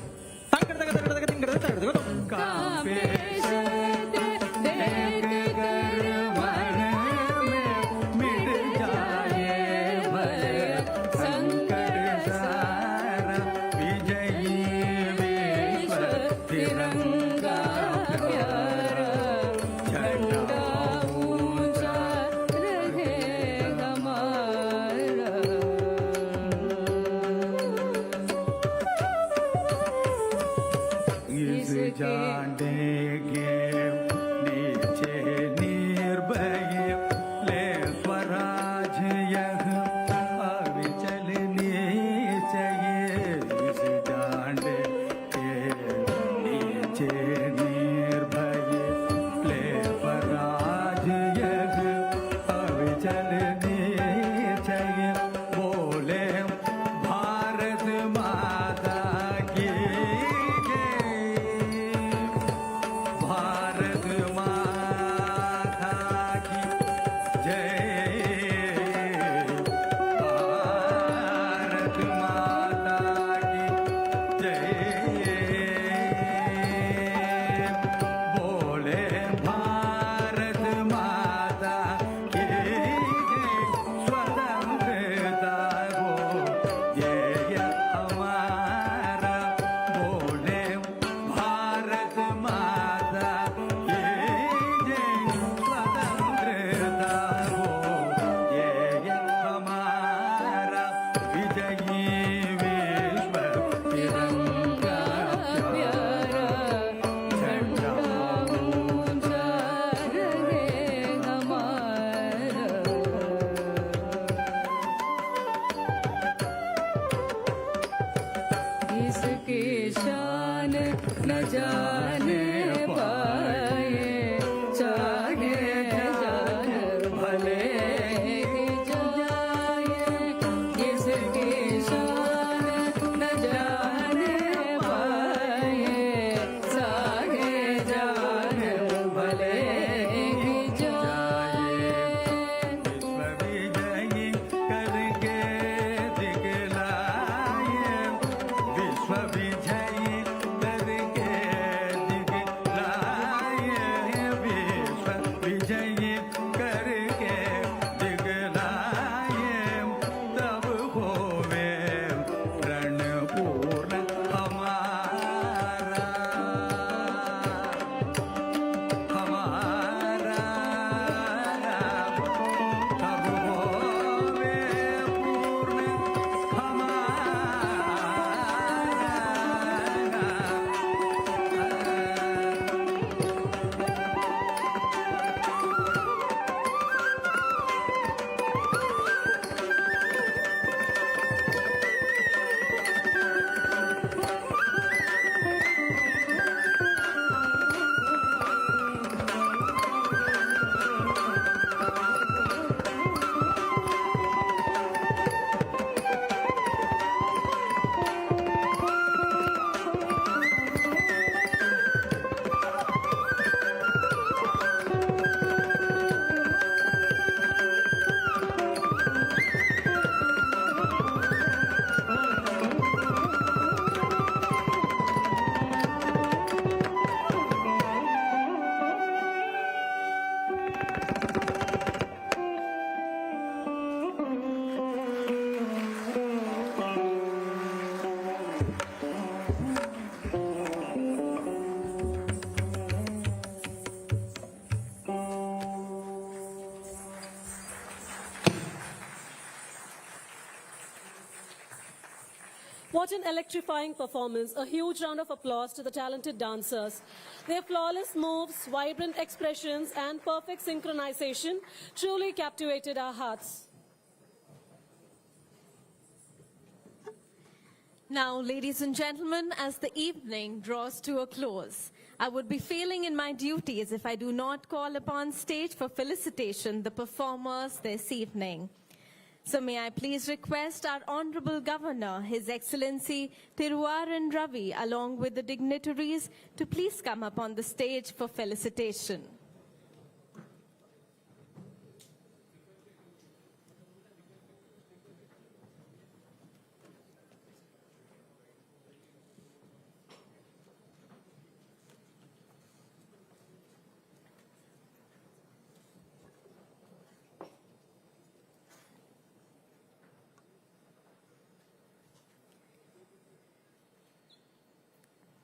तंगड़ तकिट धिम कांपे शत्रु भेद कर मन में मिट जाए भय संकट सारा। विजयी विश्व तिरंगा प्यारा झंडा ऊंचा रहेगा हमारा। न जाने पाए चाहे जान भले ही जाए किसकी शान न जाने पाए चाहे जान भले ही जाए विश्वविजयी करके दिखलाए विश्वविजयी करके दिखलाए विश्वविजयी करके दिखलाए तब होवे रणपूर्ण हमारा तब होवे पूर्ण What an electrifying performance. A huge round of applause to the talented dancers. Their flawless moves, vibrant expressions, and perfect synchronization truly captivated our hearts. Now, ladies and gentlemen, as the evening draws to a close, I would be failing in my duties if I do not call upon stage for felicitation the performers this evening. So may I please request our Honorable Governor, His Excellency Thiruvaran Ravi, along with the dignitaries, to please come up on the stage for felicitation.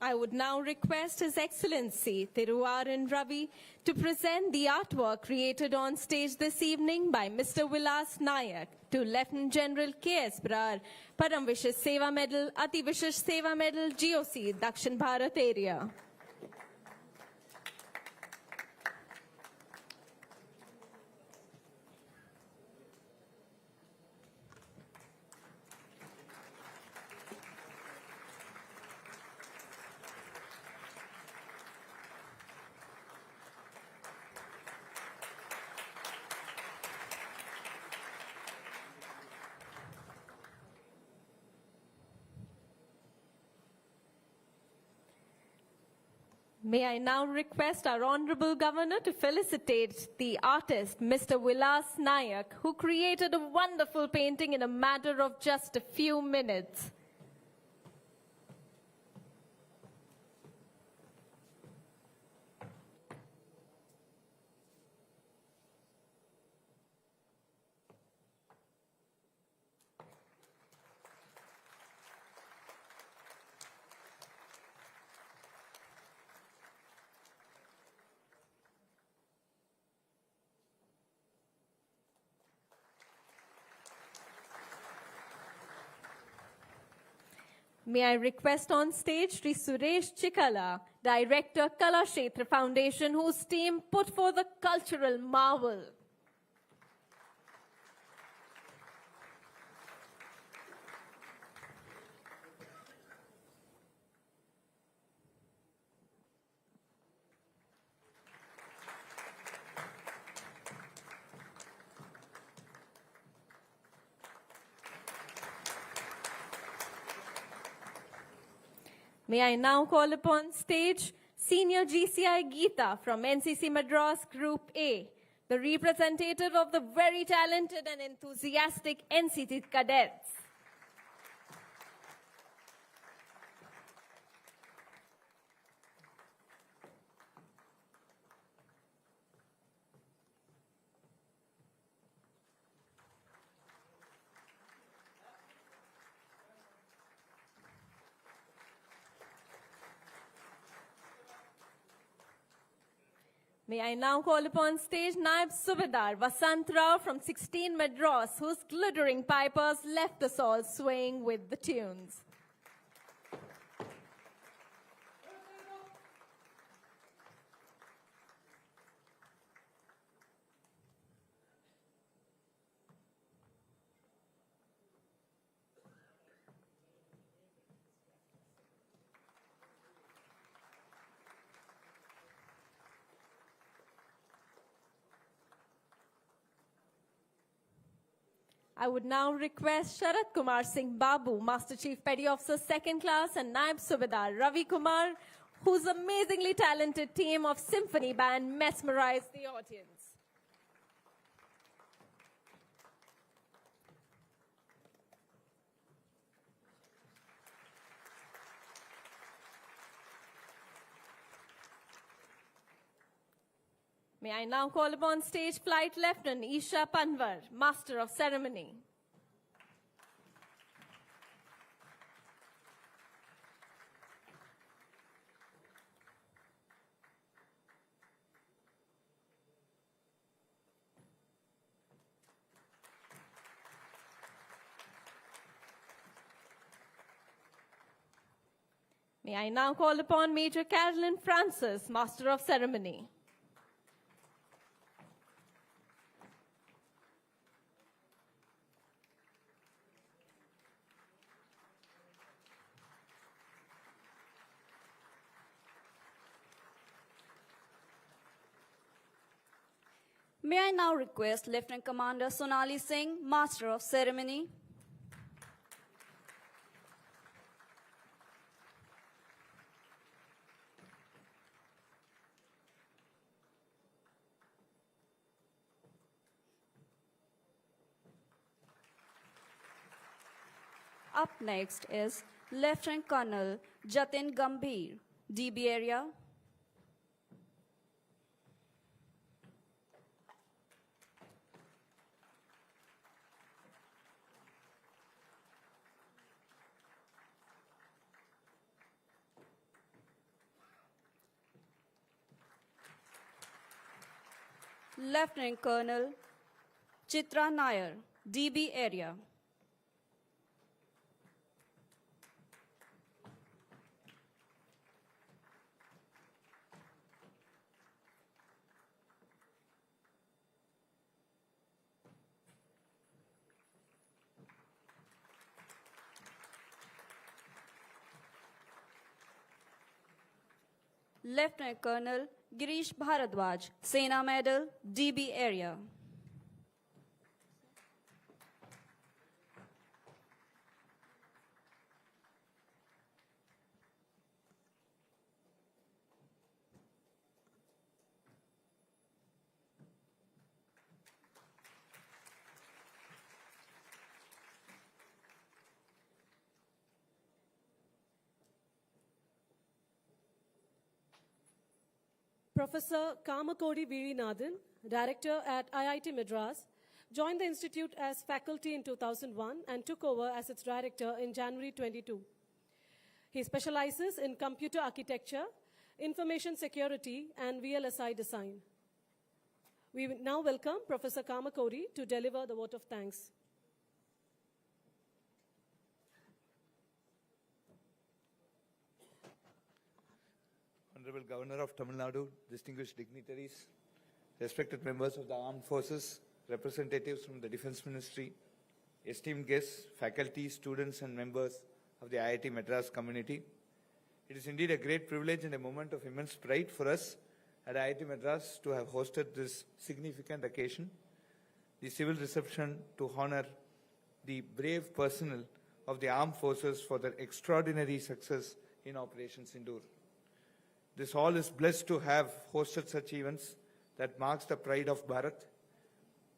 I would now request His Excellency Thiruvaran Ravi to present the artwork created on stage this evening by Mr. Vilas Nayak to Lieutenant General K.S. Brar, Param Vishesh Seva Medal, Ati Vishesh Seva Medal, GOC, Dakshin Bharat area. May I now request our Honorable Governor to felicitate the artist, Mr. Vilas Nayak, who created a wonderful painting in a matter of just a few minutes. May I request on stage Sri Suresh Chikala, Director, Kala Kshetra Foundation, whose team put forth a cultural marvel. May I now call upon stage Senior GCI Geeta from NCC Madras Group A, the representative of the very talented and enthusiastic NCC cadets. May I now call upon stage Naib Subedar Vasant Rao from 16 Madras, whose glittering pipers left us all swaying with the tunes. I would now request Sharat Kumar Singh Babu, Master Chief Petty Officer 2nd Class, and Naib Subedar Ravi Kumar, whose amazingly talented team of symphony band mesmerized the audience. May I now call upon stage Flight Lieutenant Isha Panwar, Master of Ceremony. May I now call upon Major Carolyn Francis, Master of Ceremony. May I now request Lieutenant Commander Sonali Singh, Master of Ceremony. Up next is Lieutenant Colonel Jatin Gambhir, DB area. Lieutenant Colonel Chitra Nair, DB area. Lieutenant Colonel Girish Bharadwaj, Sena Medal, DB area. Professor Kamakodi Virinathan, Director at IIT Madras, joined the institute as faculty in 2001 and took over as its director in January 22. He specializes in computer architecture, information security, and VLSI design. We now welcome Professor Kamakodi to deliver the vote of thanks. Honorable Governor of Tamil Nadu, distinguished dignitaries, respected members of the armed forces, representatives from the Defense Ministry, esteemed guests, faculty, students, and members of the IIT Madras community. It is indeed a great privilege and a moment of immense pride for us at IIT Madras to have hosted this significant occasion, the civil reception to honor the brave personnel of the armed forces for their extraordinary success in Operation Sindur. This hall is blessed to have hosted such events that marks the pride of Bharat.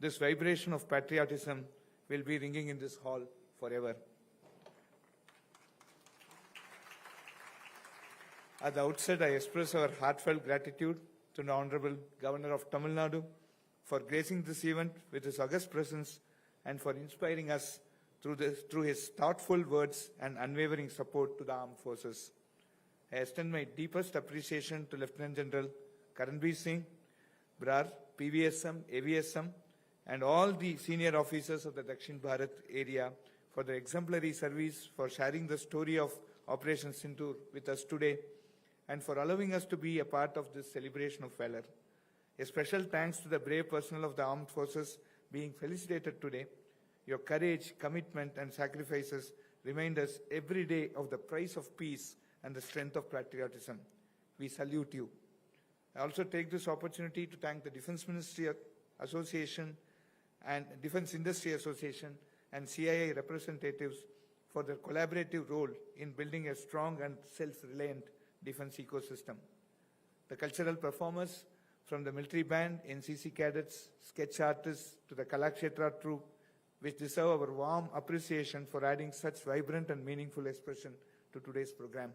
This vibration of patriotism will be ringing in this hall forever. At the outset, I express our heartfelt gratitude to the Honorable Governor of Tamil Nadu for gracing this event with his august presence and for inspiring us through his thoughtful words and unwavering support to the armed forces. I extend my deepest appreciation to Lieutenant General Karanbir Singh, BRAR, PVSM, AVSM, and all the senior officers of the Dakshin Bharat area for their exemplary service, for sharing the story of Operation Sindur with us today, and for allowing us to be a part of this celebration of valor. A special thanks to the brave personnel of the armed forces being felicitated today. Your courage, commitment, and sacrifices remind us every day of the price of peace and the strength of patriotism. We salute you. I also take this opportunity to thank the Defense Ministry Association and Defense Industry Association and CII representatives for their collaborative role in building a strong and self-reliant defense ecosystem. The cultural performers, from the military band, NCC cadets, sketch artists to the Kalakshetra troupe, which deserve our warm appreciation for adding such vibrant and meaningful expression to today's program.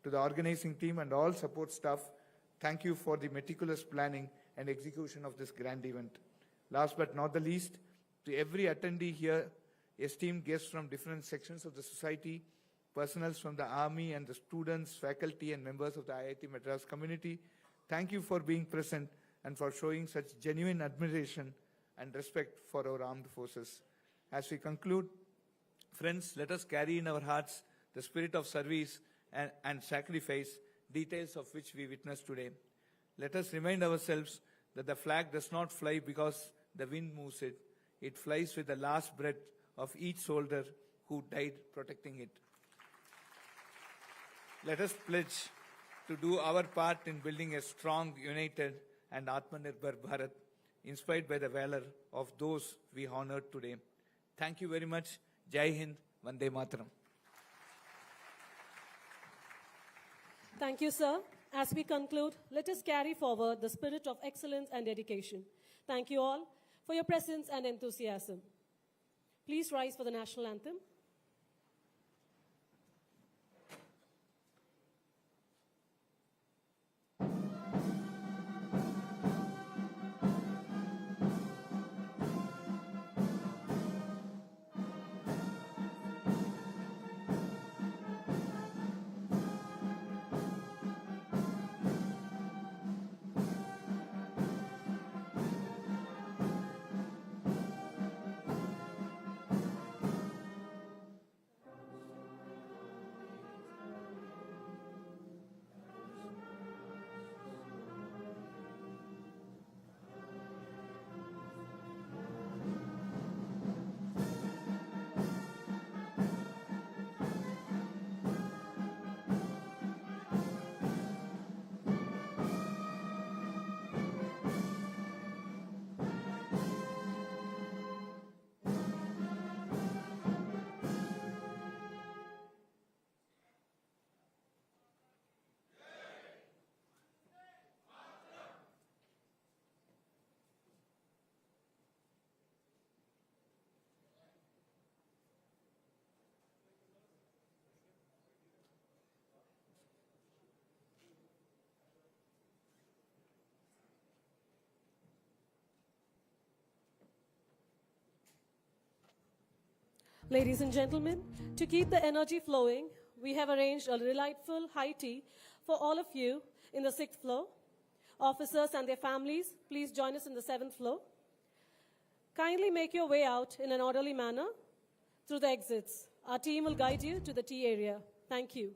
To the organizing team and all support staff, thank you for the meticulous planning and execution of this grand event. Last but not the least, to every attendee here, esteemed guests from different sections of the society, personals from the army and the students, faculty and members of the IIT Madras community, thank you for being present and for showing such genuine admiration and respect for our armed forces. As we conclude, friends, let us carry in our hearts the spirit of service and sacrifice, details of which we witness today. Let us remind ourselves that the flag does not fly because the wind moves it. It flies with the last breath of each soldier who died protecting it. Let us pledge to do our part in building a strong, united and Atmanirbhar Bharat, inspired by the valor of those we honored today. Thank you very much. Jai Hind, Vande Mataram. Thank you, sir. As we conclude, let us carry forward the spirit of excellence and dedication. Thank you all for your presence and enthusiasm. Please rise for the national anthem. Ladies and gentlemen, to keep the energy flowing, we have arranged a delightful high tea for all of you in the 6th floor. Officers and their families, please join us in the 7th floor. Kindly make your way out in an orderly manner through the exits. Our team will guide you to the tea area. Thank you.